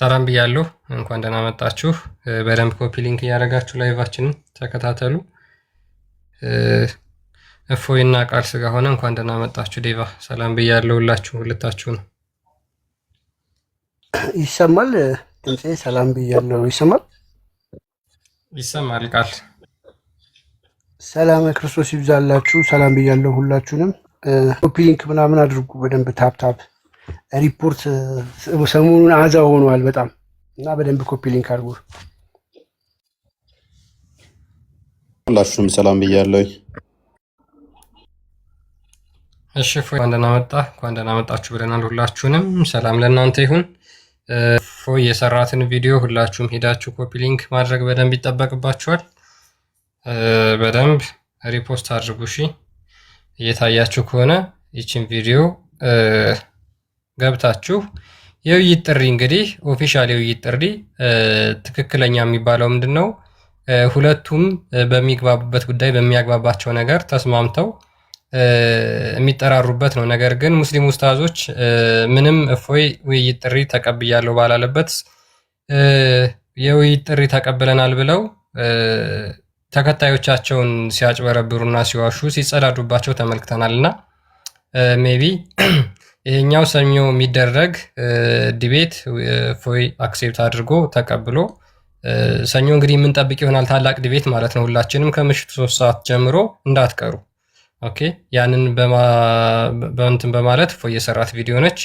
ሰላም ብያለሁ። እንኳን ደህና መጣችሁ። በደንብ ኮፒ ሊንክ እያደረጋችሁ ላይቫችንን ተከታተሉ። እፎይና ቃል ስጋ ሆነ እንኳን ደህና መጣችሁ። ዴቫ ሰላም ብያለሁ። ሁለታችሁ ነው። ይሰማል ድምጼ? ሰላም ብያለሁ። ይሰማል? ይሰማል። ቃል ሰላም ክርስቶስ ይብዛላችሁ። ሰላም ብያለሁ ሁላችሁንም። ኮፒ ሊንክ ምናምን አድርጉ በደንብ ታፕ ሪፖርት ሰሞኑን አዛ ሆኗል በጣም እና በደንብ ኮፒ ሊንክ አድርጉ። ሁላችሁም ሰላም ብያለሁ። እሺ ፎይ እንኳን ደህና መጣ፣ እንኳን ደህና መጣችሁ ብለናል። ሁላችሁንም ሰላም ለእናንተ ይሁን። ፎይ የሰራትን ቪዲዮ ሁላችሁም ሄዳችሁ ኮፒ ሊንክ ማድረግ በደንብ ይጠበቅባችኋል። በደንብ ሪፖስት አድርጉ። እሺ እየታያችሁ ከሆነ ይችን ቪዲዮ ገብታችሁ የውይይት ጥሪ እንግዲህ ኦፊሻል የውይይት ጥሪ ትክክለኛ የሚባለው ምንድን ነው? ሁለቱም በሚግባቡበት ጉዳይ በሚያግባባቸው ነገር ተስማምተው የሚጠራሩበት ነው። ነገር ግን ሙስሊም ኡስታዞች ምንም እፎይ ውይይት ጥሪ ተቀብያለሁ ባላለበት የውይይት ጥሪ ተቀብለናል ብለው ተከታዮቻቸውን ሲያጭበረብሩና ሲዋሹ ሲጸዳዱባቸው ተመልክተናል። እና ሜቢ ይሄኛው ሰኞ የሚደረግ ዲቤት እፎይ አክሴፕት አድርጎ ተቀብሎ ሰኞ እንግዲህ የምንጠብቅ ይሆናል። ታላቅ ዲቤት ማለት ነው። ሁላችንም ከምሽቱ 3 ሰዓት ጀምሮ እንዳትቀሩ። ኦኬ ያንን በእንትን በማለት እፎይ የሰራት ቪዲዮ ነች።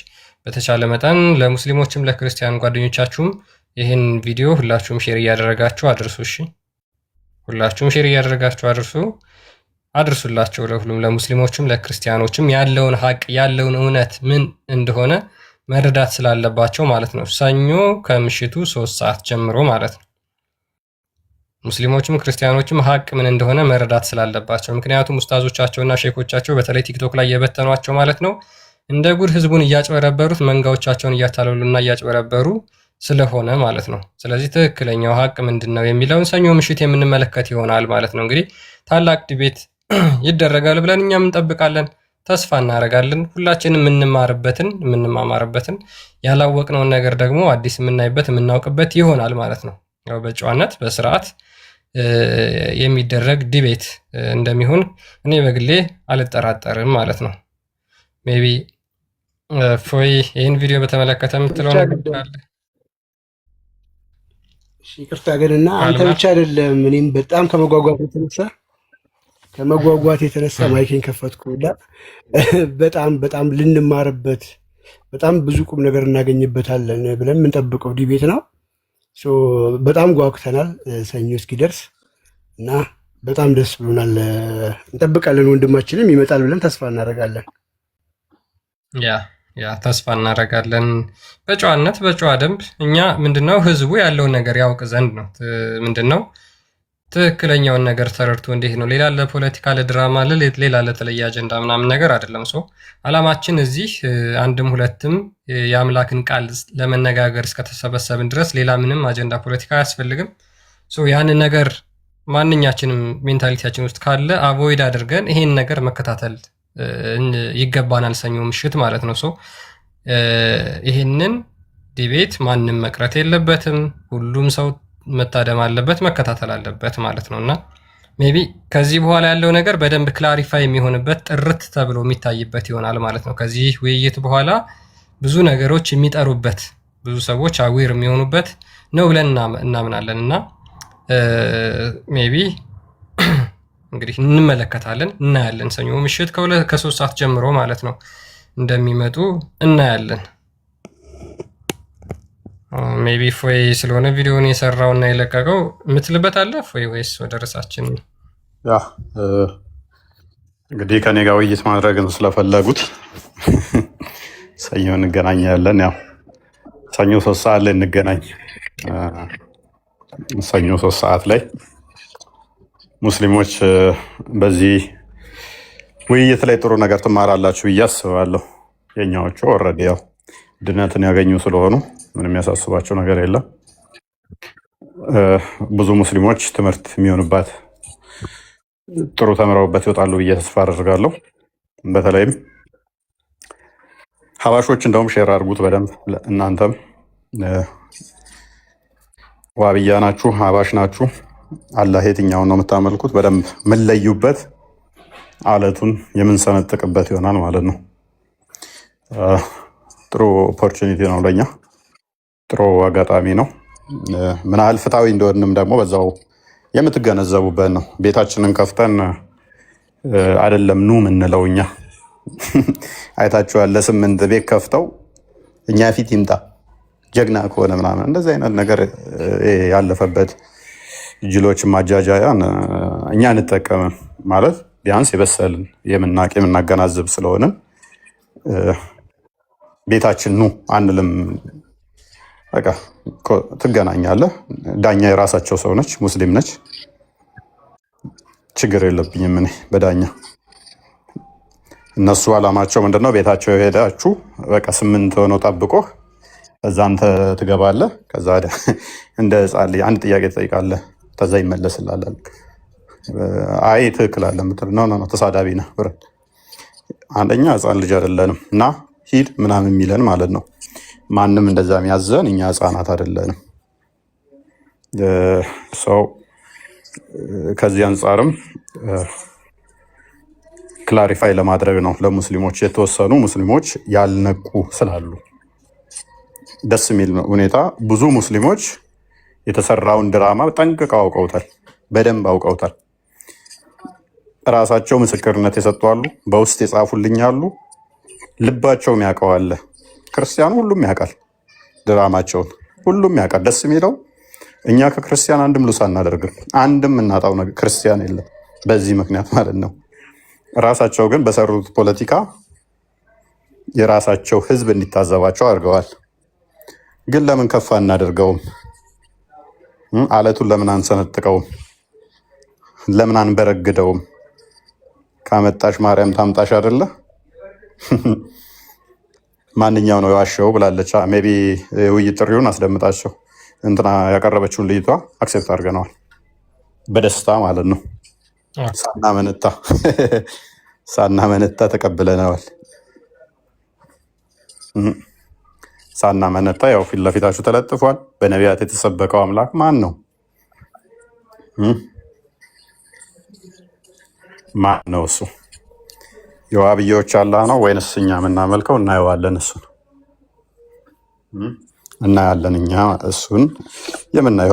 በተቻለ መጠን ለሙስሊሞችም ለክርስቲያን ጓደኞቻችሁም ይህን ቪዲዮ ሁላችሁም ሼር እያደረጋችሁ አድርሱ። እሺ ሁላችሁም ሼር እያደረጋችሁ አድርሱላቸው ለሁሉም ለሙስሊሞችም ለክርስቲያኖችም ያለውን ሀቅ ያለውን እውነት ምን እንደሆነ መረዳት ስላለባቸው ማለት ነው። ሰኞ ከምሽቱ 3 ሰዓት ጀምሮ ማለት ነው። ሙስሊሞችም ክርስቲያኖችም ሀቅ ምን እንደሆነ መረዳት ስላለባቸው፣ ምክንያቱም ኡስታዞቻቸውና ሼኮቻቸው በተለይ ቲክቶክ ላይ የበተኗቸው ማለት ነው እንደ ጉድ ህዝቡን እያጭበረበሩት መንጋዎቻቸውን እያታለሉና እያጭበረበሩ ስለሆነ ማለት ነው። ስለዚህ ትክክለኛው ሀቅ ምንድን ነው የሚለውን ሰኞ ምሽት የምንመለከት ይሆናል ማለት ነው። እንግዲህ ታላቅ ዲቤት ይደረጋል ብለን እኛም እንጠብቃለን፣ ተስፋ እናደርጋለን። ሁላችንም የምንማማርበትን ያላወቅነውን ነገር ደግሞ አዲስ የምናይበት የምናውቅበት ይሆናል ማለት ነው። ያው በጨዋነት በስርዓት የሚደረግ ዲቤት እንደሚሆን እኔ በግሌ አልጠራጠርም ማለት ነው። ሜቢ ፎይ ይህን ቪዲዮ በተመለከተ የምትለው ነገር አለ? ይቅርታ ግን እና አንተ ብቻ አይደለም፣ እኔም በጣም ከመጓጓት የተነሳ ማይኬን ከፈትኩና በጣም ልንማርበት በጣም ብዙ ቁም ነገር እናገኝበታለን ብለን የምንጠብቀው ዲቤት ነው። በጣም ጓጉተናል ሰኞ እስኪደርስ እና በጣም ደስ ብሎናል። እንጠብቃለን። ወንድማችንም ይመጣል ብለን ተስፋ እናደርጋለን። ያ ተስፋ እናደርጋለን። በጨዋነት በጨዋ ደንብ እኛ ምንድነው ህዝቡ ያለውን ነገር ያውቅ ዘንድ ነው። ምንድነው ትክክለኛውን ነገር ተረድቶ እንዴት ነው ሌላ ለፖለቲካ ለድራማ ሌላ ለተለየ አጀንዳ ምናምን ነገር አይደለም። አላማችን እዚህ አንድም ሁለትም የአምላክን ቃል ለመነጋገር እስከተሰበሰብን ድረስ ሌላ ምንም አጀንዳ ፖለቲካ አያስፈልግም። ያንን ነገር ማንኛችንም ሜንታሊቲያችን ውስጥ ካለ አቮይድ አድርገን ይሄን ነገር መከታተል ይገባናል ሰኞ ምሽት ማለት ነው። ይሄንን ዲቤት ማንም መቅረት የለበትም። ሁሉም ሰው መታደም አለበት፣ መከታተል አለበት ማለት ነው። እና ሜቢ ከዚህ በኋላ ያለው ነገር በደንብ ክላሪፋይ የሚሆንበት ጥርት ተብሎ የሚታይበት ይሆናል ማለት ነው። ከዚህ ውይይት በኋላ ብዙ ነገሮች የሚጠሩበት ብዙ ሰዎች አዊር የሚሆኑበት ነው ብለን እናምናለን። እና ሜቢ እንግዲህ እንመለከታለን፣ እናያለን። ሰኞ ምሽት ከ3 ሰዓት ጀምሮ ማለት ነው እንደሚመጡ እናያለን። ሜቢ ፎይ ስለሆነ ቪዲዮውን የሰራውና የለቀቀው የምትልበት አለ ፎይ ወይስ ወደ ርዕሳችን? እንግዲህ ከኔ ጋር ውይይት ማድረግን ስለፈለጉት ሰኞ እንገናኛለን። ያው ሰኞ 3 ሰዓት ላይ እንገናኝ። ሰኞ 3 ሰዓት ላይ ሙስሊሞች በዚህ ውይይት ላይ ጥሩ ነገር ትማራላችሁ ብዬ አስባለሁ። የኛዎቹ ኦልሬዲ ያው ድነትን ያገኙ ስለሆኑ ምንም የሚያሳስባቸው ነገር የለም። ብዙ ሙስሊሞች ትምህርት የሚሆንባት ጥሩ ተምረውበት ይወጣሉ ብዬ ተስፋ አደርጋለሁ። በተለይም ሀባሾች እንደውም ሼር አድርጉት በደንብ እናንተም ዋብያ ናችሁ? ሀባሽ ናችሁ? አላህ የትኛውን ነው የምታመልኩት? በደንብ የምንለዩበት አለቱን የምንሰነጥቅበት ይሆናል ማለት ነው። ጥሩ ኦፖርቹኒቲ ነው ለኛ፣ ጥሩ አጋጣሚ ነው። ምን ያህል ፍትሐዊ እንደሆንም ደግሞ በዛው የምትገነዘቡበት ነው። ቤታችንን ከፍተን አይደለም ኑ የምንለው እኛ አይታችኋል። ለ8 ቤት ከፍተው እኛ ፊት ይምጣ ጀግና ከሆነ ምናምን እንደዚህ አይነት ነገር ያለፈበት ጅሎች ማጃጃያን እኛ እንጠቀምም ማለት ቢያንስ የበሰልን የምናቅ የምናገናዝብ ስለሆንን ቤታችን ኑ አንልም። በቃ ትገናኛለህ። ዳኛ የራሳቸው ሰው ነች፣ ሙስሊም ነች። ችግር የለብኝም እኔ በዳኛ። እነሱ አላማቸው ምንድነው? ቤታቸው ሄዳችሁ በቃ 8 ሆነው ጠብቆህ ከዛ አንተ ትገባለህ። ከዛ እንደ ህፃን ልጅ አንድ ጥያቄ ትጠይቃለህ፣ ከዛ ይመለስልሃል። አይ ትክክል አለ ምትል ነው ተሳዳቢ ነህ ብረት። አንደኛ ህፃን ልጅ አይደለንም እና ሂድ ምናምን የሚለን ማለት ነው። ማንም እንደዛ የሚያዘን እኛ ህፃናት አይደለንም። ሰው ከዚህ አንጻርም ክላሪፋይ ለማድረግ ነው ለሙስሊሞች፣ የተወሰኑ ሙስሊሞች ያልነቁ ስላሉ ደስ የሚል ሁኔታ ብዙ ሙስሊሞች የተሰራውን ድራማ ጠንቅቀው አውቀውታል፣ በደንብ አውቀውታል። እራሳቸው ምስክርነት የሰጧሉ፣ በውስጥ የጻፉልኛሉ፣ ልባቸውም ያውቀዋል። ክርስቲያኑ ሁሉም ያውቃል፣ ድራማቸውን ሁሉም ያውቃል። ደስ የሚለው እኛ ከክርስቲያን አንድም ሉስ አናደርግም፣ አንድም እናጣው ነገር ክርስቲያን የለም በዚህ ምክንያት ማለት ነው። ራሳቸው ግን በሰሩት ፖለቲካ የራሳቸው ህዝብ እንዲታዘባቸው አድርገዋል። ግን ለምን ከፍ አናደርገውም? አለቱን ለምን አንሰነጥቀውም? ለምን አንበረግደውም? ካመጣሽ ማርያም ታምጣሽ አይደለ? ማንኛው ነው የዋሸው ብላለች። ሜቢ የውይይት ጥሪውን አስደምጣቸው። እንትና ያቀረበችውን ልይቷ አክሴፕት አድርገነዋል በደስታ ማለት ነው። ሳናመነታ ተቀብለነዋል። ሳናመነታ ያው ፊት ለፊታችሁ ተለጥፏል። በነቢያት የተሰበከው አምላክ ማን ነው? ማን ነው እሱ? የዋብዬዎች አላህ ነው ወይንስ እኛ የምናመልከው? እናየዋለን፣ እሱን እናያለን። እኛ እሱን የምናይ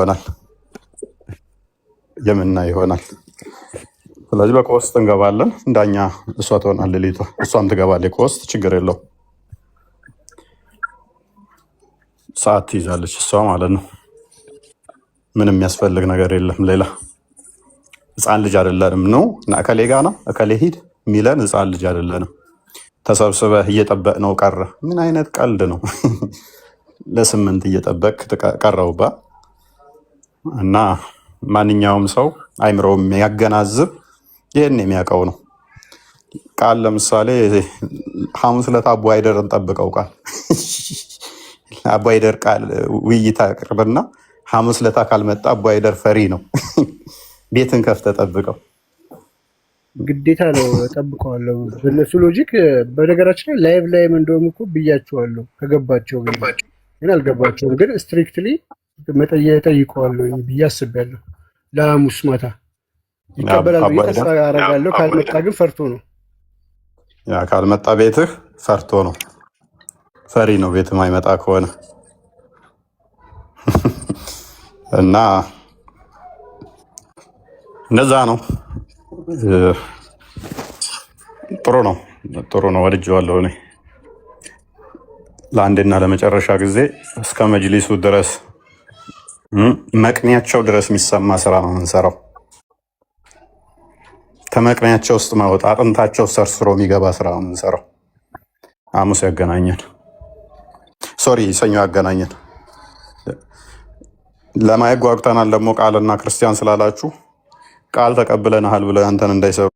ይሆናል። ስለዚህ በኮስት እንገባለን። እንዳኛ እሷ ትሆናል ሌሊቷ፣ እሷም ትገባለች ኮስት፣ ችግር የለው። ሰዓት ትይዛለች እሷ ማለት ነው። ምንም የሚያስፈልግ ነገር የለም ሌላ። ህፃን ልጅ አይደለንም ነው እና እከሌ ጋ ነው እከሌ ሂድ ሚለን ህፃን ልጅ አይደለንም። ተሰብስበህ እየጠበቅ ነው ቀረ። ምን አይነት ቀልድ ነው? ለ8 እየጠበቅ ቀረውባ። እና ማንኛውም ሰው አይምሮው የሚያገናዝብ ይህን የሚያውቀው ነው። ቃል ለምሳሌ ሐሙስ ዕለት አቡ አይደርን ጠብቀው ቃል አቡ አይደር ቃል ውይይት አቅርብና ሐሙስ ዕለት ካልመጣ አቡ አይደር ፈሪ ነው። ቤትን ከፍተህ ጠብቀው። ግዴታ ነው፣ ጠብቀዋለሁ በእነሱ ሎጂክ። በነገራችን ላይ ላይቭ ላይም እንደውም እኮ ብያቸዋለሁ ከገባቸው፣ ግን አልገባቸውም። ግን ስትሪክትሊ ጠይቀዋለሁ ብዬ አስቤያለሁ። ለሐሙስ ማታ ይቀበላል ብዬ ተስፋ አደርጋለሁ። ካልመጣ ግን ፈርቶ ነው። ያ ካልመጣ ቤትህ ፈርቶ ነው፣ ፈሪ ነው ቤት ማይመጣ ከሆነ እና እንደዛ ነው። ጥሩ ነው፣ ጥሩ ነው። ወድጄዋለሁ እኔ ለአንድና ለመጨረሻ ጊዜ እስከ መጅሊሱ ድረስ መቅኒያቸው ድረስ የሚሰማ ስራ ነው የምንሰራው። ከመቅኒያቸው ውስጥ ማወጣ አጥንታቸው ሰርስሮ የሚገባ ስራ ነው የምንሰራው። ሐሙስ ያገናኘን፣ ሶሪ ሰኞ ያገናኘን። ለማየት ጓጉተናል። ደግሞ ቃልና ክርስቲያን ስላላችሁ ቃል ተቀብለናል ብለው አንተን እንዳይሰሩ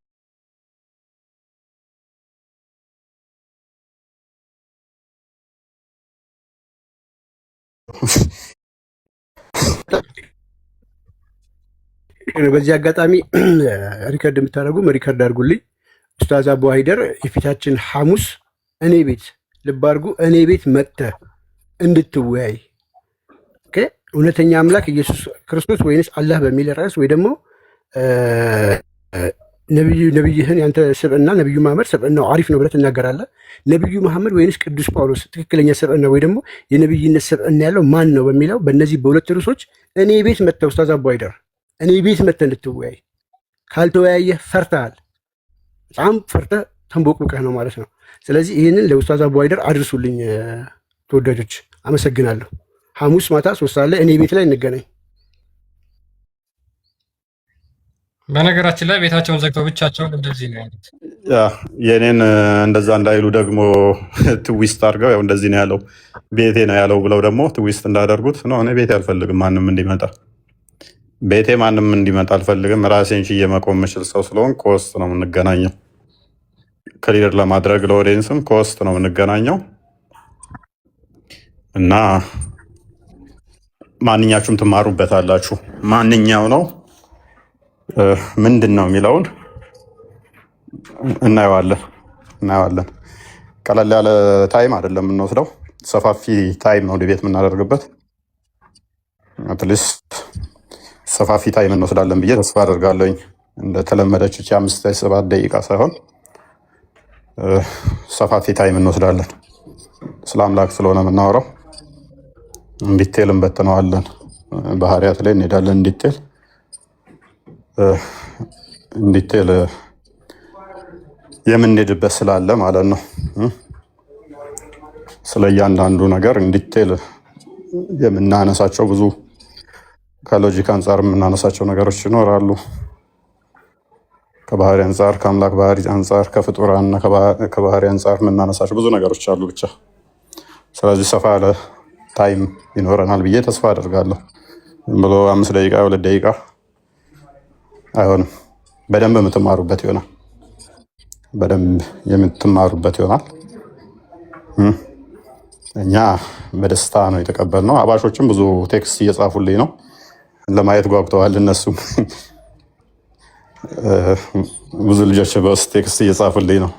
በዚህ አጋጣሚ ሪከርድ የምታደርጉም ሪከርድ አድርጉልኝ። ኡስታዝ አቡ ሀይደር የፊታችን ሐሙስ እኔ ቤት ልብ አድርጉ፣ እኔ ቤት መጥተህ እንድትወያይ እውነተኛ አምላክ ኢየሱስ ክርስቶስ ወይንስ አላህ በሚል ርዕስ ወይ ደግሞ ነብይህን ያንተ ስብዕና ነብዩ መሐመድ ስብዕናው አሪፍ ነው ብለህ ትናገራለህ። ነብዩ መሐመድ ወይንስ ቅዱስ ጳውሎስ ትክክለኛ ስብዕና ወይ ደግሞ የነብይነት ስብዕና ያለው ማን ነው በሚለው በእነዚህ በሁለት ርዕሶች እኔ ቤት መጥተህ ኡስታዝ አቡ ሃይደር እኔ ቤት መጥተህ እንድትወያይ። ካልተወያየህ ፈርተሃል፣ በጣም ፈርተህ ተንቦቅብቀህ ነው ማለት ነው። ስለዚህ ይህንን ለኡስታዝ አቡ ሃይደር አድርሱልኝ ተወዳጆች፣ አመሰግናለሁ። ሐሙስ ማታ 3 ሰዓት ላይ እኔ ቤት ላይ እንገናኝ። በነገራችን ላይ ቤታቸውን ዘግተው ብቻቸውን እንደዚህ ነው ያሉት። የኔን እንደዛ እንዳይሉ ደግሞ ትዊስት አድርገው ያው እንደዚህ ነው ያለው ቤቴ ነው ያለው ብለው ደግሞ ትዊስት እንዳደርጉት ነው። እኔ ቤቴ አልፈልግም ማንም እንዲመጣ፣ ቤቴ ማንም እንዲመጣ አልፈልግም። ራሴን ችዬ መቆም የምችል ሰው ስለሆን ከውስጥ ነው የምንገናኘው። ክሊር ለማድረግ ለኦዲየንስም ከውስጥ ነው የምንገናኘው እና ማንኛችሁም ትማሩበታላችሁ። ማንኛው ነው ምንድን ነው የሚለውን እናየዋለን። ቀለል ያለ ታይም አይደለም የምንወስደው፣ ሰፋፊ ታይም ነው ዲቤት የምናደርግበት። አትሊስት ሰፋፊ ታይም እንወስዳለን ብዬ ተስፋ አደርጋለሁኝ። እንደተለመደች 5-7 ደቂቃ ሳይሆን ሰፋፊ ታይም እንወስዳለን። ስለ አምላክ ስለሆነ የምናወራው እንዲቴል እንበትነዋለን። ባህሪያት ላይ እንሄዳለን። እንዲቴል የምንሄድበት ስላለ ማለት ነው። ስለ እያንዳንዱ ነገር እንዲቴል የምናነሳቸው ብዙ ከሎጂክ አንጻር የምናነሳቸው ነገሮች ይኖራሉ። ከባህሪ አንጻር፣ ከአምላክ ባህሪ አንጻር፣ ከፍጡራን ከባህሪ አንጻር የምናነሳቸው ብዙ ነገሮች አሉ ብቻ። ስለዚህ ሰፋ ያለ ታይም ይኖረናል ብዬ ተስፋ አደርጋለሁ። ብሎ 5 ደቂቃ 2 ደቂቃ አይሆንም። በደንብ የምትማሩበት ይሆናል። እኛ በደስታ ነው የተቀበልነው። አባሾችም ብዙ ቴክስት እየጻፉልኝ ነው፣ ለማየት ጓጉተዋል። እነሱም ብዙ ልጆች በውስጥ ቴክስት እየጻፉልኝ ነው።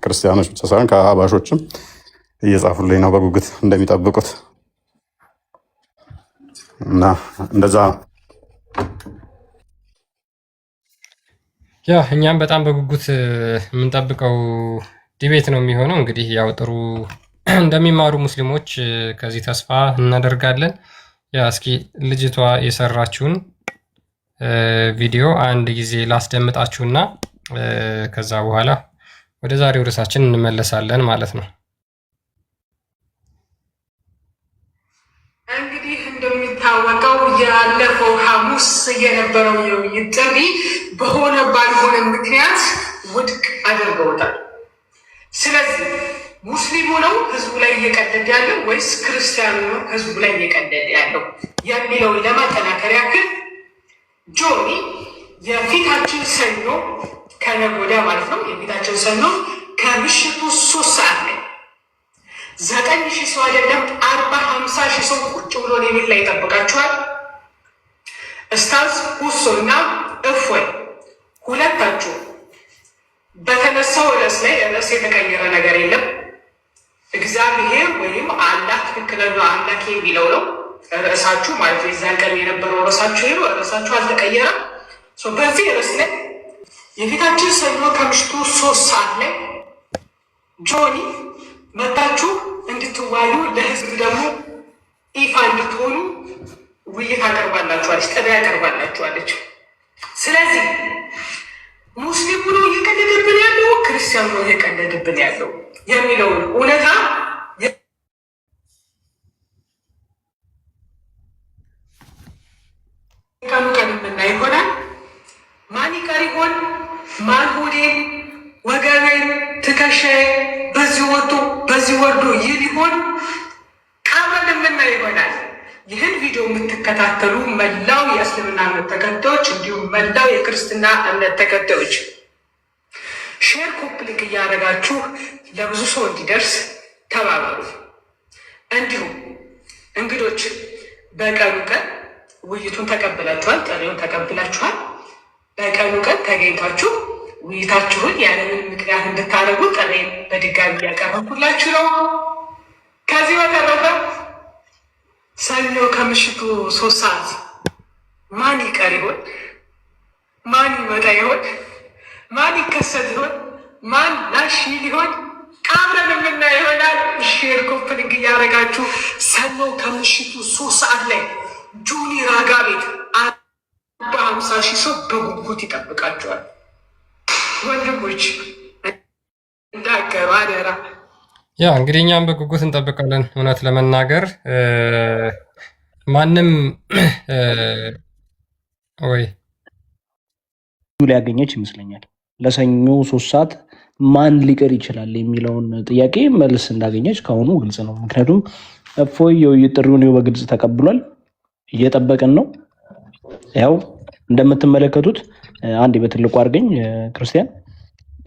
ክርስቲያኖች ብቻ ሳይሆን ከአባሾችም እየጻፉልኝ ነው በጉጉት እንደሚጠብቁት እና እንደዛ ያ እኛም በጣም በጉጉት የምንጠብቀው ዲቤት ነው የሚሆነው። እንግዲህ ያው ጥሩ እንደሚማሩ ሙስሊሞች ከዚህ ተስፋ እናደርጋለን። ያ እስኪ ልጅቷ የሰራችውን ቪዲዮ አንድ ጊዜ ላስደምጣችሁና ከዛ በኋላ ወደ ዛሬው ርዕሳችን እንመለሳለን ማለት ነው። እንግዲህ እንደሚታወቀው ያለፈው ሐሙስ የነበረው የውይይት ጥሪ በሆነ ባልሆነ ምክንያት ውድቅ አድርገውታል። ስለዚህ ሙስሊሙ ነው ህዝቡ ላይ እየቀደደ ያለው ወይስ ክርስቲያኑ ነው ህዝቡ ላይ እየቀደደ ያለው የሚለውን ለማጠናከር ያክል ጆኒ የፊታችን ሰኞ ከነገ ወዲያ ማለት ነው የፊታችን ሰኞ ከምሽቱ 3 ሰዓት ላይ 9,000 ሰው አይደለም 40-50 ሰው ቁጭ ብሎ ሌሊት ላይ ይጠብቃችኋል። ኡስታዝ ሁሶ እና እፎይ ሁለታችሁ በተነሳው ርዕስ ላይ ርዕስ የተቀየረ ነገር የለም። እግዚአብሔር ወይም አላህ ትክክለኛ አምላክ የሚለው ነው ርዕሳችሁ ማለት ነው። የዛን ቀን የነበረው ርዕሳችሁ አልተቀየረም። በዚህ ርዕስ ላይ የፊታችን ሰኞ ከምሽቱ 3 ሰዓት ላይ ጆኒ መጣችሁ እንድትዋዩ ለህዝብ ደግሞ ይፋ እንድትሆኑ ውይይት አቀርባላችኋለች፣ ጥሪ አቀርባላችኋለች። ስለዚህ ሙስሊሙ ነው እየቀለደብን ያለው ክርስቲያኑ ነው እየቀለደብን ያለው የሚለውን እውነታ ቀኑ ቀን የምናይ ይሆናል። ማን ይቀር ይሆን? ማን ሆዴን ወገቤን ትከሻዬ በዚህ ወጥቶ በዚህ ወርዶ ይህ ሊሆን አብረን የምናይ ይሆናል። ይህን ቪዲዮ የምትከታተሉ መላው የእስልምና እምነት ተከታዮች እንዲሁም መላው የክርስትና እምነት ተከታዮች ሼር ኮፕሊክ እያደረጋችሁ ለብዙ ሰው እንዲደርስ ተባበሩ። እንዲሁም እንግዶች በቀኑ ቀን ውይይቱን ተቀብላችኋል፣ ጥሪውን ተቀብላችኋል። በቀኑ ቀን ተገኝታችሁ ውይይታችሁን ያለምን ምክንያት እንድታደርጉ ጥሬን በድጋሚ እያቀረብኩላችሁ ነው። ከዚህ በተረፈ ሰኞ ከምሽቱ 3 ሰዓት ማን ይቀር ይሆን? ማን ይመጣ ይሆን? ማን ይከሰት ይሆን? ማን ላሽ ሊሆን? አብረን የምናየው ይሆናል። ሼር ኮፕሊንግ እያደረጋችሁ ሰኞ ከምሽቱ 3 ሰዓት ላይ ጁኒ ራጋ ቤት 50 ሺህ ሰው በጉጉት ይጠብቃቸዋል። ወንድሞች እንዳገሩ አደራ። ያ እንግዲህ እኛም በጉጉት እንጠብቃለን። እውነት ለመናገር ማንም ወይ ሊያገኘች ይመስለኛል። ለሰኞ 3 ሰዓት ማን ሊቀር ይችላል የሚለውን ጥያቄ መልስ እንዳገኘች ከአሁኑ ግልጽ ነው። ምክንያቱም እፎይ የውይይት ጥሪውን በግልጽ ተቀብሏል። እየጠበቅን ነው። ያው እንደምትመለከቱት አንድ በትልቁ አድርገኝ ክርስቲያን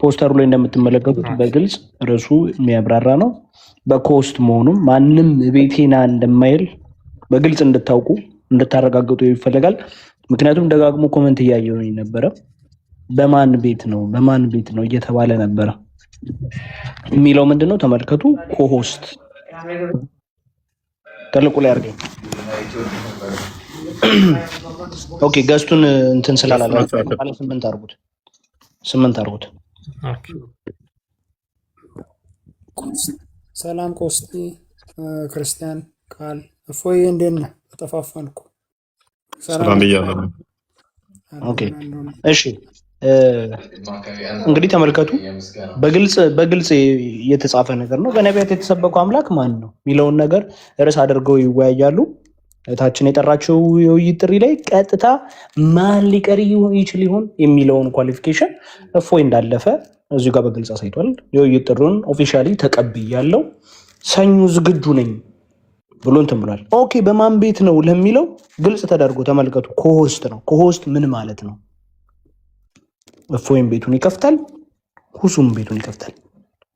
ፖስተሩ ላይ እንደምትመለከቱት በግልጽ ርዕሱ የሚያብራራ ነው። በኮስት መሆኑም ማንም ቤቴና እንደማይል በግልጽ እንድታውቁ እንድታረጋግጡ ይፈልጋል። ምክንያቱም ደጋግሞ ኮመንት እያየሁ ነበረ። በማን ቤት ነው እየተባለ ነበረ። የሚለው ምንድነው? ተመልከቱ። ኮሆስት ትልቁ ላይ አድርገኝ። ኦኬ ገስቱን እንትን ስላላላችሁ 8 አድርጉት። ሰላም ቆስቲ ክርስቲያን ቃል እፎይ እንዴት ነህ? ተጠፋፋን እኮ። ሰላም ብያለሁ። ኦኬ እሺ እንግዲህ ተመልከቱ። በግልጽ የተጻፈ ነገር ነው። በነቢያት የተሰበከው አምላክ ማን ነው የሚለውን ነገር ርዕስ አድርገው ይወያያሉ። እታችን የጠራቸው የውይይት ጥሪ ላይ ቀጥታ ማን ሊቀር ይችል ይሆን የሚለውን ኳሊፊኬሽን እፎይ እንዳለፈ እዚሁ ጋር በግልጽ አሳይቷል። የውይይት ጥሪውን ኦፊሻሊ ተቀብያለሁ፣ ሰኞ ዝግጁ ነኝ ብሎ እንትን ብሏል። ኦኬ በማን ቤት ነው ለሚለው ግልጽ ተደርጎ ተመልከቱ። ኮሆስት ነው። ኮሆስት ምን ማለት ነው? እፎይም ቤቱን ይከፍታል፣ ሁሱም ቤቱን ይከፍታል።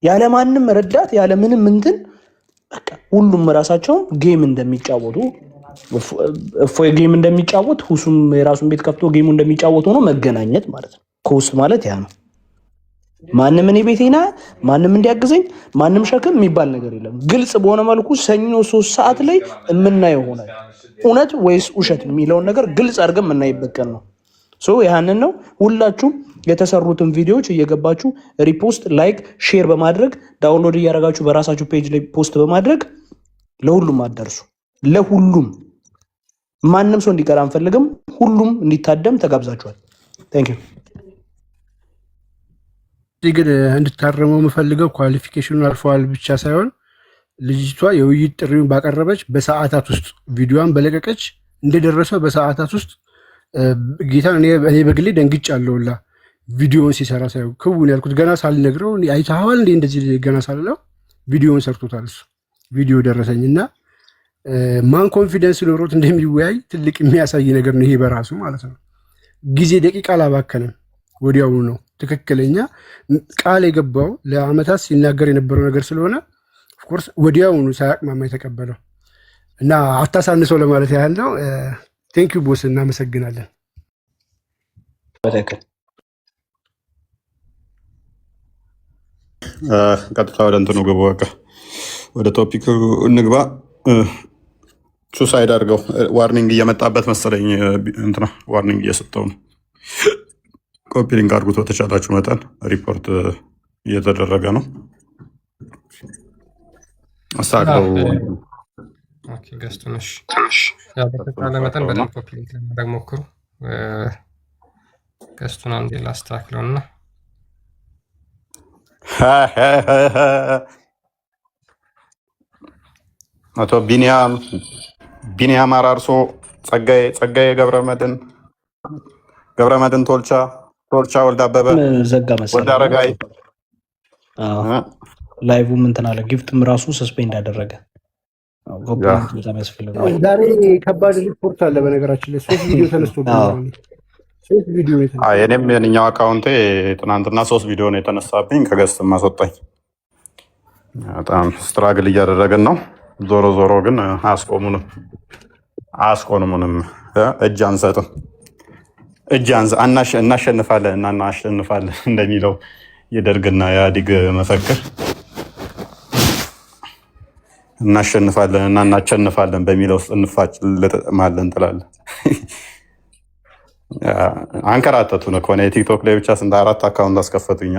ያለማንም ረዳት ያለምንም እንትን በቃ ሁሉም ራሳቸውን ጌም እንደሚጫወቱ እፎይ ጌም እንደሚጫወት ሁሱም የራሱን ቤት ከፍቶ ጌሙ እንደሚጫወት ሆኖ መገናኘት ማለት ነው። ኮሆስት ማለት ያ ነው። ማንም እኔ ቤቴና ማንም እንዲያግዘኝ ማንም ሸክም የሚባል ነገር የለም። ግልጽ በሆነ መልኩ ሰኞ 3 ሰዓት ላይ የምናየው ሆነ እውነት ወይስ ውሸት የሚለውን ነገር ግልጽ አድርገን የምናይበት ቀን ነው። ያንን ነው። ሁላችሁም የተሰሩትን ቪዲዮዎች እየገባችሁ ሪፖስት፣ ላይክ፣ ሼር በማድረግ ዳውንሎድ እያደረጋችሁ በራሳችሁ ፔጅ ላይ ፖስት በማድረግ ለሁሉም አደርሱ። ለሁሉም ማንም ሰው እንዲቀር አንፈልግም። ሁሉም እንዲታደም ተጋብዛችኋል። ታንክ ዩ። ግን እንድታረመው የምፈልገው ኳሊፊኬሽኑን አልፈዋል ብቻ ሳይሆን ልጅቷ የውይይት ጥሪውን ባቀረበች በሰዓታት ውስጥ ቪዲዮዋን በለቀቀች እንደደረሰው በሰዓታት ውስጥ ጌታን እኔ በግሌ ደንግጫለሁ። ቪዲዮውን ሲሰራ ሳይሆን ክውን ያልኩት ገና ሳልነግረው አይተኸዋል እንዴ እንደዚህ ገና ሳልለው ቪዲዮውን ሰርቶታል እሱ። ቪዲዮ ደረሰኝና ማን ኮንፊደንስ ኖሮት እንደሚወያይ ትልቅ የሚያሳይ ነገር ነው ይሄ በራሱ ማለት ነው። ጊዜ ደቂቃ አላባከንም፣ ወዲያውኑ ነው ትክክለኛ ቃል የገባው ለአመታት ሲናገር የነበረው ነገር ስለሆነ ኦፍኮርስ ወዲያውኑ ሳያቅማማ የተቀበለው እና አታሳንሰው ለማለት ያህል ነው። ቴንክ ዩ ቦስ፣ እናመሰግናለን። ቀጥታ ወደ እንትኑ ግቡ። በቃ ወደ ቶፒክ እንግባ። ሱሳይድ አድርገው ዋርኒንግ እየመጣበት መሰለኝ። እንትና ዋርኒንግ እየሰጠው ነው። ኮፒ ሊንክ አድርጉት በተቻላችሁ መጠን። ሪፖርት እየተደረገ ነው። አሳቀው ገስቱንሽ በተቻለ መጠን በደንብ ኮፒ ሊንክ ለማድረግ ሞክሩ። ገስቱን አንዴ ላስተካክለውና አቶ ቢኒያም አራርሶ፣ ጸጋዬ ገብረመድን ቶልቻ ወልደ አበበ ወልደ አረጋይ ላይቭ እንትን አለ። ጊፍትም ራሱ ሰስፔንድ አደረገ። በጣም ያስፈልጋል። ዛሬ ከባድ ሪፖርት አለ። በነገራችን ላይ 3 ቪዲዮ ተነስቶብኛል። 3 ቪዲዮ የኔም የኛው አካውንቴ ትናንትና 3 ቪዲዮ ነው የተነሳብኝ። ከገስት ማስወጣኝ በጣም ስትራግል እያደረግን ነው። ዞሮ ግን አያስቆሙንም። እጅ አንሰጥም። እናሸንፋለን እንደሚለው የደርግና የኢህአዴግ መፈክር እናሸንፋለን እና እናቸንፋለን በሚለው ውስጥ እንፋጭልማለን እንጥላለን። አንከራተቱን እኮ ነው። የቲክቶክ ላይ ብቻ ስንት 4 አካውንት አስከፈቱኛ።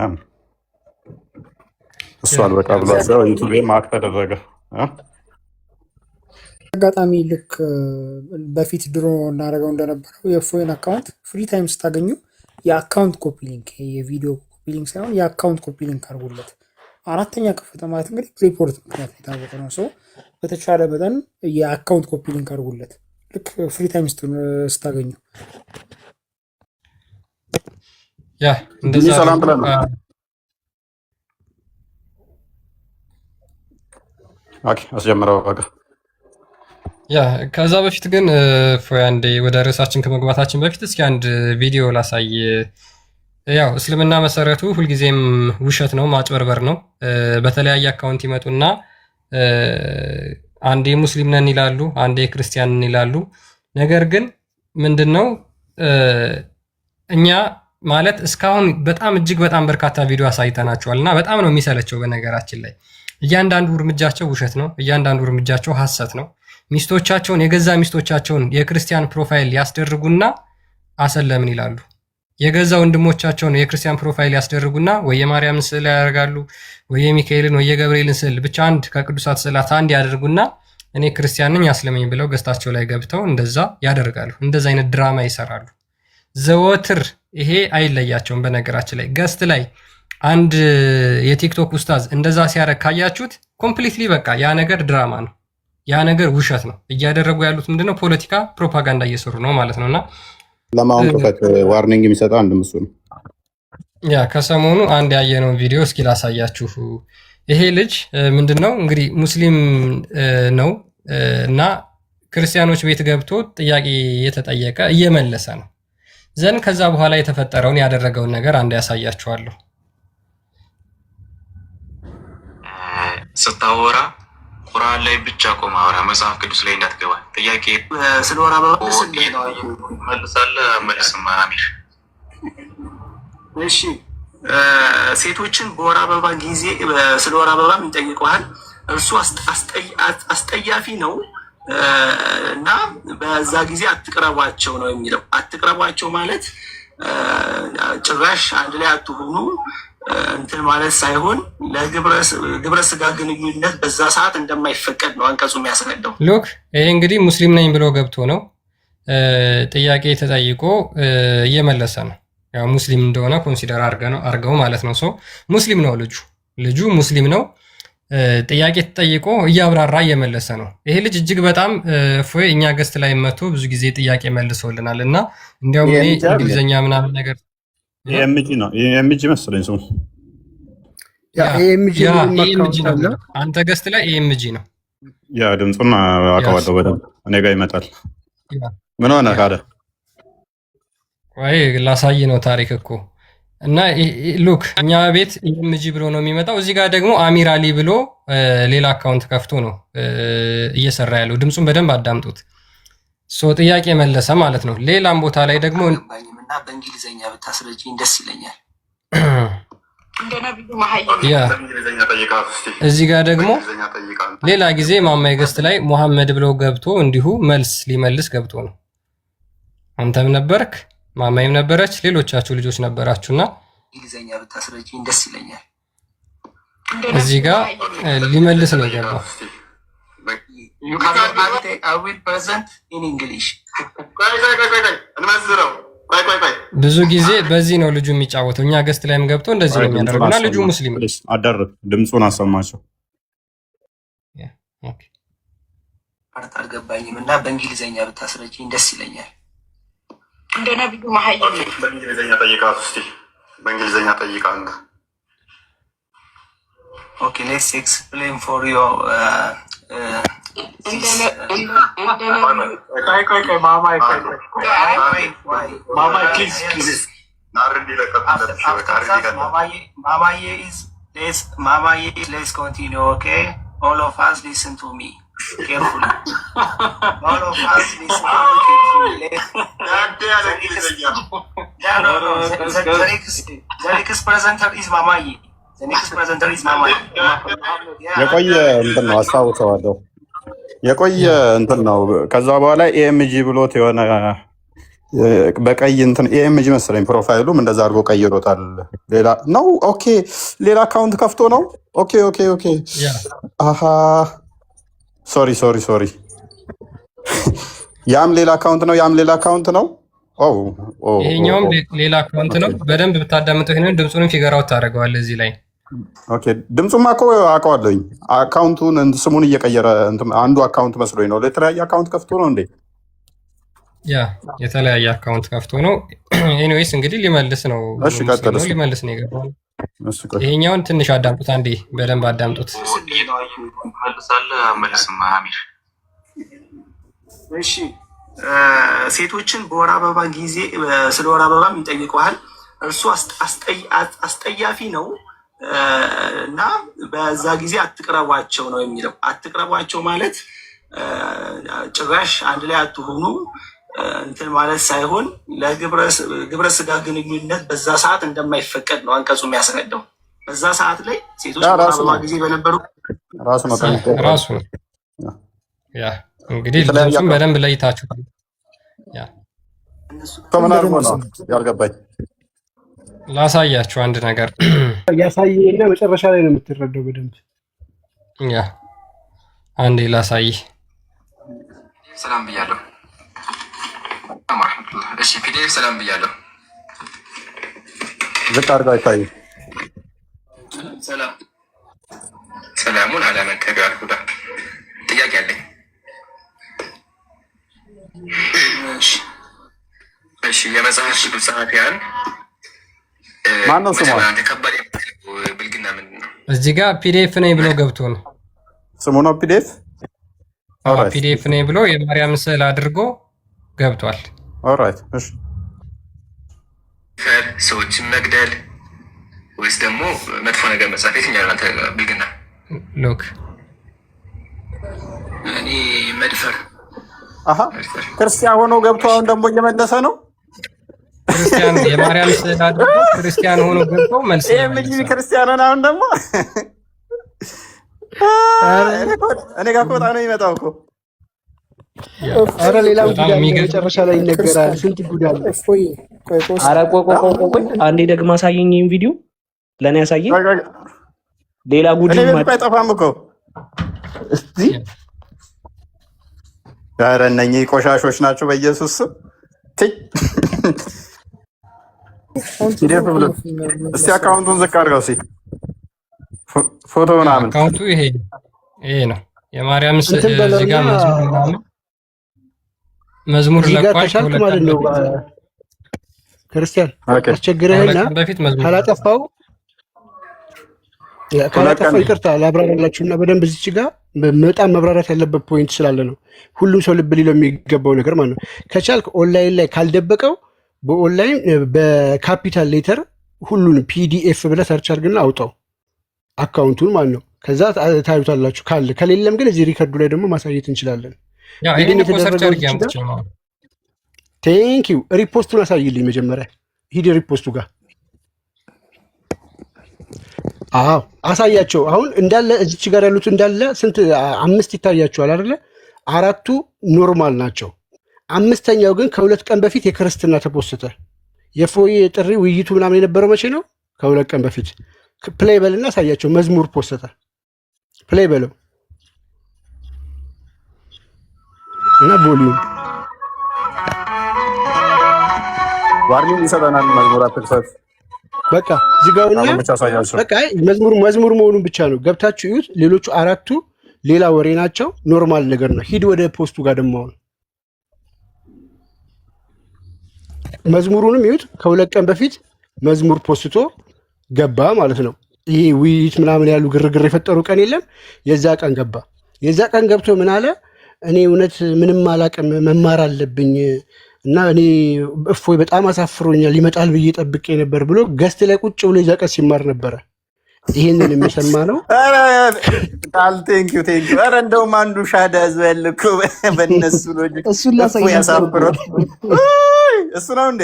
እሱ አልበቃ ብሏቸው ዩቱብ ማክ ተደረገ። አጋጣሚ ልክ በፊት ድሮ እናደርገው እንደነበረው የፎይን አካውንት ፍሪ ታይም ስታገኙ የአካውንት ኮፒ ሊንክ፣ የቪዲዮ ኮፒ ሊንክ ሳይሆን የአካውንት ኮፒ ሊንክ አድርጉለት። 4ኛ ከፈተ ማለት እንግዲህ ሪፖርት ምክንያት የታወቀ ነው። ሰው በተቻለ መጠን የአካውንት ኮፒ ሊንክ አድርጉለት ልክ ፍሪ ታይም ስታገኙ። ያ እንደዛ ሰላም ብለን ኦኬ አስጀምረው በቃ። ያ ከዛ በፊት ግን አንዴ ወደ ርዕሳችን ከመግባታችን በፊት እስኪ አንድ ቪዲዮ ላሳይ። ያው እስልምና መሰረቱ ሁልጊዜም ውሸት ነው፣ ማጭበርበር ነው። በተለያየ አካውንት ይመጡና አንዴ ሙስሊም ነን ይላሉ፣ አንዴ ክርስቲያን ነን ይላሉ። ነገር ግን ምንድነው እኛ ማለት እስካሁን በጣም እጅግ በጣም በርካታ ቪዲዮ አሳይተናቸዋል እና በጣም ነው የሚሰለቸው። በነገራችን ላይ እያንዳንዱ እርምጃቸው ውሸት ነው፣ እያንዳንዱ እርምጃቸው ሐሰት ነው። ሚስቶቻቸውን የገዛ ሚስቶቻቸውን የክርስቲያን ፕሮፋይል ያስደርጉና አሰለምን ይላሉ። የገዛ ወንድሞቻቸውን የክርስቲያን ፕሮፋይል ያስደርጉና ወይ የማርያምን ስዕል ያደርጋሉ፣ ወይ የሚካኤልን ወይ የገብርኤልን ስዕል ብቻ አንድ ከቅዱሳት ስዕላት አንድ ያደርጉና እኔ ክርስቲያን ነኝ አስለመኝ ብለው ገዝታቸው ላይ ገብተው እንደዛ ያደርጋሉ። እንደዛ አይነት ድራማ ይሰራሉ ዘወትር። ይሄ አይለያቸውም። በነገራችን ላይ ገስት ላይ አንድ የቲክቶክ ኡስታዝ እንደዛ ሲያደርግ ካያችሁት ኮምፕሊትሊ በቃ ያ ነገር ድራማ ነው፣ ያ ነገር ውሸት ነው። እያደረጉ ያሉት ምንድነው ፖለቲካ ፕሮፓጋንዳ እየሰሩ ነው ማለት ነውና ለማውን ከፈት ዋርኒንግ የሚሰጠው አንድ ምስሉ ነው። ያ ከሰሞኑ አንድ ያየነውን ቪዲዮ እስኪ ላሳያችሁ። ይሄ ልጅ ምንድነው እንግዲህ ሙስሊም ነው እና ክርስቲያኖች ቤት ገብቶ ጥያቄ የተጠየቀ እየመለሰ ነው። ዘን ከዛ በኋላ የተፈጠረውን ያደረገውን ነገር አንድ ያሳያችኋለሁ። ስታወራ ቁርአን ላይ ብቻ ቆም አውራ፣ መጽሐፍ ቅዱስ ላይ እንዳትገባ። ጥያቄ ስለወራ መልሳለህ መልስም አሚር። እሺ ሴቶችን በወር አበባ ጊዜ ስለ ወር አበባ ይጠይቀዋል። እርሱ አስጠያፊ ነው እና በዛ ጊዜ አትቅረቧቸው ነው የሚለው። አትቅረቧቸው ማለት ጭራሽ አንድ ላይ አትሆኑ እንትን ማለት ሳይሆን ለግብረ ስጋ ግንኙነት በዛ ሰዓት እንደማይፈቀድ ነው አንቀጹ የሚያስረዳው። ሉክ ይሄ እንግዲህ ሙስሊም ነኝ ብሎ ገብቶ ነው ጥያቄ ተጠይቆ እየመለሰ ነው። ያው ሙስሊም እንደሆነ ኮንሲደር አርገው ማለት ነው። ሶ ሙስሊም ነው ልጁ ሙስሊም ነው። ጥያቄ ተጠይቆ እያብራራ እየመለሰ ነው። ይሄ ልጅ እጅግ በጣም ፎይ እኛ ገስት ላይ መጥቶ ብዙ ጊዜ ጥያቄ መልሶልናል እና እንዲያውም እኔ እንግሊዝኛ ምናምን ነገር ኤምጂ ነው ኤምጂ መሰለኝ ሰው ኤምጂ ነው። አንተ ገስት ላይ ኤምጂ ነው። ያ ድምጹን አውቀዋለሁ በደንብ እኔ ጋር ይመጣል። ምን ሆነ ካደ ወይ ላሳይ ነው ታሪክ እኮ እና ሉክ እኛ ቤት ኤምጂ ብሎ ነው የሚመጣው። እዚህ ጋር ደግሞ አሚር አሊ ብሎ ሌላ አካውንት ከፍቶ ነው እየሰራ ያለው። ድምጹን በደንብ አዳምጡት። ሶ ጥያቄ መለሰ ማለት ነው። ሌላም ቦታ ላይ ደግሞ እና በእንግሊዘኛ ብታስረጂኝ ደስ ይለኛል። እዚህ ጋር ደግሞ ሌላ ጊዜ ማማይ ገስት ላይ ሙሐመድ ብሎ ገብቶ እንዲሁ መልስ ሊመልስ ገብቶ ነው። አንተም ነበርክ፣ ማማይም ነበረች፣ ሌሎቻችሁ ልጆች ነበራችሁና እንግሊዘኛ ብታስረጂኝ ደስ ይለኛል። እዚህ ጋር ሊመልስ ነው የገባው። I will present in English. ብዙ ጊዜ በዚህ ነው ልጁ የሚጫወተው። እኛ ገስት ላይም ገብቶ እንደዚህ ነው የሚያደርገው እና ልጁ ሙስሊም ነው። አዳርግ ድምጹን አሰማቸው። ፓርት አልገባኝም እና በእንግሊዘኛ ብታስረጂኝ ደስ ይለኛል። እንደ ነብዩ መሐይም በእንግሊዘኛ ጠይቃት እስቲ፣ በእንግሊዘኛ ጠይቃት። ኦኬ ሌትስ ኤክስፕሌን ፎር ዩ let's continue, okay? All of us listen to me carefully. All of us listen to me carefully. The next presenter is Mamaye. የቆየ እንትን ነው አስታውሰዋለሁ። የቆየ እንትን ነው። ከዛ በኋላ ኤኤምጂ ብሎት የሆነ በቀይ እንትን ኤኤምጂ መሰለኝ ፕሮፋይሉም እንደዛ አድርጎ ቀይሮታል። ሌላ ነው። ኦኬ ሌላ አካውንት ከፍቶ ነው። ኦኬ ኦኬ ኦኬ። አሃ ሶሪ ያም ሌላ አካውንት ነው። ያም ሌላ አካውንት ነው። ይሄኛውም ሌላ አካውንት ነው። በደንብ ብታዳምጠው ይሄንን ድምፁንም ፊገር አውት ታደርገዋለህ እዚህ ላይ። ኦኬ ድምፁማ እኮ አውቀዋለሁኝ። አካውንቱን ስሙን እየቀየረ አንዱ አካውንት መስሎኝ ነው። ለተለያየ አካውንት ከፍቶ ነው እንዴ? ያ የተለያየ አካውንት ከፍቶ ነው። ኤኒዌይስ እንግዲህ ሊመልስ ነው። እሺ ቀጥል። ሊመልስ ነው የገባው። ይሄኛውን ትንሽ አዳምጡት፣ አንዴ በደንብ አዳምጡት። እሺ ሴቶችን በወር አበባ ጊዜ ስለ ወር አበባም ይጠይቀዋል። እርሱ አስጠያፊ ነው እና በዛ ጊዜ አትቅረቧቸው ነው የሚለው። አትቅረቧቸው ማለት ጭራሽ አንድ ላይ አትሆኑ እንትን ማለት ሳይሆን ለግብረ ስጋ ግንኙነት በዛ ሰዓት እንደማይፈቀድ ነው አንቀጹ የሚያስረዳው። በዛ ሰዓት ላይ ሴቶች በአበባ ጊዜ በነበሩ ራሱ ያ እንግዲህ ድምፁን በደንብ ለይታችሁ ያ ምን አድርጎ ነው ያልገባኝ? ላሳያችሁ አንድ ነገር ያሳየና መጨረሻ ላይ ነው የምትረዳው በደንብ። ያ አንዴ ላሳይ። ሰላም ብያለሁ። እሺ ፒዲኤፍ ሰላም ብያለሁ። ዝቅ አድርጋ ይታይ። ሰላሙን አለመቀበል ሁዳ ጥያቄ አለኝ። እሺ የመጽሐፍ ቅዱስ ጸሐፊያን ማነው ስሙ? ከባድ ብልግና ምንድን ነው? እዚህ ጋር ፒዲኤፍ ነኝ ብሎ ገብቶ ነው ስሙ ነው ፒዲኤፍ። ፒዲኤፍ ነኝ ብሎ የማርያም ስዕል አድርጎ ገብቷል። ኦልራይት እሺ ሰዎችን መግደል ወይስ ደግሞ መጥፎ ነገር መጻፍ የትኛው ነው ብልግና? ሎክ እኔ መድፈር። አሃ ክርስቲያን ሆኖ ገብቶ አሁን ደግሞ እየመለሰ ነው። ክርስቲያን የማርያም ስዕል አድርጎ ክርስቲያን ሆኖ ገብቶ መልስ ነው። ምን ክርስቲያን ሆነ አሁን ደግሞ እኔ ጋር ቆጣ ነው የሚመጣው እኮ። ኧረ ሌላም ጉዳይ መጨረሻ ላይ ይነገራል። ስንት ጉዳይ አለ። ኧረ ቆይ አንዴ ደግሞ አሳየኝ። ይሄን ቪዲዮ ለኔ አሳየኝ። ሌላ ጉድ አይጠፋም እኮ እስቲ። ኧረ እነኚህ ቆሻሾች ናቸው በኢየሱስ ስም። እስቲ አካውንቱን ዝቅ አድርገው እስኪ ፎቶ ምናምን። አካውንቱ ይሄ ነው። የማርያም ስዕል እዚህ ጋር መዝሙር ለቋል ማለት ነው። ክርስቲያን አስቸግረህና ካላጠፋው ይቅርታ ላብራራላችሁና በደንብ እዚች ጋር በጣም መብራራት ያለበት ፖይንት ስላለ ነው። ሁሉም ሰው ልብ ሊለው የሚገባው ነገር ማለት ነው። ከቻልክ ኦንላይን ላይ ካልደበቀው በኦንላይን በካፒታል ሌተር ሁሉን ፒዲኤፍ ብለህ ሰርች አድርግና አውጣው አካውንቱን ማለት ነው። ከዛ ታዩታላችሁ። ካለ ከሌለም ግን እዚህ ሪከርዱ ላይ ደግሞ ማሳየት እንችላለን። ቴንክ ዩ። ሪፖስቱን አሳይልኝ መጀመሪያ። ሂድ ሪፖስቱ ጋር። አዎ አሳያቸው። አሁን እንዳለ እዚች ጋር ያሉት እንዳለ ስንት 5 ይታያቸዋል አይደለ? 4ቱ ኖርማል ናቸው። 5ኛው ግን ከ2 ቀን በፊት የክርስትና ተፖስተ። የፎይ ጥሪ ውይይቱ ምናምን የነበረው መቼ ነው? ከ2 ቀን በፊት። ፕሌይ በልና አሳያቸው። መዝሙር ፖስተ። ፕሌይ በለው እና ቮሊዩም ዋርኒንግ ይሰጠናል። መዝሙር አትክፈት። በቃ ዝጋውና በቃ መዝሙር መሆኑን ብቻ ነው ገብታችሁ እዩት። ሌሎቹ 4ቱ ሌላ ወሬ ናቸው። ኖርማል ነገር ነው። ሂድ ወደ ፖስቱ ጋር ደግሞ አሁን መዝሙሩንም እዩት። ከ2 ቀን በፊት መዝሙር ፖስቶ ገባ ማለት ነው። ይሄ ውይይት ምናምን ያሉ ግርግር የፈጠሩ ቀን የለም። የዛ ቀን ገባ። የዛ ቀን ገብቶ ምን አለ? እኔ እውነት ምንም አላቅም መማር አለብኝ እና እኔ እፎይ በጣም አሳፍሮኛል ይመጣል ብዬ ጠብቄ ነበር ብሎ ገስት ላይ ቁጭ ብሎ የዛ ቀን ሲማር ነበረ። ይሄንን የሚሰማ ነው። ቴንኪው። ኧረ እንደውም አንዱ ሻዳ ያዘል እኮ በእነሱ ሎጂክ እፎይ ያሳፍሮ እሱ ነው እንዴ?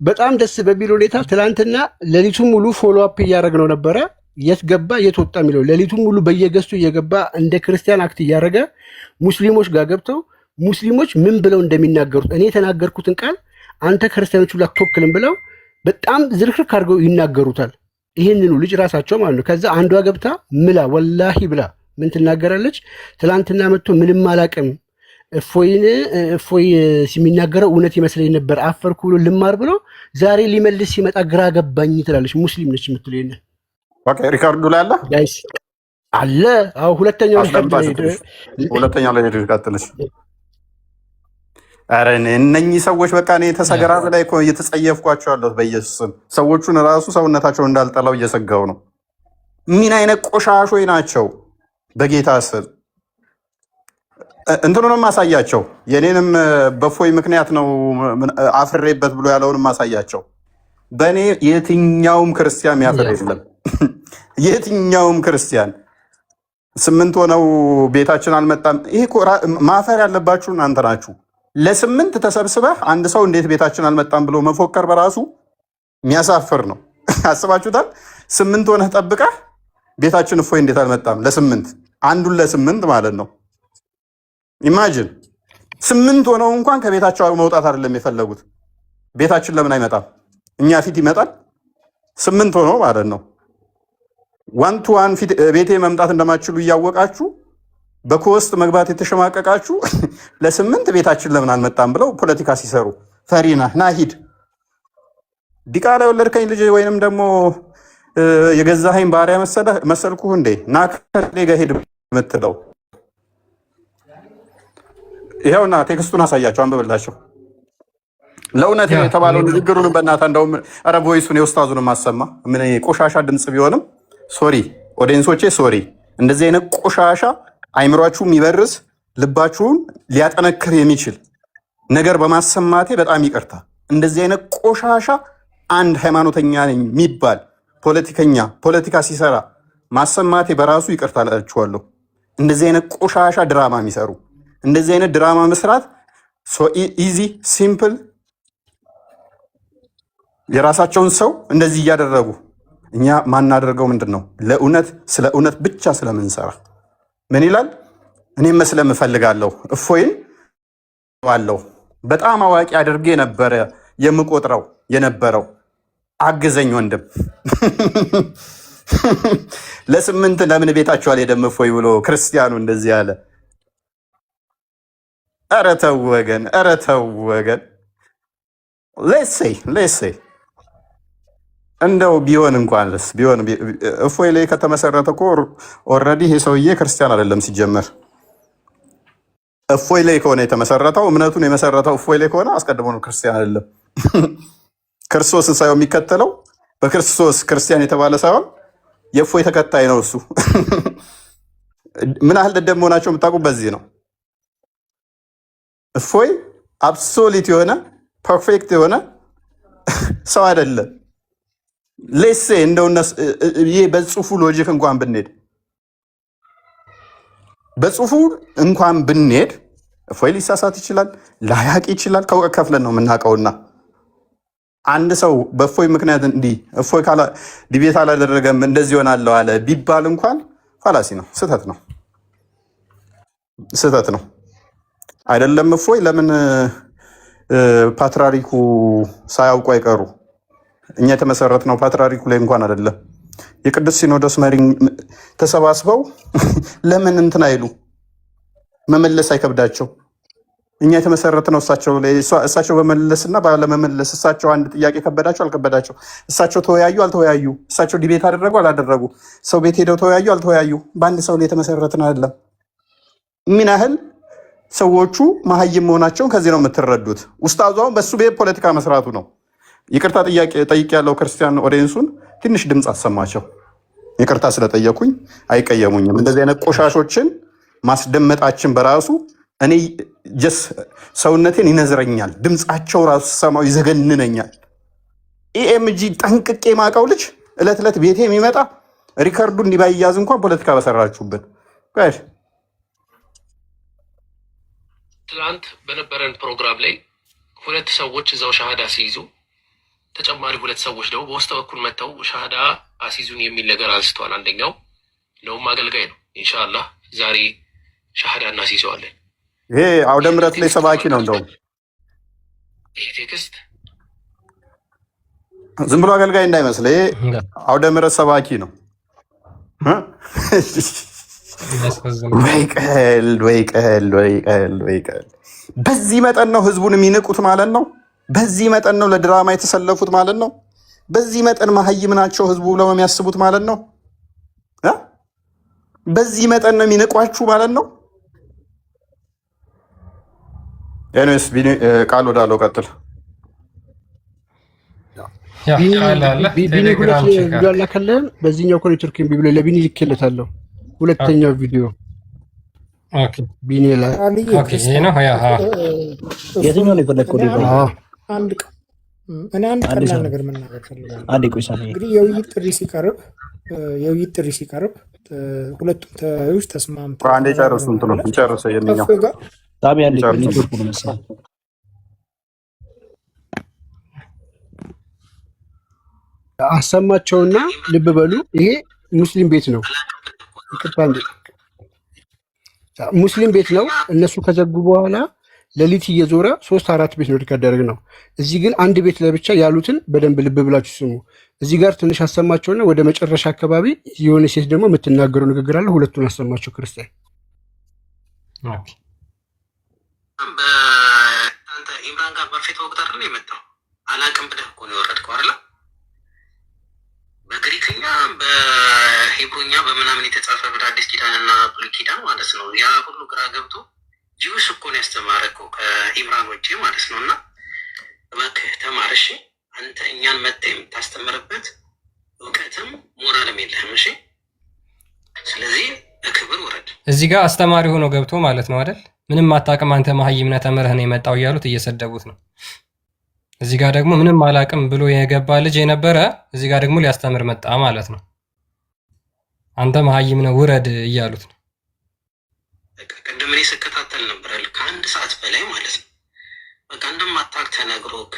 በጣም ደስ በሚል ሁኔታ ትላንትና ሌሊቱን ሙሉ ፎሎ አፕ እያደረግነው ነበረ። የት ገባ የት ወጣ የሚለው ሌሊቱን ሙሉ በየገዝቱ እየገባ እንደ ክርስቲያን አክት እያደረገ ሙስሊሞች ጋር ገብተው ሙስሊሞች ምን ብለው እንደሚናገሩት እኔ የተናገርኩትን ቃል አንተ ክርስቲያኖች ሁሉ አትወክልም ብለው በጣም ዝርክርክ አድርገው ይናገሩታል። ይህንኑ ልጅ ራሳቸው ማለት ነው። ከዛ አንዷ ገብታ ምላ ወላሂ ብላ ምን ትናገራለች? ትላንትና መጥቶ ምንም አላቅም እፎይ የሚናገረው እውነት ይመስለኝ ነበር አፈርኩ ብሎ ልማር ብሎ ዛሬ ሊመልስ ሲመጣ ግራ ገባኝ ትላለች። ሙስሊም ነች የምትለው ይሄን ሪካርዱ ላይ አለ አለ። አዎ ሁለተኛው ላይ ቀጥለች። ኧረ እነኚህ ሰዎች በቃ እኔ ተሰገራ ላይ እኮ እየተጸየፍኳቸው ያለሁት በኢየሱስ ስም። ሰዎቹን ራሱ ሰውነታቸው እንዳልጠላው እየሰጋው ነው። ምን አይነት ቆሻሾች ናቸው! በጌታ ስም እንትኑንም ማሳያቸው የኔንም በፎይ ምክንያት ነው አፍሬበት ብሎ ያለውንም ማሳያቸው። በእኔ የትኛውም ክርስቲያን የሚያፍር የለም። የትኛውም ክርስቲያን 8 ሆነው ቤታችን አልመጣም። ይሄ ማፈር ያለባችሁ እናንተ ናችሁ። ለ8 ተሰብስበህ አንድ ሰው እንዴት ቤታችን አልመጣም ብሎ መፎከር በራሱ የሚያሳፍር ነው። አስባችሁታል? 8 ሆነህ ጠብቀህ ቤታችን እፎይ እንዴት አልመጣም? ለ8 አንዱን ለ8 ማለት ነው። ኢማጂን 8 ሆነው እንኳን ከቤታቸው መውጣት አይደለም የፈለጉት። ቤታችን ለምን አይመጣም? እኛ ፊት ይመጣል። 8 ሆነው ማለት ነው። 1 to 1 ፊት ቤቴ መምጣት እንደማትችሉ እያወቃችሁ በኮስት መግባት የተሸማቀቃችሁ ለ8 ቤታችን ለምን አልመጣም ብለው ፖለቲካ ሲሰሩ ፈሪና ና ሂድ ዲቃላ የወለድከኝ ልጅ ወይንም ደግሞ የገዛኸኝ ባሪያ መሰልኩህ እንዴ ና ከኔ ጋር ሂድ የምትለው ይኸውና ቴክስቱን አሳያቸው፣ አንብብላቸው። ለእውነት የተባለው ንግግሩን በእናትህ እንደውም ኧረ ቮይሱን የውስታዙን ማሰማ ምን ቆሻሻ ድምፅ ቢሆንም ሶሪ ኦዲየንሶቼ ሶሪ። እንደዚህ አይነት ቆሻሻ አይምሯችሁ የሚበርስ ልባችሁን ሊያጠነክር የሚችል ነገር በማሰማቴ በጣም ይቅርታ። እንደዚህ አይነት ቆሻሻ አንድ ሃይማኖተኛ ነኝ የሚባል ፖለቲከኛ ፖለቲካ ሲሰራ ማሰማቴ በራሱ ይቅርታ እላችኋለሁ። እንደዚህ አይነት ቆሻሻ ድራማ የሚሰሩ እንደዚህ አይነት ድራማ መስራት ሶ ኢዚ ሲምፕል፣ የራሳቸውን ሰው እንደዚህ እያደረጉ እኛ ማናደርገው ምንድን ነው? ለእውነት ስለ እውነት ብቻ ስለምንሰራ ምን ይላል? እኔም መስለም እፈልጋለሁ እፎይን ዋለው በጣም አዋቂ አድርጌ ነበረ የምቆጥረው የነበረው። አግዘኝ ወንድም ለ8 ለምን ቤታቸው አልሄደም እፎይ ብሎ ክርስቲያኑ እንደዚህ ያለ። ኧረ ተው ወገን፣ ኧረ ተው ወገን። ሌሴ እንደው ቢሆን እንኳንስ ቢሆን እፎይ ላይ ከተመሰረተ እኮ ኦልሬዲ ይሄ ሰውዬ ክርስቲያን አይደለም ሲጀመር። እፎይ ላይ ከሆነ የተመሰረተው እምነቱን የመሰረተው እፎይ ላይ ከሆነ አስቀድሞ ነው ክርስቲያን አይደለም። ክርስቶስን ሳይሆን የሚከተለው በክርስቶስ ክርስቲያን የተባለ ሳይሆን የእፎይ ተከታይ ነው እሱ። ምን ያህል ደደብ መሆናቸው የምታውቁ በዚህ ነው። እፎይ አብሶሊት የሆነ ፐርፌክት የሆነ ሰው አይደለም። ሌሴ እንደው ይሄ በጽሁፉ ሎጂክ እንኳን ብንሄድ እፎይ ሊሳሳት ይችላል፣ ላያቅ ይችላል። ከእውቀት ከፍለን ነው የምናውቀውና አንድ ሰው በእፎይ ምክንያት እንዲህ እፎይ ዲቤት አላደረገም እንደዚህ ሆናለሁ አለ ቢባል እንኳን ፋላሲ ነው፣ ስህተት ነው። አይደለም እፎይ ለምን ፓትርያርኩ ሳያውቁ አይቀሩ? እኛ የተመሰረትነው ፓትርያርኩ ላይ እንኳን አይደለም። የቅዱስ ሲኖዶስ መሪ ተሰባስበው ለምን እንትን አይሉ? መመለስ አይከብዳቸው? እኛ የተመሰረትነው እሳቸው በመለስና ባለመመለስ እሳቸው አንድ ጥያቄ ከበዳቸው አልከበዳቸው፣ እሳቸው ተወያዩ አልተወያዩ፣ እሳቸው ዲቤት አደረጉ አላደረጉ፣ ሰው ቤት ሄደው ተወያዩ አልተወያዩ፣ በአንድ ሰው ላይ የተመሰረትን አይደለም። ምን ያህል ሰዎቹ መሀይም መሆናቸውን ከዚህ ነው የምትረዱት። ኡስታዟን በሱ ቤት ፖለቲካ መስራቱ ነው። ይቅርታ ጠይቅ ያለው ክርስቲያን ኦዲየንሱን ትንሽ ድምፅ አሰማቸው። ይቅርታ ስለጠየኩኝ አይቀየሙኝም። እንደዚህ አይነት ቆሻሾችን ማስደመጣችን በራሱ እኔ ጀስ ሰውነቴን ይነዝረኛል። ድምፃቸው ራሱ ሰማው ይዘገንነኛል። ኢኤምጂ ጠንቅቄ ማውቀው ልጅ እለት ቤቴ የሚመጣ ሪከርዱ እንዲባያዝ እንኳን ፖለቲካ በሰራችሁብን ቆይ ትላንት በነበረን ፕሮግራም ላይ 2 ሰዎች እዛው ሻሃዳ ሲይዙ ተጨማሪ 2 ሰዎች ደግሞ በውስጥ በኩል መጥተው ሻሃዳ አሲዙን የሚል ነገር አንስተዋል። አንደኛው ነውም አገልጋይ ነው። ኢንሻአላህ ዛሬ ሻሃዳ እናስይዘዋለን። ይሄ አውደ ምሕረት ላይ ሰባኪ ነው። እንደውም ይሄ ቴክስት ዝም ብሎ አገልጋይ እንዳይመስል፣ ይሄ አውደ ምሕረት ሰባኪ ነው። ወይ ቀልድ፣ ወይ ቀልድ፣ ወይ ቀልድ፣ ወይ ቀልድ። በዚህ መጠን ነው ህዝቡን የሚንቁት ማለት ነው። በዚህ መጠን ነው ለድራማ የተሰለፉት ማለት ነው። በዚህ መጠን መሀይም ናቸው ህዝቡ ብለው የሚያስቡት ማለት ነው። በዚህ መጠን ነው የሚንቋችሁ ማለት ነው። ኤኒዌይስ ቃል ወዳለው ቀጥል። ቢኒ ሁለት ቪዲዮ አላከልህም? በዚህኛው እኮ ኔትወርክ እምቢ ብሎ ለቢኒ ልኬለታለሁ። ሁለተኛው ቪዲዮ ቢኒ ላይ የትኛው ነው የፈለግከው? አንድ ቀላል ነገር መናገር ፈልጋለሁ። እንግዲህ የውይይት ጥሪ ሲቀርብ ሁለቱም ተወያዮች ተስማምተው አንዴ ጨርሱ እንትኑ ይጨርሰ የኛው ታዲያ አንዴ ኔትወርኩ ነው መሰለኝ። አሰማቸውና ልብ በሉ። ይሄ ሙስሊም ቤት ነው። ሙስሊም ቤት ነው። እነሱ ከዘጉ በኋላ ሌሊት እየዞረ 3-4 ቤት ነው ሪከርድ ያደርግ ነው። እዚህ ግን አንድ ቤት ለብቻ ያሉትን በደንብ ልብ ብላችሁ ስሙ። እዚህ ጋር ትንሽ አሰማቸውና ወደ መጨረሻ አካባቢ የሆነ ሴት ደግሞ የምትናገረው ንግግር አለ። ሁለቱን አሰማቸው። ክርስቲያን በአንተ ኢምራን ጋር በፊት ወቅት አይደል የመጣው? አላቅም ብለህ እኮ ነው የወረድከው አይደል? በግሪክኛ በሂብሩኛ በምናምን የተጻፈ በአዲስ ኪዳንና ብሉይ ኪዳን ማለት ነው። ያ ሁሉ ግራ ገብቶ ጂውስ እኮ ነው ያስተማረከው ከኢምራን ውጭ ማለት ነው። እና እባክህ ተማር እሺ። አንተ እኛን መጥተህ የምታስተምርበት እውቀትም ሞራልም የለህም እሺ። ስለዚህ በክብር ውረድ። እዚህ ጋር አስተማሪ ሆኖ ገብቶ ማለት ነው አይደል? ምንም አታውቅም አንተ መሀይም ነህ ተምረህ ነው የመጣው እያሉት እየሰደቡት ነው። እዚህ ጋር ደግሞ ምንም አላውቅም ብሎ የገባ ልጅ የነበረ እዚህ ጋር ደግሞ ሊያስተምር መጣ ማለት ነው። አንተ መሀይም ነህ ውረድ እያሉት ነው። ቅድም እኔ ስከታተል ነበር ከ1 ሰዓት በላይ ማለት ነው። በቃ እንደማታውቅ ተነግሮክ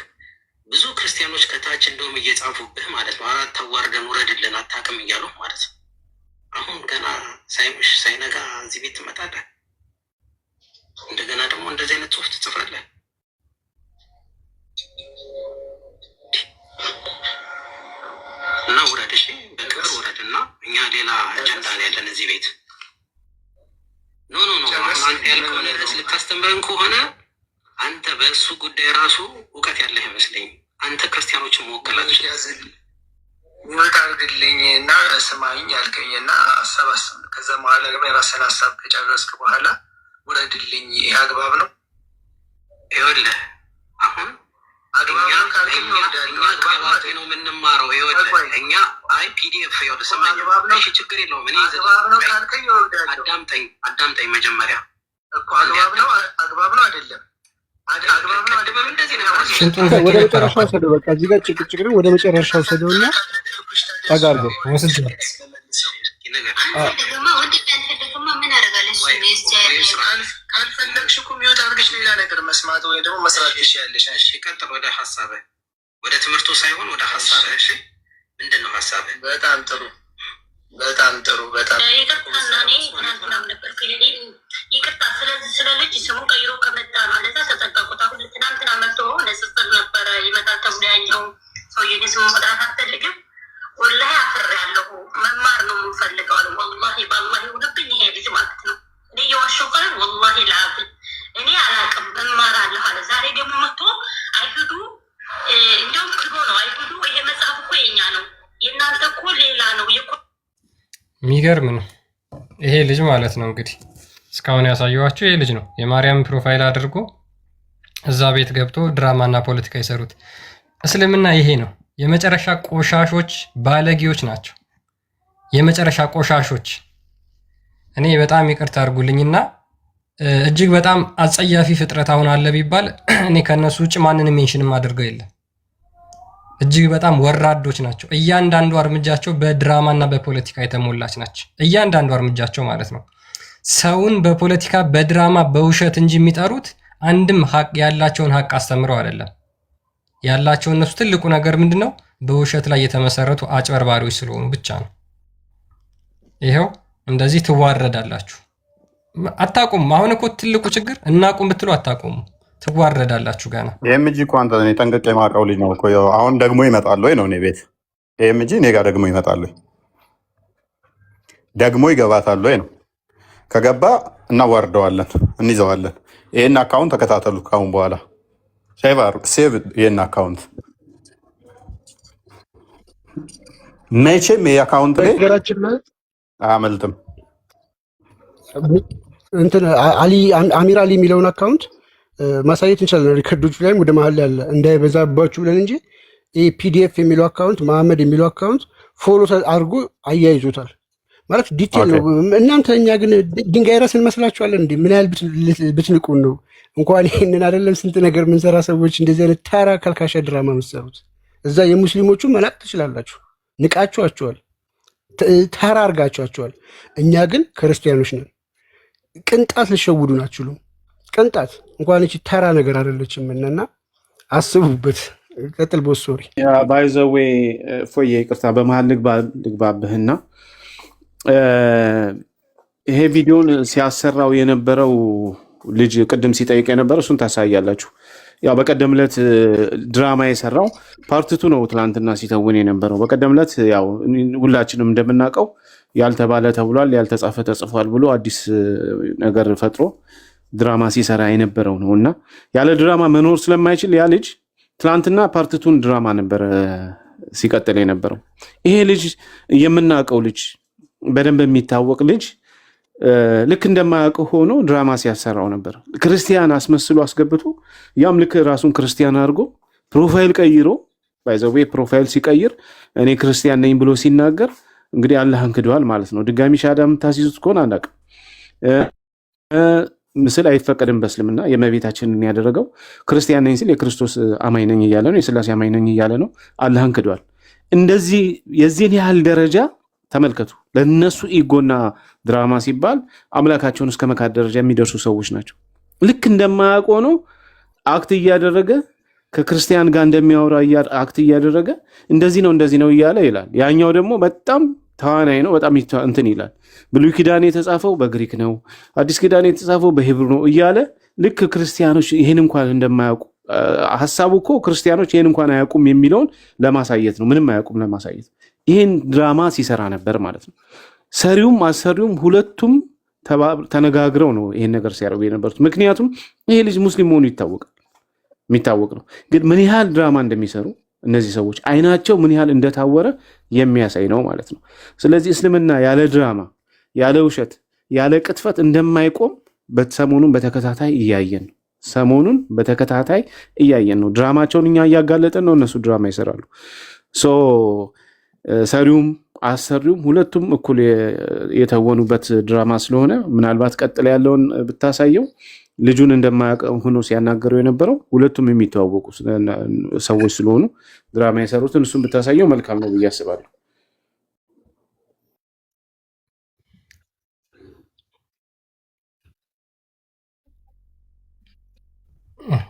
ብዙ ክርስቲያኖች ከታች እንደውም እየጻፉብህ ማለት ነው። አታዋርደን ውረድልን አታውቅም እያሉ ማለት ነው። አሁን ገና ሳይመሽ ሳይነጋ እዚህ ቤት ትመጣለህ። እንደገና ደግሞ እንደዚህ አይነት ጽሁፍ ትጽፋለህ። እና ውረድ እሺ፣ በክብር ውረድ። እና እኛ ሌላ አጀንዳ ነው ያለን እዚህ ቤት። ኖ አንተ ያልከው ነገር ልታስተምረን ከሆነ አንተ በእሱ ጉዳይ ራሱ እውቀት ያለህ ይመስለኝ። አንተ ክርስቲያኖችን መወከላች ይወጣ አድርግልኝ እና ስማኝ ያልከኝ እና ሀሳብ ከዛ በኋላ ደግሞ የራስን ሀሳብ ከጨረስክ በኋላ ውረድልኝ። ይህ አግባብ ነው? ይኸውልህ አሁን አግባብ ነው የምንማረው። ይኸውልህ እኛ ፒዲኤፍ ይኸውልህ ስማኝ፣ እሺ ችግር የለውም። እኔ አዳምጠኝ መጀመሪያ እኮ አግባብ ነው አይደለም? ወደ መጨረሻው ሰደው። በቃ እዚህ ጋር ጭቅጭቅ ነው። ወደ መጨረሻው ሰደው እና ተጋርገው ካልፈለግሽ እኮ የሚወጣ አድርገሽ ሌላ ነገር መስማት ወይ ደግሞ መስራት ትችያለሽ። እሺ ቀጥል። ወደ ሀሳብህ፣ ወደ ትምህርቱ ሳይሆን ወደ ሀሳብህ። እሺ ምንድን ነው ሀሳብህ? በጣም ጥሩ በጣም ጥሩ። በጣም ይቅርታ። ስለዚህ ስለ ልጅ ስሙን ቀይሮ ከመጣ ነው ለዛ ተጠቀቁት። አሁን ትናንትና መጥቶ ንጽጽር ነበረ ይመጣል ተብሎ ያኛው ሰውዬ ስሙ መጥራት አልፈልግም። ወላሂ አፍሬያለሁ። መማር ነው የምንፈልገው። ወላሂ በአላህ ይሁንብኝ ይሄ ልጅ ማለት ነው። እኔ የዋሸው ቀን ወላሂ ላብል እኔ አላውቅም እማራለሁ አለ። ዛሬ ደግሞ መጥቶ አይሁዱ እንደውም ክዶ ነው አይሁዱ ይሄ መጽሐፍ እኮ የኛ ነው የእናንተ እኮ ሌላ ነው። የሚገርም ነው ይሄ ልጅ ማለት ነው። እንግዲህ እስካሁን ያሳየኋቸው ይሄ ልጅ ነው። የማርያም ፕሮፋይል አድርጎ እዛ ቤት ገብቶ ድራማና ፖለቲካ የሰሩት እስልምና ይሄ ነው። የመጨረሻ ቆሻሾች ባለጌዎች ናቸው። የመጨረሻ ቆሻሾች። እኔ በጣም ይቅርታ አድርጉልኝና እጅግ በጣም አጸያፊ ፍጥረት አሁን አለ ቢባል እኔ ከነሱ ውጭ ማንንም ሜንሽንም አድርገው የለም። እጅግ በጣም ወራዶች ናቸው። እያንዳንዱ እርምጃቸው በድራማና በፖለቲካ የተሞላች ናቸው። እያንዳንዱ እርምጃቸው ማለት ነው። ሰውን በፖለቲካ በድራማ በውሸት እንጂ የሚጠሩት አንድም ሀቅ ያላቸውን ሀቅ አስተምረው አይደለም። ያላቸው እነሱ ትልቁ ነገር ምንድነው? በውሸት ላይ የተመሰረቱ አጭበርባሪዎች ስለሆኑ ብቻ ነው። ይሄው እንደዚህ ትዋረዳላችሁ። አታቁም። አሁን እኮ ትልቁ ችግር እናቁም ብትሉ አታቁሙ፣ ትዋረዳላችሁ ገና። ኤምጂ እኮ አንተ እኔ ጠንቅቄ የማውቀው ልጅ ነው እኮ። አሁን ደግሞ ይመጣል ወይ ነው እኔ ቤት ኤምጂ እኔ ጋር ደግሞ ይመጣል ወይ ደግሞ ይገባታል ወይ ነው። ከገባ እናዋርደዋለን፣ እንይዘዋለን። ይሄን አካውንት ተከታተሉ። ካሁን በኋላ ሴቭ ይሄን አካውንት መቼም ይሄ አካውንት ላይ አያመልጥም። እንትን አሚር አሊ የሚለውን አካውንት ማሳየት እንችላለን። ሪከርዶች ላይም ወደ መሀል ያለ እንዳይበዛባችሁ ብለን እንጂ ይህ ፒዲኤፍ የሚለው አካውንት መሐመድ የሚለው አካውንት ፎሎ አድርጎ አያይዞታል ማለት ዲቴል ነው። እናንተ እኛ ግን ድንጋይ ራስ እንመስላችኋለን እንዴ? ምን ያህል ብትንቁን ነው? እንኳን ይህንን አይደለም ስንት ነገር ምንሰራ ሰዎች እንደዚህ አይነት ተራ ካልካሻ ድራማ የምትሰሩት እዛ የሙስሊሞቹ መናቅ ትችላላችሁ። ንቃችኋቸዋል፣ ተራ አርጋችኋቸዋል። እኛ ግን ክርስቲያኖች ነን። ቅንጣት ልሸውዱን አትችሉም። ቅንጣት እንኳን እቺ ተራ ነገር አይደለችም። እና አስቡበት። ቀጥል ቦስ። ሶሪ ባይዘዌ ፎዬ ይቅርታ በመሀል ልግባብህና ይሄ ቪዲዮን ሲያሰራው የነበረው ልጅ ቅድም ሲጠይቅ የነበረው እሱን ታሳያላችሁ። ያው በቀደም ዕለት ድራማ የሰራው ፓርትቱ ነው ትናንትና ሲተውን የነበረው። በቀደም ዕለት ያው ሁላችንም እንደምናውቀው ያልተባለ ተብሏል፣ ያልተጻፈ ተጽፏል ብሎ አዲስ ነገር ፈጥሮ ድራማ ሲሰራ የነበረው ነው እና ያለ ድራማ መኖር ስለማይችል ያ ልጅ ትናንትና ፓርትቱን ድራማ ነበር ሲቀጥል የነበረው። ይሄ ልጅ የምናውቀው ልጅ በደንብ የሚታወቅ ልጅ ልክ እንደማያውቀው ሆኖ ድራማ ሲያሰራው ነበር። ክርስቲያን አስመስሎ አስገብቶ ያም ልክ ራሱን ክርስቲያን አድርጎ ፕሮፋይል ቀይሮ ባይዘዌ ፕሮፋይል ሲቀይር እኔ ክርስቲያን ነኝ ብሎ ሲናገር እንግዲህ አላህን ክደዋል ማለት ነው። ድጋሚ ሻዳ የምታስይዙት ከሆነ አላውቅም። ምስል አይፈቀድም በእስልምና። የእመቤታችንን ያደረገው ክርስቲያን ነኝ ሲል የክርስቶስ አማኝ ነኝ እያለ ነው፣ የስላሴ አማኝ ነኝ እያለ ነው። አላህን ክደዋል። እንደዚህ የዚህን ያህል ደረጃ ተመልከቱ። ለነሱ ኢጎና ድራማ ሲባል አምላካቸውን እስከ መካድ ደረጃ የሚደርሱ ሰዎች ናቸው። ልክ እንደማያውቅ ሆኖ አክት እያደረገ ከክርስቲያን ጋር እንደሚያወራ አክት እያደረገ እንደዚህ ነው እያለ ይላል። ያኛው ደግሞ በጣም ተዋናይ ነው፣ በጣም እንትን ይላል። ብሉይ ኪዳን የተጻፈው በግሪክ ነው፣ አዲስ ኪዳን የተጻፈው በሂብሩ ነው እያለ ልክ ክርስቲያኖች ይህን እንኳን እንደማያውቁ ሀሳቡ እኮ ክርስቲያኖች ይህን እንኳን አያውቁም የሚለውን ለማሳየት ነው። ምንም አያውቁም ለማሳየት ይህን ድራማ ሲሰራ ነበር ማለት ነው። ሰሪውም አሰሪውም ሁለቱም ተነጋግረው ነው ይህን ነገር ሲያደርጉ የነበሩት። ምክንያቱም ይሄ ልጅ ሙስሊም መሆኑ የሚታወቅ ነው። ግን ምን ያህል ድራማ እንደሚሰሩ እነዚህ ሰዎች አይናቸው ምን ያህል እንደታወረ የሚያሳይ ነው ማለት ነው። ስለዚህ እስልምና ያለ ድራማ፣ ያለ ውሸት፣ ያለ ቅጥፈት እንደማይቆም ሰሞኑን በተከታታይ እያየን ነው። ድራማቸውን እኛ እያጋለጠን ነው፣ እነሱ ድራማ ይሰራሉ። ሰሪውም አሰሪውም ሁለቱም እኩል የተወኑበት ድራማ ስለሆነ ምናልባት ቀጥላ ያለውን ብታሳየው ልጁን እንደማያውቅ ሆኖ ሲያናገረው የነበረው ሁለቱም የሚተዋወቁ ሰዎች ስለሆኑ ድራማ የሰሩትን እሱን ብታሳየው መልካም ነው ብዬ አስባለሁ።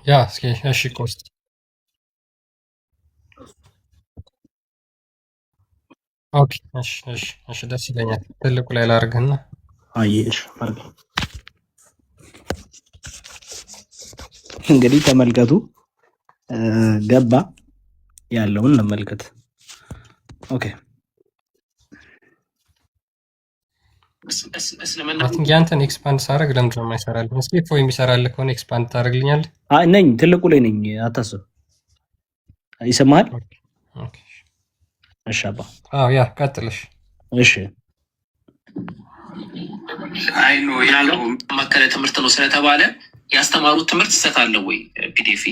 ያ እስኪ እሺ ቆስት ኦኬ እሺ ደስ ይለኛል። ትልቁ ላይ ላድርግና አየሽ እንግዲህ ተመልከቱ። ገባ ያለውን እንመልከት። ኦኬ ያንተን ኤክስፓንድ ሳደርግ ለምንድን ነው የማይሰራልህ? እስኪ ፎይ የሚሰራልህ ከሆነ ኤክስፓንድ ታደርግልኛለህ? ነኝ ትልቁ ላይ ነኝ፣ አታስብ። ይሰማሃል? ኦኬ እሺ አባ። ያ ቀጥልሽ። እሺ አይ ነው ያለው መከለ ትምህርት ነው ስለተባለ ያስተማሩት ትምህርት ስህተት አለው ወይ? ፒዲኤፍ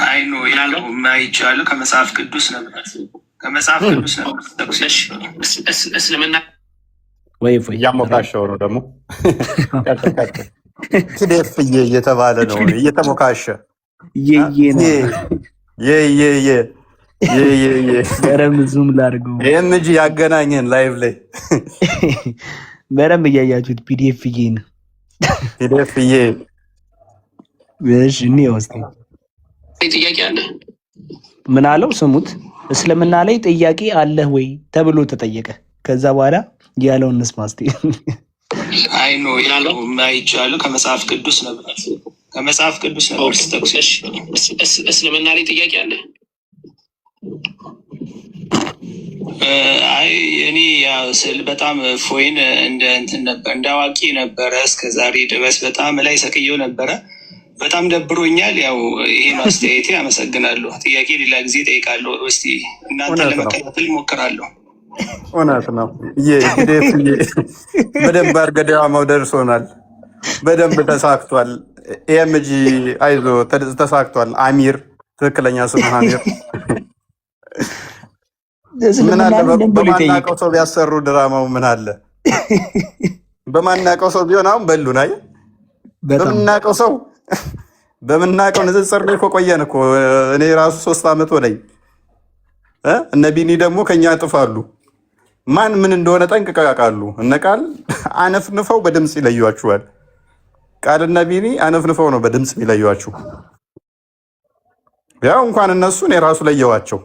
አይ ነው ያለው ማይቻለው ከመጽሐፍ ቅዱስ ነበር እስልምና ወይ እያሞካሸው ነው ደግሞ ፒዲኤፍ እየተባለ ነው እየተሞካሸ በረም ዙም ላድርገው። ይህም እንጂ ያገናኘን ላይቭ ላይ በረም እያያችሁት ፒዲኤፍ ነው ፒዲኤፍዬ። እሺ እኔ ወስቲ ጥያቄ አለ። ምን አለው? ስሙት። እስልምና ላይ ጥያቄ አለህ ወይ ተብሎ ተጠየቀ። ከዛ በኋላ ያለውን እንስማ እስቲ። አይ ኖ ያለው ማይቻለው ከመጽሐፍ ቅዱስ ነበር ስተኩሰሽ እስልምና ላይ ጥያቄ አለ። አይ እኔ ያው ስል በጣም ፎይን እንደ እንትን ነበር እንደ አዋቂ ነበረ እስከ ዛሬ ድረስ በጣም ላይ ሰቅየው ነበረ። በጣም ደብሮኛል። ያው ይሄ ማስተያየቴ አመሰግናለሁ። ጥያቄ ሌላ ጊዜ ጠይቃለሁ። እስቲ እናንተ ለመከታተል ሞክራለሁ። እውነት ነው። በደንብ አርገዳማው ደርሶናል። በደንብ ተሳክቷል። ኤምጂ አይዞ ተሳክቷል። አሚር ትክክለኛ ስሙ አሚር። ምን አለ በማናውቀው ሰው ቢያሰሩ ድራማው ምን አለ በማናውቀው ሰው ቢሆን አሁን በሉን። አይ በምናውቀው ንጽጽር ላይ እኮ ቆየን እኮ። እኔ ራሱ 3 ዓመት ሆነኝ። እነ ቢኒ ደግሞ ከኛ ያጥፋሉ። ማን ምን እንደሆነ ጠንቅቀው ያውቃሉ። እነ ቃል አነፍንፈው በድምፅ ይለዩዋችኋል። ቃልና ቢኒ አነፍንፈው ነው በድምፅ የሚለዩዋችሁ። ያው እንኳን እነሱ እኔ ራሱ ለየዋቸው።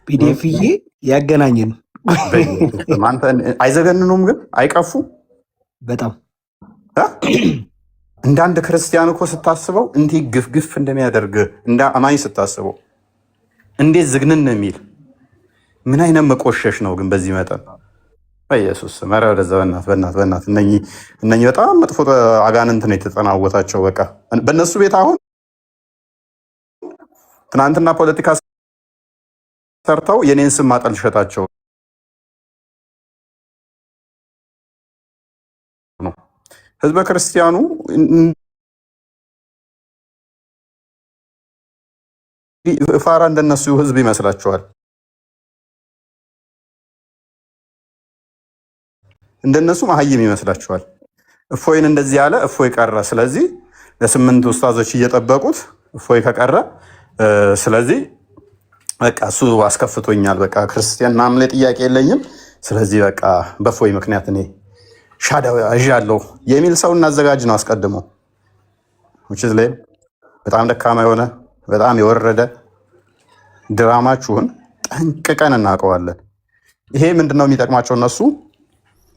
ፒዲኤፍዬ ያገናኘን አንተ አይዘገንኑም ግን አይቀፉ በጣም እንደ አንድ ክርስቲያን እኮ ስታስበው እንዲህ ግፍግፍ እንደሚያደርግ እንደ አማኝ ስታስበው እንዴት ዝግንን የሚል ምን አይነት መቆሸሽ ነው ግን በዚህ መጠን በኢየሱስ መራ ወደዛ በእናት እነኚህ በጣም መጥፎ አጋንንት ነው የተጠናወታቸው። በቃ በእነሱ ቤት አሁን ትናንትና ፖለቲካ ሰርተው የኔን ስም ማጠልሸታቸው ነው። ህዝበ ክርስቲያኑ ፋራ እንደነሱ ህዝብ ይመስላቸዋል። እንደነሱ መሀይም ይመስላቸዋል። እፎይን እንደዚህ ያለ እፎይ ቀረ። ስለዚህ ለ8 ኡስታዞች እየጠበቁት እፎይ ከቀረ ስለዚህ በቃ እሱ አስከፍቶኛል። በቃ ክርስቲያን ናም ላይ ጥያቄ የለኝም። ስለዚህ በቃ በእፎይ ምክንያት እኔ ሻዳው አዣለሁ የሚል ሰው እናዘጋጅ ነው አስቀድሞ። ውጭዝ ላይ በጣም ደካማ የሆነ በጣም የወረደ ድራማችሁን ጠንቅቀን እናውቀዋለን። ይሄ ምንድነው የሚጠቅማቸው? እነሱ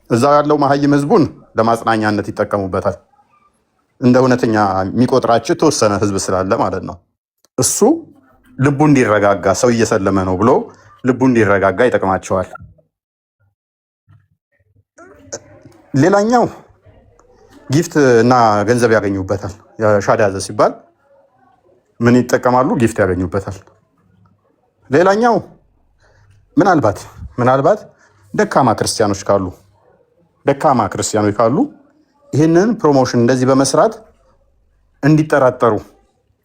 እዛ ያለው መሀይም ህዝቡን ለማጽናኛነት ይጠቀሙበታል። እንደ እውነተኛ የሚቆጥራቸው የተወሰነ ህዝብ ስላለ ማለት ነው። እሱ ልቡ እንዲረጋጋ ሰው እየሰለመ ነው ብሎ ልቡ እንዲረጋጋ ይጠቅማቸዋል። ሌላኛው ጊፍት እና ገንዘብ ያገኙበታል። ሻዳ ያዘ ሲባል ምን ይጠቀማሉ? ጊፍት ያገኙበታል። ሌላኛው ምናልባት ደካማ ክርስቲያኖች ካሉ ይህንን ፕሮሞሽን እንደዚህ በመስራት እንዲጠራጠሩ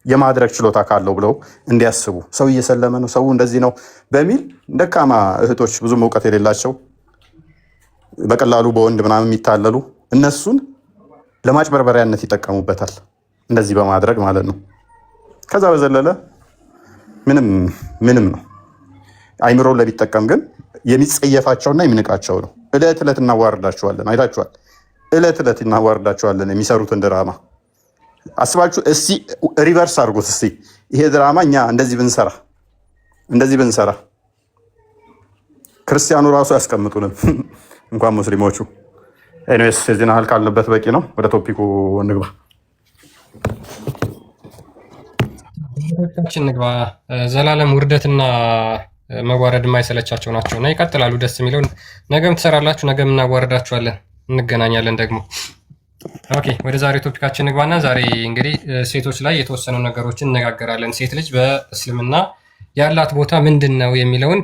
የማድረግ ችሎታ ካለው ብለው እንዲያስቡ ሰው እየሰለመ ነው፣ ሰው እንደዚህ ነው በሚል ደካማ እህቶች ብዙም እውቀት የሌላቸው በቀላሉ በወንድ ምናምን የሚታለሉ እነሱን ለማጭበርበሪያነት ይጠቀሙበታል። እንደዚህ በማድረግ ማለት ነው። ከዛ በዘለለ ምንም ነው። አይምሮ ለቢጠቀም ግን የሚጸየፋቸውና የሚንቃቸው ነው። እለት ዕለት እናዋርዳቸዋለን። አይታችኋል። እለት ዕለት እናዋርዳቸዋለን የሚሰሩትን ድራማ አስባችሁ እስቲ ሪቨርስ አድርጉት። እስቲ ይሄ ድራማ እኛ እንደዚህ ብንሰራ ክርስቲያኑ ራሱ ያስቀምጡንም እንኳን ሙስሊሞቹ። ኤኒዌይስ የዚህን ያህል ካልንበት በቂ ነው። ወደ ቶፒኩ እንግባ። እንግባ። ዘላለም ውርደትና መዋረድ የማይሰለቻቸው ናቸው እና ይቀጥላሉ። ደስ የሚለው ነገም ትሰራላችሁ፣ ነገም እናዋርዳችኋለን፣ እንገናኛለን ደግሞ። ኦኬ ወደ ዛሬ ቶፒካችን እንግባና ዛሬ እንግዲህ ሴቶች ላይ የተወሰኑ ነገሮችን እነጋገራለን። ሴት ልጅ በእስልምና ያላት ቦታ ምንድን ነው የሚለውን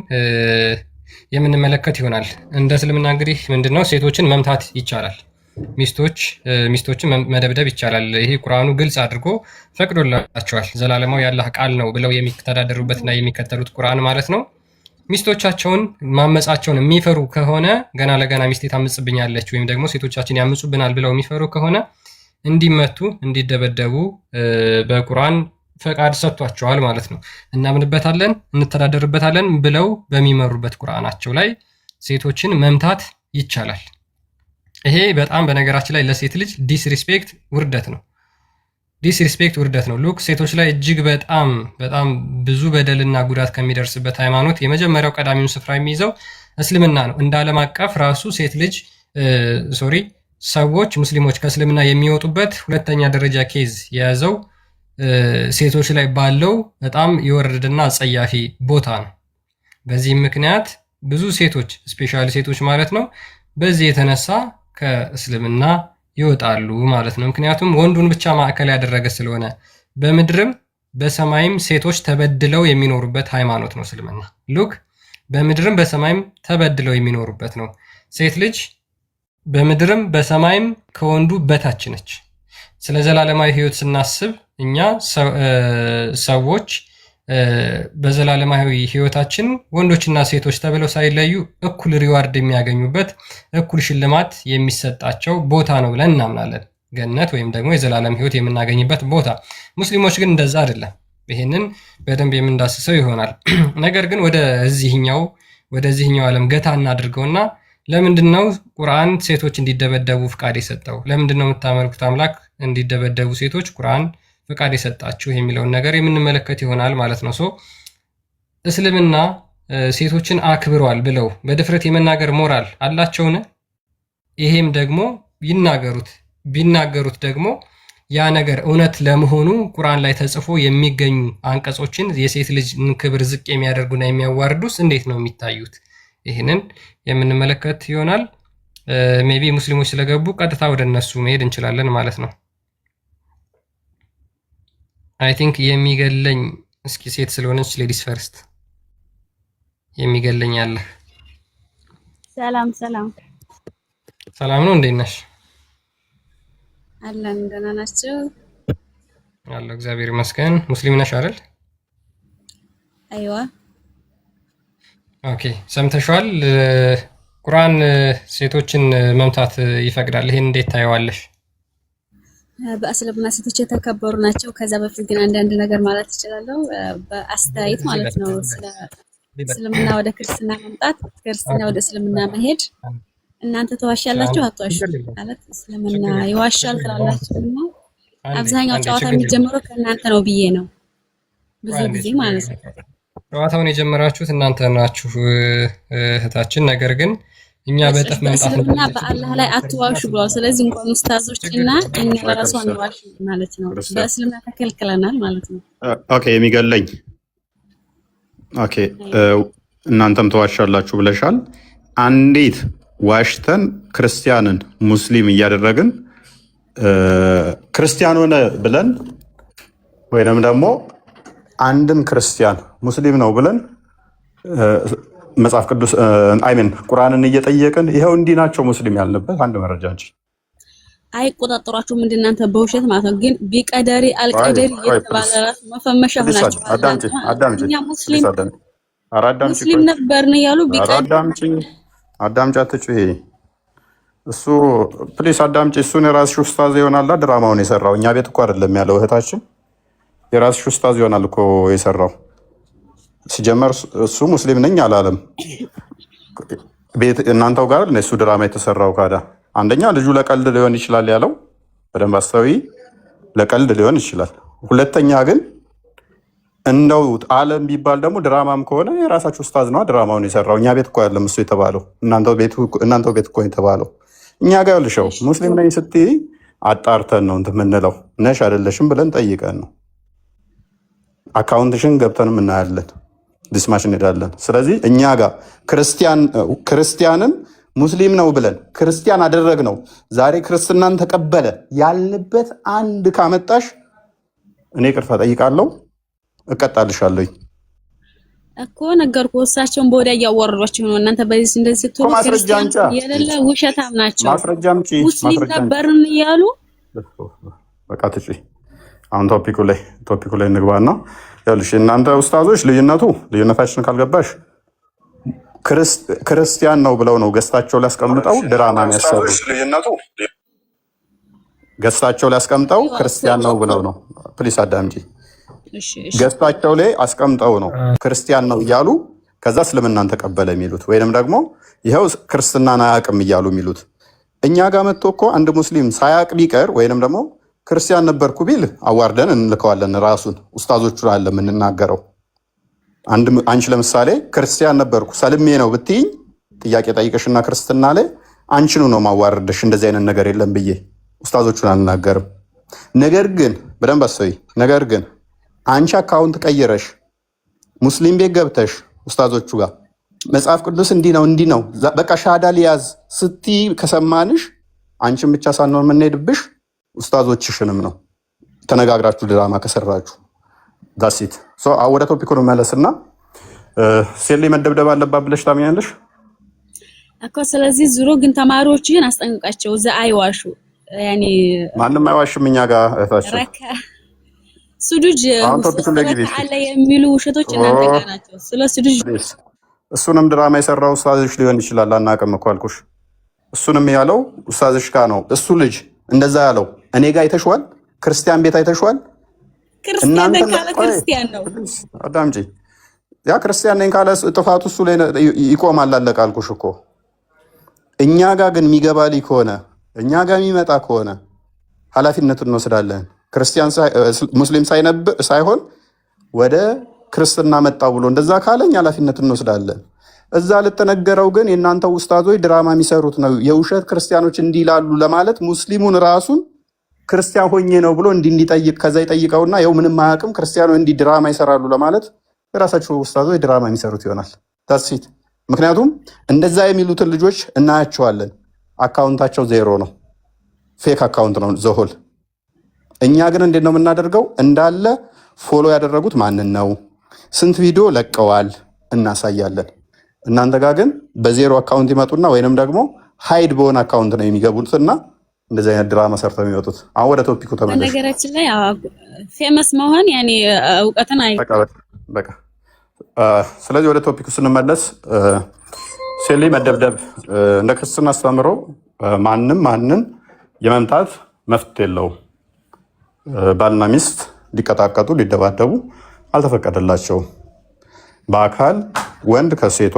የምንመለከት ይሆናል። እንደ እስልምና እንግዲህ ምንድን ነው ሴቶችን መምታት ይቻላል፣ ሚስቶችን መደብደብ ይቻላል። ይሄ ቁርአኑ ግልጽ አድርጎ ፈቅዶላቸዋል። ዘላለማዊ ያላህ ቃል ነው ብለው የሚተዳደሩበትና የሚከተሉት ቁርአን ማለት ነው። ሚስቶቻቸውን ማመጻቸውን የሚፈሩ ከሆነ ገና ለገና ሚስቴ ታምጽብኛለች ወይም ደግሞ ሴቶቻችን ያምጹብናል ብለው የሚፈሩ ከሆነ እንዲመቱ፣ እንዲደበደቡ በቁርአን ፈቃድ ሰጥቷቸዋል ማለት ነው። እናምንበታለን፣ እንተዳደርበታለን ብለው በሚመሩበት ቁርአናቸው ላይ ሴቶችን መምታት ይቻላል። ይሄ በጣም በነገራችን ላይ ለሴት ልጅ ዲስሪስፔክት ውርደት ነው። ዲስሪስፔክት ውርደት ነው። ሉክ ሴቶች ላይ እጅግ በጣም ብዙ በደልና ጉዳት ከሚደርስበት ሃይማኖት የመጀመሪያው ቀዳሚውን ስፍራ የሚይዘው እስልምና ነው። እንደ ዓለም አቀፍ ራሱ ሴት ልጅ ሰዎች ሙስሊሞች ከእስልምና የሚወጡበት ሁለተኛ ደረጃ ኬዝ የያዘው ሴቶች ላይ ባለው በጣም የወረደና አጸያፊ ቦታ ነው። በዚህም ምክንያት ብዙ ሴቶች ስፔሻሊ ሴቶች ማለት ነው በዚህ የተነሳ ከእስልምና ይወጣሉ ማለት ነው። ምክንያቱም ወንዱን ብቻ ማዕከል ያደረገ ስለሆነ በምድርም በሰማይም ሴቶች ተበድለው የሚኖሩበት ሃይማኖት ነው እስልምና። ሉክ በምድርም በሰማይም ተበድለው የሚኖሩበት ነው። ሴት ልጅ በምድርም በሰማይም ከወንዱ በታች ነች። ስለ ዘላለማዊ ህይወት ስናስብ እኛ ሰዎች በዘላለማዊ ህይወታችን ወንዶችና ሴቶች ተብለው ሳይለዩ እኩል ሪዋርድ የሚያገኙበት እኩል ሽልማት የሚሰጣቸው ቦታ ነው ብለን እናምናለን። ገነት ወይም ደግሞ የዘላለም ህይወት የምናገኝበት ቦታ። ሙስሊሞች ግን እንደዛ አይደለም። ይህንን በደንብ የምንዳስሰው ይሆናል። ነገር ግን ወደዚህኛው ዓለም ገታ እናድርገውና ለምንድን ነው ቁርአን ሴቶች እንዲደበደቡ ፍቃድ የሰጠው? ለምንድን ነው የምታመልኩት አምላክ እንዲደበደቡ ሴቶች ቁርአን ፍቃድ የሰጣችሁ የሚለውን ነገር የምንመለከት ይሆናል ማለት ነው። እስልምና ሴቶችን አክብሯል ብለው በድፍረት የመናገር ሞራል አላቸውን? ይሄም ደግሞ ቢናገሩት ደግሞ ያ ነገር እውነት ለመሆኑ ቁርአን ላይ ተጽፎ የሚገኙ አንቀጾችን የሴት ልጅ ክብር ዝቅ የሚያደርጉና የሚያዋርዱስ እንዴት ነው የሚታዩት? ይህንን የምንመለከት ይሆናል። ሜቢ ሙስሊሞች ስለገቡ ቀጥታ ወደ እነሱ መሄድ እንችላለን ማለት ነው። አይ ቲንክ የሚገለኝ እስኪ ሴት ስለሆነች ሌዲስ ፈርስት የሚገለኝ አለ። ሰላም ነው። እንዴት ነሽ? አለን። ደህና ናችሁ? አለሁ እግዚአብሔር ይመስገን። ሙስሊም ነሽ አይደል? አይዋ። ኦኬ ሰምተሻል። ቁርአን ሴቶችን መምታት ይፈቅዳል። ይሄን እንዴት ታየዋለሽ? በእስልምና ሴቶች የተከበሩ ናቸው። ከዛ በፊት ግን አንዳንድ ነገር ማለት እችላለሁ በአስተያየት ማለት ነው። ስለ እስልምና ወደ ክርስትና መምጣት፣ ክርስትና ወደ እስልምና መሄድ እናንተ ተዋሻላችሁ አትዋሹ ማለት እስልምና ይዋሻል ትላላችሁ እና አብዛኛው ጨዋታ የሚጀምረው ከእናንተ ነው ብዬ ነው ብዙ ጊዜ ማለት ነው። ጨዋታውን የጀመራችሁት እናንተ ናችሁ እህታችን። ነገር ግን እኛ በጥፍ መምጣት ነው እስልምና በአላህ ላይ አትዋሹ ብሏል። ስለዚህ እንኳን ኡስታዞችና እኛ በራሱ አንዋሽ ማለት ነው። በእስልምና ተከልክለናል ማለት ነው። ኦኬ የሚገለኝ ኦኬ እናንተም ተዋሻላችሁ ብለሻል። አንዲት ዋሽተን ክርስቲያንን ሙስሊም እያደረግን ክርስቲያን ሆነ ብለን ወይንም ደግሞ አንድን ክርስቲያን ሙስሊም ነው ብለን መጽሐፍ ቅዱስ አይምን ቁርአንን እየጠየቅን ይሄው እንዲህ ናቸው ሙስሊም ያልንበት አንድ መረጃ እንጂ አይቆጣጠሯችሁም እናንተ በውሸት ማለት ነው። ግን ቢቀደሪ አልቀደሪ እየተባለ ራሱ መፈመሻ ሆናችሁ እኛ ሙስሊም ነበርን እያሉ አዳምጪ አትጩሂ። እሱ ፕሊስ አዳምጪ። እሱን የራስሽ ኡስታዝ ይሆናል ድራማውን የሰራው እኛ ቤት እኮ አይደለም ያለው እህታችን። የራስሽ ኡስታዝ ይሆናል እኮ የሰራው። ሲጀመር እሱ ሙስሊም ነኝ አላለም። ቤት እናንተው ጋር እሱ ድራማ የተሰራው ካዳ አንደኛ ልጁ ለቀልድ ሊሆን ይችላል ያለው በደንብ አስተውይ፣ ለቀልድ ሊሆን ይችላል። ሁለተኛ ግን እንደው ዓለም ቢባል ደግሞ ድራማም ከሆነ የራሳችሁ ኡስታዝ ነው ድራማውን የሰራው። እኛ ቤት እኮ አይደለም እሱ የተባለው፣ እናንተው ቤት እኮ የተባለው። እኛ ጋር ያልሽው ሙስሊም ነኝ ስትይ አጣርተን ነው እንትን የምንለው። ነሽ አይደለሽም ብለን ጠይቀን ነው። አካውንትሽን ገብተንም እናያለን፣ ዲስማሽ እንሄዳለን። ስለዚህ እኛ ጋር ክርስቲያንን ሙስሊም ነው ብለን ክርስቲያን አደረግ ነው ዛሬ ክርስትናን ተቀበለ ያልንበት አንድ ካመጣሽ እኔ ቅርታ ጠይቃለሁ፣ እቀጣልሻለሁ እኮ ነገርኩ። እሳቸውን በወዲያ እያወረዷቸው ነው። እናንተ በዚህ እንደዚህ ስትሉ ክርስቲያን የሌለ ውሸታም ናቸው። ሙስሊም ነበርን እያሉ በቃ ትጪ። አሁን ቶፒኩ ላይ እንግባና ያልሽ እናንተ ኡስታዞች ልዩነታችን ካልገባሽ ክርስቲያን ነው ብለው ነው ገስታቸው ሊያስቀምጠው ድራማ የሚያሰሩ ገስታቸው ሊያስቀምጠው ክርስቲያን ነው ብለው ነው። ፕሊስ አዳምጪ። ገዝታቸው ላይ አስቀምጠው ነው ክርስቲያን ነው እያሉ ከዛ እስልምናን ተቀበለ የሚሉት ወይንም ደግሞ ይኸው ክርስትናን አያውቅም እያሉ የሚሉት። እኛ ጋር መጥቶ እኮ አንድ ሙስሊም ሳያውቅ ቢቀር ወይንም ደግሞ ክርስቲያን ነበርኩ ቢል አዋርደን እንልከዋለን። ራሱን ኡስታዞቹን አለ የምንናገረው። አንቺ ለምሳሌ ክርስቲያን ነበርኩ ሰልሜ ነው ብትይኝ ጥያቄ ጠይቀሽና ክርስትና ላይ አንቺኑ ነው ማዋረደሽ። እንደዚህ አይነት ነገር የለም ብዬ ኡስታዞቹን አልናገርም። ነገር ግን በደንብ አስበይ። ነገር ግን አንቺ አካውንት ቀይረሽ ሙስሊም ቤት ገብተሽ ኡስታዞቹ ጋር መጽሐፍ ቅዱስ እንዲህ ነው በቃ ሻሃዳ ሊያዝ ስትይ ከሰማንሽ አንቺን ብቻ ሳንሆን የምንሄድብሽ ኡስታዞችሽንም ነው። ተነጋግራችሁ ድራማ ከሰራችሁ ዳሲት ወደ ቶፒኩ ነው መለስና ሴሌ መደብደብ አለባት ብለሽ ታምኛለሽ እኮ? ስለዚህ ዙሮ ግን ተማሪዎችን አስጠንቅቃቸው እዛ አይዋሹ። ያኔ ማንም አይዋሽም እኛ ጋር እታችሁ ሱዱጅ አለ የሚሉ ውሸቶች እናንተ ጋር ናቸው። ስለ ሱዱጅ እሱንም ድራማ የሰራው ኡስታዝሽ ሊሆን ይችላል። አናውቅም እኮ አልኩሽ። እሱንም ያለው ኡስታዝሽ ጋር ነው። እሱ ልጅ እንደዛ ያለው እኔ ጋር አይተሽዋል? ክርስቲያን ቤት አይተሽዋል? ክርስቲያን ነኝ ካለ ክርስቲያን ነው። አዳምጪ። ያ ክርስቲያን ነኝ ካለ ጥፋቱ እሱ ላይ ይቆማል። አለቀ አልኩሽ እኮ። እኛ ጋር ግን የሚገባል ከሆነ እኛ ጋር የሚመጣ ከሆነ ኃላፊነቱን እንወስዳለን። ክርስቲያን ሙስሊም ሳይሆን ወደ ክርስትና መጣው ብሎ እንደዛ ካለኝ ኃላፊነቱን እንወስዳለን። እዛ ልተነገረው ግን የእናንተ ኡስታዞች ድራማ የሚሰሩት ነው። የውሸት ክርስቲያኖች እንዲህ ይላሉ ለማለት ሙስሊሙን ራሱን ክርስቲያን ሆኜ ነው ብሎ እንዲጠይቅ ከዛ ይጠይቀውና ይኸው ምንም አያውቅም ክርስቲያኖ እንዲህ ድራማ ይሰራሉ ለማለት የራሳቸው ኡስታዞች ድራማ የሚሰሩት ይሆናል። ታስፊት ምክንያቱም እንደዛ የሚሉትን ልጆች እናያቸዋለን። አካውንታቸው ዜሮ ነው፣ ፌክ አካውንት ነው ዘሆል። እኛ ግን እንዴት ነው የምናደርገው? እንዳለ ፎሎ ያደረጉት ማንን ነው፣ ስንት ቪዲዮ ለቀዋል እናሳያለን። እናንተ ጋር ግን በዜሮ አካውንት ይመጡና ወይንም ደግሞ ሃይድ በሆነ አካውንት ነው የሚገቡትና እንደዚህ አይነት ድራማ ሰርተው የሚወጡት። አሁን ወደ ቶፒኩ ተመለስ። ነገራችን ላይ ፌመስ መሆን ያኔ እውቀትን በቃ ስለዚህ ወደ ቶፒኩ ስንመለስ ሴሌ መደብደብ እንደ ክርስትና አስተምሮ ማንን የመምታት መፍት የለውም። ባልና ሚስት ሊቀጣቀጡ ሊደባደቡ አልተፈቀደላቸውም። በአካል ወንድ ከሴቷ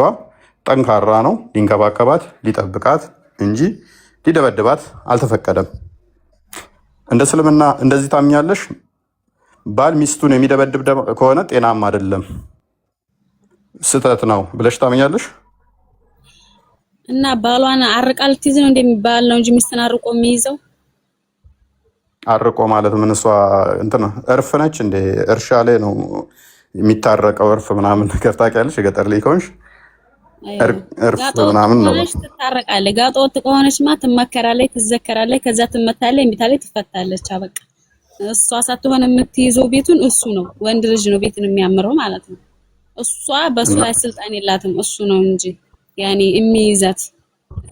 ጠንካራ ነው፣ ሊንከባከባት ሊጠብቃት እንጂ ሊደበድባት አልተፈቀደም። እንደ እስልምና እንደዚህ ታምኛለሽ? ባል ሚስቱን የሚደበድብ ከሆነ ጤናማ አይደለም፣ ስህተት ነው ብለሽ ታምኛለሽ? እና ባሏን አርቃ ልትይዝ ነው እንደሚባል ነው እንጂ ሚስትን አርቆ የሚይዘው። አርቆ ማለት ምን? እሷ እንትን እርፍ ነች እንደ እርሻ ላይ ነው የሚታረቀው። እርፍ ምናምን ነገር ታውቂያለሽ? የገጠር ላይ ከሆንሽ እርፍ ምናምን ነው ትታረቃለች። ጋጦ ወጥ ከሆነችማ ትመከራለች፣ ትዘከራለች፣ ከዛ ትመታለች፣ እምቢታለች፣ ትፈታለች። አበቃ። እሷ ሳትሆን የምትይዘው ቤቱን እሱ ነው። ወንድ ልጅ ነው ቤትን የሚያምረው ማለት ነው። እሷ በሱ ላይ ስልጣን የላትም። እሱ ነው እንጂ ያኔ የሚይዛት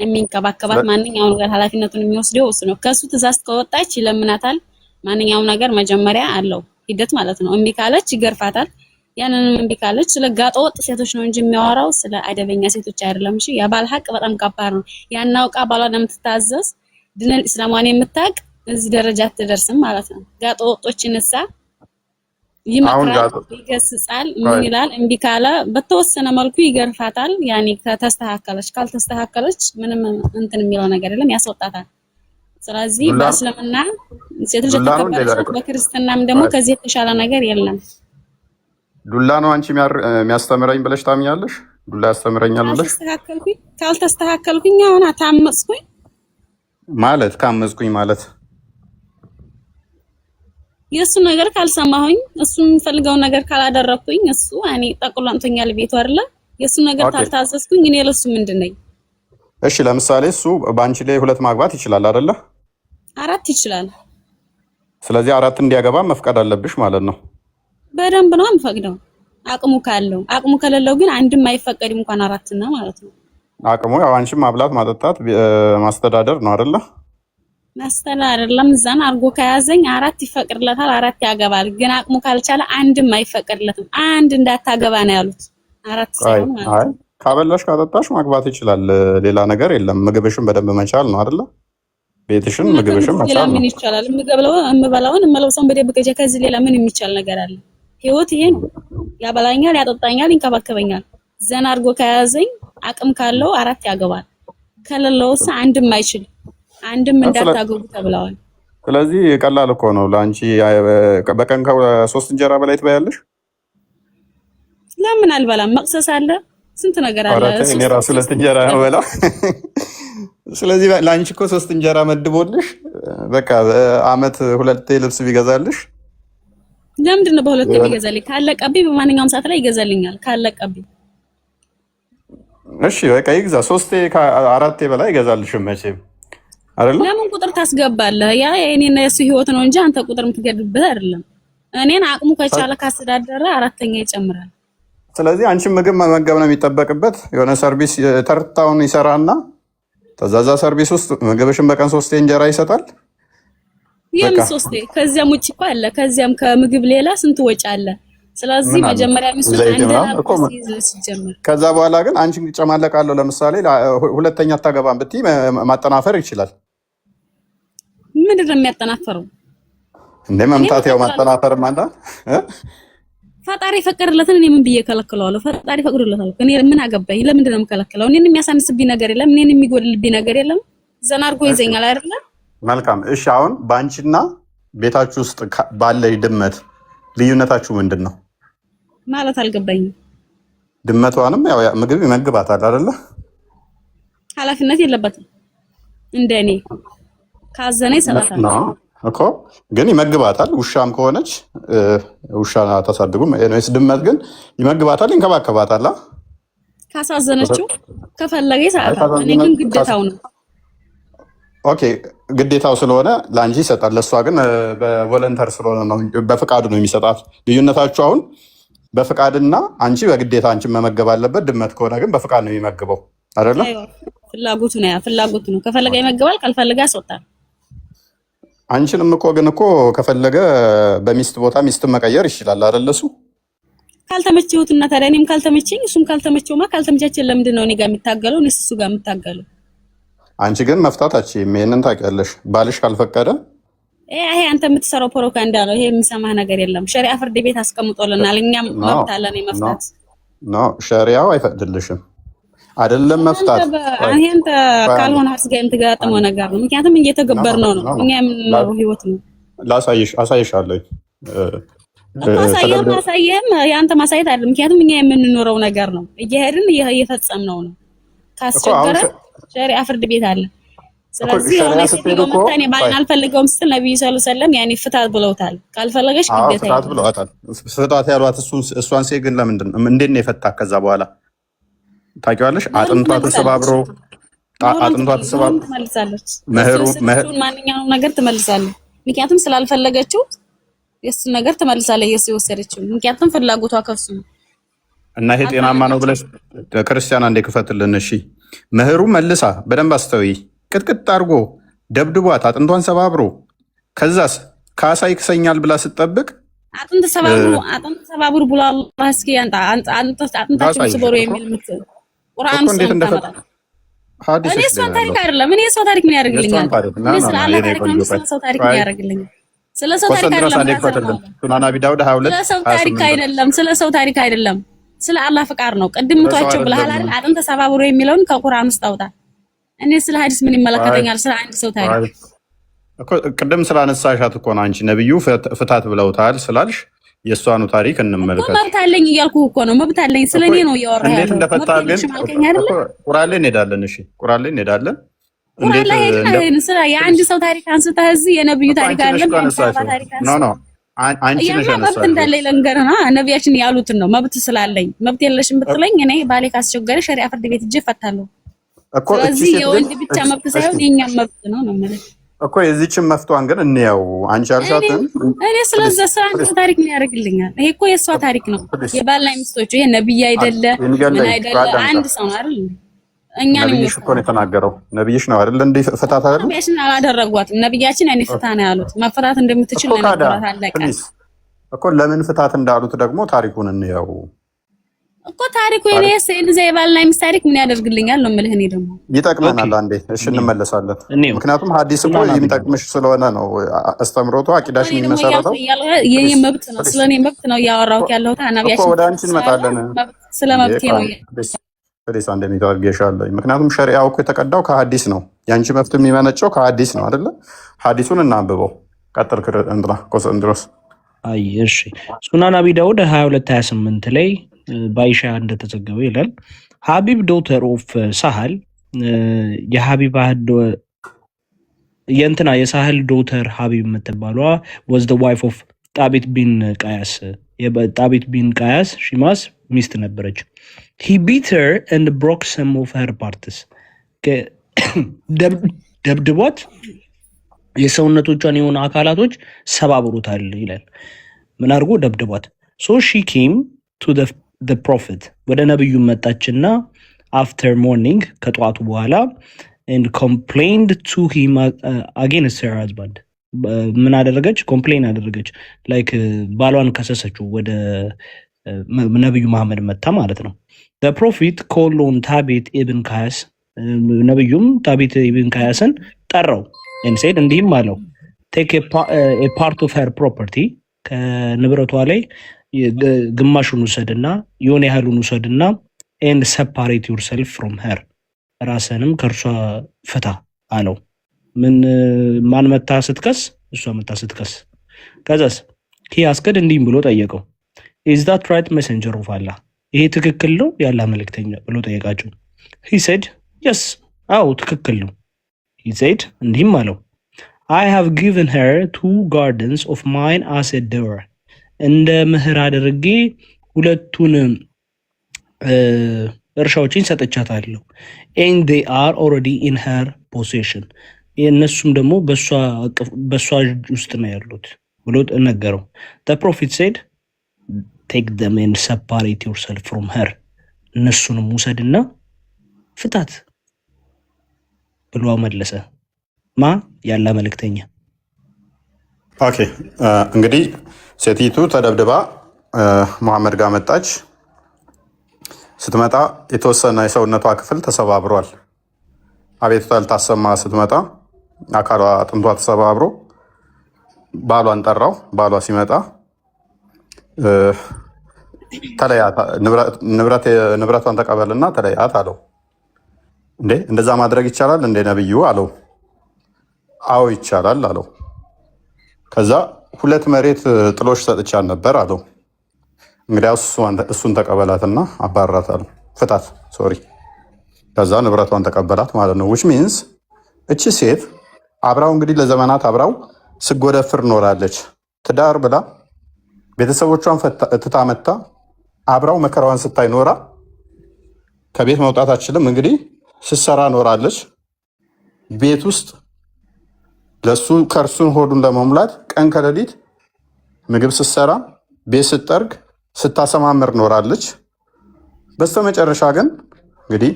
የሚንከባከባት ማንኛውም ነገር ኃላፊነቱን የሚወስደው እሱ ነው። ከሱ ትእዛዝ ከወጣች ይለምናታል። ማንኛውም ነገር መጀመሪያ አለው ሂደት ማለት ነው። እምቢ ካለች ይገርፋታል። ያንንም እምቢ ካለች ስለ ጋጠ ወጥ ሴቶች ነው እንጂ የሚያወራው ስለ አደበኛ ሴቶች አይደለም። እሺ የባል ሀቅ በጣም ከባድ ነው። ያናውቃ ባሏን የምትታዘዝ ድነል እስላማን የምታቅ እዚህ ደረጃ አትደርስም ማለት ነው። ጋጠ ወጦችንሳ ይመክራል፣ ይገስጻል፣ ምን ይላል? እምቢ ካለ በተወሰነ መልኩ ይገርፋታል። ያኔ ከተስተካከለች፣ ካልተስተካከለች ምንም እንትን የሚለው ነገር የለም፣ ያስወጣታል። ስለዚህ በእስልምና ሴቶች ተከበረች፣ በክርስትናም ደግሞ ከዚህ የተሻለ ነገር የለም። ዱላ ነው አንቺ የሚያስተምረኝ ብለሽ ታምኛለሽ? ዱላ ያስተምረኛል ብለሽ ካልተስተካከልኩኝ አሁን ታመጽኩኝ ማለት ካመጽኩኝ ማለት የሱ ነገር ካልሰማሁኝ እሱ የሚፈልገውን ነገር ካላደረኩኝ እሱ እኔ ጠቅሎንቶኛል ቤቱ አይደለ? የሱ ነገር ካልታዘዝኩኝ እኔ ለሱ ምንድነኝ? እሺ ለምሳሌ እሱ በአንቺ ላይ 2 ማግባት ይችላል አይደለ? 4 ይችላል። ስለዚህ 4 እንዲያገባ መፍቀድ አለብሽ ማለት ነው። በደንብ ነው የምፈቅደው አቅሙ ካለው። አቅሙ ከሌለው ግን አንድም አይፈቀድም እንኳን 4 እና ማለት ነው። አቅሙ ያው አንቺም ማብላት ማጠጣት ማስተዳደር ነው አይደለ? ማስተዳደር አይደለም። እዛን አርጎ ከያዘኝ 4 ይፈቅድለታል፣ 4 ያገባል። ግን አቅሙ ካልቻለ አንድም አይፈቀድለትም። አንድ እንዳታገባ ነው ያሉት። 4 ሳይሆን ማለት ነው። ካበላሽ ካጠጣሽ ማግባት ይችላል። ሌላ ነገር የለም። ምግብሽን በደንብ መቻል ነው አይደለ? ቤትሽን ምግብሽን መቻል ነው። ምን ይቻላል? የምበላውን የምለብሰውን በደንብ ከዚህ ሌላ ምን የሚቻል ነገር አለ? ህይወት ይሄ ነው። ያበላኛል፣ ያጠጣኛል፣ ይንከባከበኛል። ዘና አድርጎ ከያዘኝ አቅም ካለው 4 ያገባል። ከሌለውስ አንድም አይችል። አንድም እንዳታገቡ ተብለዋል። ስለዚህ ቀላል እኮ ነው ለአንቺ። በቀን ከ3 እንጀራ በላይ ትበያለሽ? ለምን አልበላም? መቅሰስ አለ፣ ስንት ነገር አለ። እኔ ራሱ 2 እንጀራ ነው በላ። ስለዚህ ለአንቺ እኮ 3 እንጀራ መድቦልሽ በቃ በአመት 2 ልብስ ቢገዛልሽ። ለምንድን ነው በ2 የሚገዛልኝ? ካለቀብኝ በማንኛውም ሰዓት ላይ ይገዛልኛል ካለቀብኝ። እሺ በቃ ይግዛ። 3 ከ4 በላይ ይገዛልሽም መቼም አይደለም። ለምን ቁጥር ታስገባለህ? ያ የኔና የሱ ህይወት ነው እንጂ አንተ ቁጥር የምትገድብበት አይደለም። እኔን አቅሙ ከቻለ ካስተዳደረ 4ኛ ይጨምራል። ስለዚህ አንቺን ምግብ መመገብ ነው የሚጠበቅበት። የሆነ ሰርቪስ ተርታውን ይሰራና ተዛዛ ሰርቪስ ውስጥ ምግብሽን በቀን 3 እንጀራ ይሰጣል። የምን 3? ከዚያም ውጭ እኮ አለ። ከዚያም ከምግብ ሌላ ስንት ወጪ አለ። ስለዚህ መጀመሪያ ሚስቱ ሲጀምር ከዛ በኋላ ግን አንቺን ጨማለቃለሁ ለምሳሌ 2ኛ አታገባም ብትይ ማጠናፈር ይችላል። ምንድን ነው የሚያጠናፈረው? እንደ መምታት ያው ማጠናፈር ማንዳ ፈጣሪ ፈቀደለትን እኔ ምን ብዬ ከለክለዋለሁ? ፈጣሪ ፈቅዶለታል። እኔ ምን አገባኝ? ለምንድን ነው የምከለክለው? እኔን የሚያሳንስብኝ ነገር የለም። እኔን የሚጎድልብኝ ነገር የለም። ዘና አድርጎ ይዘኛል አይደለ? መልካም እሺ። አሁን በአንቺና ቤታችሁ ውስጥ ባለ ድመት ልዩነታችሁ ምንድን ነው ማለት አልገባኝም። ድመቷንም ያው ምግብ ይመግባታል አይደለ? ኃላፊነት የለበትም እንደኔ ካዘነ ይሰጣታል እኮ ግን ይመግባታል። ውሻም ከሆነች ውሻ አታሳድጉም። ኤኒዌይስ ድመት ግን ይመግባታል፣ ይንከባከባታል። ካሳዘነችው ከፈለገ ይሰጣታል። እኔ ግን ግዴታው ነው። ኦኬ ግዴታው ስለሆነ ለአንቺ ይሰጣል። ለእሷ ግን በቮለንተር ስለሆነ ነው፣ በፍቃዱ ነው የሚሰጣት። ልዩነታችሁ አሁን በፍቃድና አንቺ በግዴታ አንቺን መመገብ አለበት። ድመት ከሆነ ግን በፍቃድ ነው የሚመግበው አይደለ? ፍላጎቱ ነው፣ ፍላጎቱ ነው። ከፈለገ ይመግባል፣ ካልፈለገ ያስወጣል። አንቺንም እኮ ግን እኮ ከፈለገ በሚስት ቦታ ሚስትን መቀየር ይችላል አይደለ? እሱ ካልተመቸውትና ታዲያ እኔም ካልተመቸኝ እሱም ካልተመቸውማ ካልተመቻቸን ለምንድን ነው እኔ ጋር የሚታገለው? እኔስ እሱ ጋር የምታገለው? አንቺ ግን መፍታታችን ይሄንን ታውቂያለሽ። ባልሽ ካልፈቀደ ይሄ አንተ የምትሰራው ፕሮፓጋንዳ ነው። ይሄ የሚሰማህ ነገር የለም። ሸሪዓ ፍርድ ቤት አስቀምጦልናል። እኛም መብት አለን የመፍታት። ኖ ሸሪዓው አይፈቅድልሽም አይደለም መፍታት። አንተ ካልሆነ አስጋ የምትጋጠመው ነገር ነው። ምክንያቱም እየተገበርነው ነው። እኛ የምንኖረው ህይወት ነው። አሳይሻለሁ። ማሳየህም የአንተ ማሳየት አይደለም። ምክንያቱም እኛ የምንኖረው ነገር ነው። እየሄድን እየፈጸምነው ነው። ካስቸገረ ሸሪዓ ፍርድ ቤት አለ። ስለዚህ የሆነ ሴትዮ መጣ እኔ ባልን አልፈልገውም ስትል ነብዩ ሰለላሁ ዐለይሂ ወሰለም ያኔ ፍታት ብለውታል። ካልፈለገች ግዴታ ፍታት ብለዋታል። ፍታት ያሏት እሷን ሴት ግን ለምንድን ነው እንዴት ነው የፈታ? ከዛ በኋላ ታውቂዋለሽ? አጥንቷ ተሰባብሮ ትመልሳለች። ማንኛውም ነገር ትመልሳለች። ምክንያቱም ስላልፈለገችው የእሱን ነገር ትመልሳለች። የእሱ የወሰደችው ምክንያቱም ፍላጎቷ ከሱ ነው። እና ይሄ ጤናማ ነው ብለሽ ክርስቲያን አንዴ ክፈትልን። እሺ መህሩ መልሳ በደንብ አስተውይ። ቅጥቅጥ አድርጎ ደብድቧት አጥንቷን ሰባብሮ ከዛስ ካሳ ይክሰኛል ብላ ስትጠብቅ አጥንት ሰባብሩ ብሎ አላህ እስኪ ያንጣ አጥንታችን ሰብሮ የሚል ምትል ቁርአን ውስጥ ተመጣጣ ሐዲስ እኔ ሰው ታሪክ አይደለም። እኔ ሰው ታሪክ ምን ያደርግልኛል? እኔ ስለ አላህ ታሪክ ነው። ስለ ሰው ታሪክ ምን ያደርግልኛል? ስለ ሰው ታሪክ አይደለም። ሱናን አቢ ዳውድ 22 ስለ ሰው ታሪክ አይደለም። ስለ ሰው ታሪክ አይደለም። ስለ አላህ ፍቃድ ነው። ቅድም ምቷቸው ብለሃል አይደል? አጥንት ሰባብሮ የሚለውን ከቁርአን ውስጥ አውጣ። እኔ ስለ ሐዲስ ምን ይመለከተኛል? ስለ አንድ ሰው ታሪክ እኮ ቅድም ስላነሳሻት እኮ ነው። አንቺ ነብዩ ፍታት ብለውታል ስላልሽ የእሷኑ ታሪክ እንመልከት። መብት አለኝ እያልኩህ እኮ ነው። መብት አለኝ ስለኔ ነው እያወራህ ያለው። እንዴት እንደፈታ ግን ቁርአን ላይ እንሄዳለን። እሺ ቁርአን ላይ እንሄዳለን። እንዴት ስለ የአንድ ሰው ታሪክ አንስተህ እዚህ የነብዩ ታሪክ አይደለም ታሪክ ኖ አንቺ ነሽ መብት እንዳለኝ ልንገርህ። ነብያችን ያሉትን ነው። መብት ስላለኝ መብት የለሽም ብትለኝ እኔ ባሌ ካስቸገረ ሸሪዓ ፍርድ ቤት እጄ እፈታለሁ እኮ። ስለዚህ የወንድ ብቻ መብት ሳይሆን የኛም መብት ነው ነው ማለት እኮ። የዚህችን መፍቷን ግን እንየው። አንቺ አልሻትም። እኔ ስለዚህ አንድ ታሪክ ምን ያደርግልኛል? ይሄ እኮ የእሷ ታሪክ ነው። የባልና ሚስቶቹ ይሄ ነብይ አይደለ ምን አይደለ አንድ ሰው ነው አይደል? እኛ ነብይሽ እኮ ነው የተናገረው። ነብይሽ ነው አይደል? እንደ ፍታት አይደል? ነብያችን አላደረጓትም። ነብያችን እኔ ፍታ ነው ያሉት። መፍታት እንደምትችል ነው ነገራት። አለቀ እኮ። ለምን ፍታት እንዳሉት ደግሞ ታሪኩን እንየው። እኮ ታሪኩ የኔስ እንደዚህ የባልና የሚስት ታሪክ ምን ያደርግልኛል ነው የምልህ። እኔ ደግሞ ይጠቅመናል። አንዴ እሺ እንመለሳለን። ምክንያቱም ሐዲስ እኮ የሚጠቅምሽ ስለሆነ ነው አስተምሮቱ አቂዳሽ የሚመሰረተው። የኔ መብት ነው፣ ስለኔ መብት ነው ያወራሁት ያለሁት። ነብያችን ወደ አንቺ እንመጣለን። ስለመብቴ ነው ስለዚህ እንደሚታወቅሻለሁ። ምክንያቱም ሸሪዓው እኮ የተቀዳው ከሐዲስ ነው። ያንቺ መብት የሚመነጨው ከሐዲስ ነው አይደለ? ሐዲሱን እናንብበው። ቀጥል እንትና ቆስንድሮስ። አይ እሺ ሱናን አቢ ዳውድ 22:28 ላይ ባይሻ እንደተዘገበው ይላል ሀቢብ ዶተር ኦፍ ሳህል የሀቢብ የእንትና የሳህል ዶተር ሀቢብ የምትባሏ was the wife of ጣቢት ቢን ቃያስ ጣቢት ቢን ቃያስ ሺማስ ሚስት ነበረች። he beat her and broke some of her parts ደብድቧት የሰውነቶቿን የሆኑ አካላቶች ሰባብሩታል ይላል። ምን አድርጎ ደብድቧት። so she came to the prophet ወደ ነብዩ መጣችና after morning ከጧቱ በኋላ and complained to him against her husband ምን አደረገች? ኮምፕሌን አደረገች። ላይክ ባሏን ከሰሰችው። ወደ ነብዩ መሐመድ መጣ ማለት ነው። the prophet called on ታቢት ኢብን ካያስ ነብዩም ታቢት ኢብን ካያስን ጠራው and said እንዲህም አለው take a part of her property ከንብረቷ ላይ ግማሹን ውሰድና የሆነ ያህሉን ውሰድና and separate yourself from her ራስንም ከርሷ ፍታ አለው። ማን መታ ስትከስ? እሷ መታ ስትከስ። ከዛስ he asked እንዲህም ብሎ ጠየቀው is that right messenger of Allah ይሄ ትክክል ነው ያላ መልእክተኛ ብሎ ጠየቃቸው። he said yes አው ትክክል ነው። he said እንዲህም አለው I have given her 2 gardens of mine as a dower እንደ ምህር አድርጌ 2ቱን እርሻዎችን ሰጥቻታለሁ and they are already in her possession የነሱም ደግሞ በሷ ውስጥ ነው ያሉት ብሎ ነገረው። the prophet said take them and separate yourself from her እነሱንም ውሰድና ፍታት ብሎ መለሰ። ያላ መልእክተኛ። ኦኬ እንግዲህ ሴቲቱ ተደብድባ መሐመድ ጋር መጣች። ስትመጣ የተወሰነ የሰውነቷ ክፍል ተሰባብሯል። አቤቱታ ልታሰማ ስትመጣ አካሏ አጥንቷ ተሰባብሮ ባሏን ጠራው። ባሏ ሲመጣ ተለያት፣ ንብረቷን ተቀበልና ተለያት አለው። እንዴ እንደዛ ማድረግ ይቻላል እንዴ ነብዩ አለው። አዎ ይቻላል አለው። ከዛ 2 መሬት ጥሎሽ ሰጥቻት ነበር አለው። እንግዲያውስ እሱን ተቀበላትና አባራት አለው። ፍታት ሶሪ። ከዛ ንብረቷን ተቀበላት ማለት ነው። which means እቺ ሴት አብራው እንግዲህ ለዘመናት አብራው ስጎደፍር ኖራለች። ትዳር ብላ ቤተሰቦቿን ትታመታ አብራው መከራዋን ስታይ ኖራ ከቤት መውጣት አትችልም። እንግዲህ ስትሰራ ኖራለች ቤት ውስጥ ለሱ ከርሱን ሆዱን ለመሙላት ቀን ከሌሊት ምግብ ስትሰራ ቤት ስትጠርግ ስታሰማምር ኖራለች። በስተመጨረሻ ግን እንግዲህ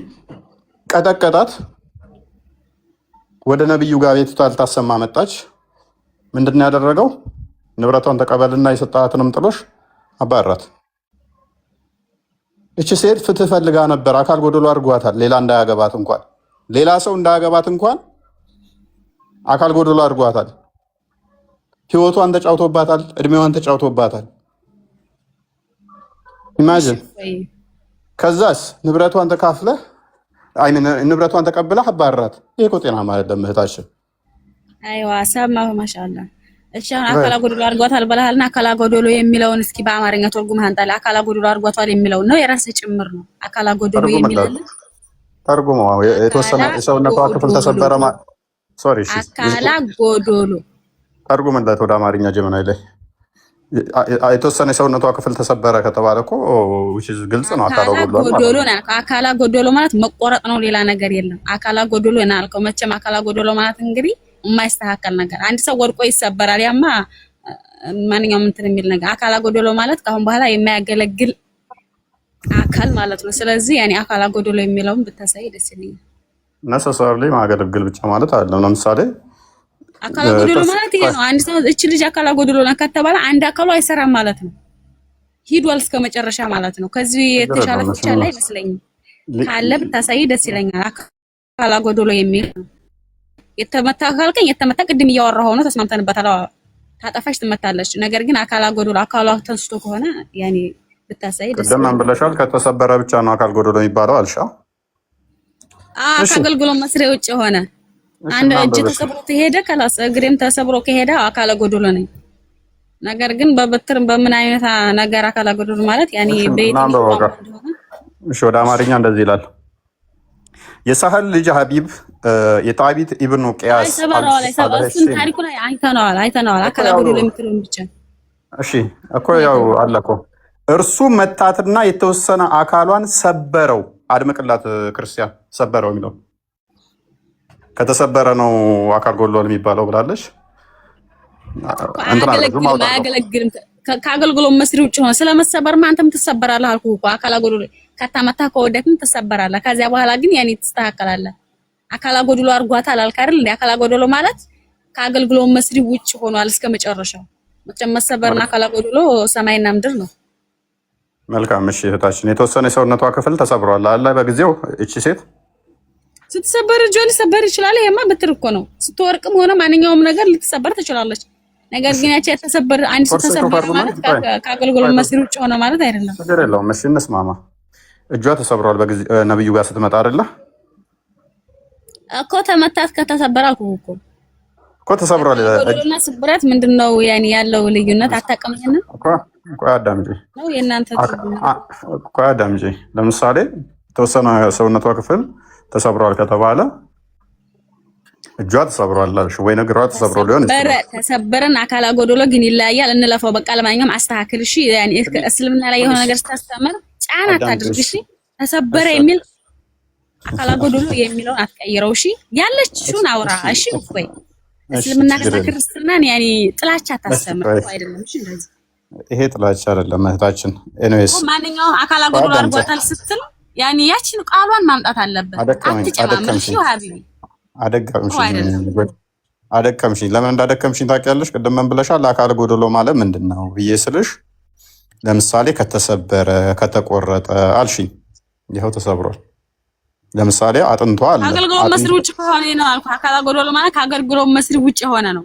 ቀጠቀጣት። ወደ ነብዩ ጋር ቤቱ ታልታሰማ መጣች። ምንድነው ያደረገው? ንብረቷን ተቀበልና የሰጣትንም ጥሎሽ አባራት። እቺ ሴት ፍትህ ፈልጋ ነበር። አካል ጎደሎ አድርጓታል። ሌላ እንዳያገባት እንኳን ሌላ ሰው እንዳያገባት እንኳን አካል ጎደሎ አድርጓታል። ህይወቷን ተጫውቶባታል። እድሜዋን ተጫውቶባታል። ኢማጂን። ከዛስ ንብረቷን ተካፍለህ ንብረቷን ተቀብለህ አባራት። ይሄ እኮ ጤና ማለት ለምህታችን። አይዋ ሰማሁ። ማሻአላ። እሺ አሁን አካል ጎደሎ አድርጓታል ብለሃልና አካል ጎደሎ የሚለውን እስኪ በአማርኛ ተርጉመህ አንጣላ። አካል ጎደሎ አድርጓታል የሚለው ነው የራስህ ጭምር ነው። አካል ጎደሎ የሚለው ተርጉመው የተወሰነ የሰውነቷ ክፍል ተሰበረ ሶሪ እሺ አካላ ጎዶሎ ተርጉምለት ወደ አማርኛ ጀመናይ ላይ የተወሰነ የሰውነቷ ክፍል ተሰበረ ከተባለ እኮ ግልጽ ነው። አካላ ጎዶሎ ነው። አካላ ጎዶሎ ማለት መቆረጥ ነው፣ ሌላ ነገር የለም። አካላ ጎዶሎ ነው አልከው። መቼም አካላ ጎዶሎ ማለት እንግዲህ የማይስተካከል ነገር፣ አንድ ሰው ወድቆ ይሰበራል። ያማ ማንኛውም እንትን የሚል ነገር። አካላ ጎዶሎ ማለት ካሁን በኋላ የማያገለግል አካል ማለት ነው። ስለዚህ ያኔ አካላ ጎዶሎ የሚለውን ብታሳይ ደስ ይለኛል። ነሰሰሪ ማገለግል ብቻ ማለት አይደለም። ለምሳሌ አካላ ጎዶሎ ማለት ይሄ ነው። አንድ ሰው እቺ ልጅ አካላ ጎዶሎ ነው ከተባለ አንድ አካሉ አይሰራም ማለት ነው። ሂዷል እስከ መጨረሻ ማለት ነው። ከዚህ የተሻለ ፍቻ ላይ አይመስለኝም። ካለ ብታሳይ ደስ ይለኛል። አካል ጎዶሎ የሚል የተመታ ካልከኝ የተመታ ቅድም እያወራሁ ነው፣ ተስማምተንበታል። ታጠፋሽ ትመታለች። ነገር ግን አካል ጎዶሎ አካሏ ተንስቶ ከሆነ ያኔ ብታሳይ ደስ ይለኛል። ቅድም ብለሻል፣ ከተሰበረ ብቻ ነው አካል ጎዶሎ የሚባለው አልሻ። ከአገልግሎ መስሪያ ውጭ ሆነ አንድ እጅ ተሰብሮ ከሄደ ከላስ እግሬም ተሰብሮ ከሄደ አካል ጎዶሎ ነኝ። ነገር ግን በበትር በምን አይነት ነገር አካል ጎዶሎ ማለት ያኔ በየትኛው እሺ፣ ወደ አማርኛ እንደዚህ ይላል። የሳህል ልጅ ሀቢብ የጣቢት ኢብኑ ቂያስ ታሪኩ ላይ አይተነዋል። አካል ጎዶሎ የምትለው ብቻ እሺ እኮ ያው አለ እኮ እርሱ መታትና የተወሰነ አካሏን ሰበረው። አድምቅላት ክርስቲያን፣ ሰበረው የሚለው ከተሰበረ ነው አካል ጎዶሎ የሚባለው ብላለች። አያገለግልም። ከአገልግሎ መስሪ ውጭ ሆነ ስለመሰበርማ አንተም ትሰበራለህ አልኩህ እኮ። አካል ጎዶሎ ከተመታ ከወደክም ትሰበራለህ። ከዚያ በኋላ ግን ያኔ ትስተካከላለህ። አካል ጎዶሎ አርጓታል አልክ አይደል? እንደ አካል ጎዶሎ ማለት ከአገልግሎ መስሪ ውጭ ሆኗል እስከ መጨረሻው። መሰበርና አካል ጎዶሎ ሰማይና ምድር ነው። መልካም። እሺ እህታችን የተወሰነ የሰውነቷ ክፍል ተሰብሯል አለ በጊዜው። እቺ ሴት ስትሰበር እጇ ሊሰበር ይችላል። ይሄማ በትር እኮ ነው። ስትወርቅም ሆነ ማንኛውም ነገር ልትሰበር ትችላለች። ነገር ግን ያቺ የተሰበር አንድ ሰው ተሰበር ማለት ከአገልግሎ መስሪ ውጭ ሆነ ማለት አይደለም። ችግር የለውም። እሺ እንስማማ። እጇ ተሰብሯል በጊዜ ነብዩ ጋር ስትመጣ አይደለ እኮ ተመታት። ከተሰበረ እኮ ተሰብሯል። እና ስብራት ምንድነው ያኔ ያለው ልዩነት አታውቅምኝና ቆይ አዳምጪ ነው የእናንተ ቆይ አዳምጪ። ለምሳሌ የተወሰነ ሰውነቷ ክፍል ተሰብሯል ከተባለ እጇ ተሰብሯል አልሽ ወይ? እግሯ ተሰብሮ ሊሆን ይችላል። ተሰበረን አካል ጎዶሎ ግን ይለያያል። እንለፈው በቃ። ለማንኛውም አስተካክል እሺ። ያኔ እስልምና ላይ የሆነ ነገር ስታስተምር ጫና አታድርግ እሺ። ተሰበረ የሚል አካል ጎዶሎ የሚለውን አትቀይረው እሺ። ያለችውን አውራ እሺ። ቆይ እስልምና ክርስትናን ያኔ ጥላቻ አታስተምር አይደለም እሺ። እንደዚህ ይሄ ጥላቻ አይደለም እህታችን። ኤኒዌይስ ማንኛውም አካል ጎዶሎ አድርጓታል ስትል ያኔ ያቺን ቃሏን ማምጣት አለበት። አትጨማምር እሺ። ሀቢቢ አደከምሽኝ። ለምን እንዳደከምሽኝ ታውቂያለሽ? ቅድም ምን ብለሻል? አካል ጎዶሎ ማለት ምንድን ነው ብዬ ስልሽ ለምሳሌ ከተሰበረ ከተቆረጠ አልሽኝ። ይኸው ተሰብሯል። ለምሳሌ አጥንቷ አለ። አገልግሎ መስሪ ውጭ ከሆነ ነው አልኩ። አካል ጎዶሎ ማለት ከአገልግሎ መስሪ ውጭ የሆነ ነው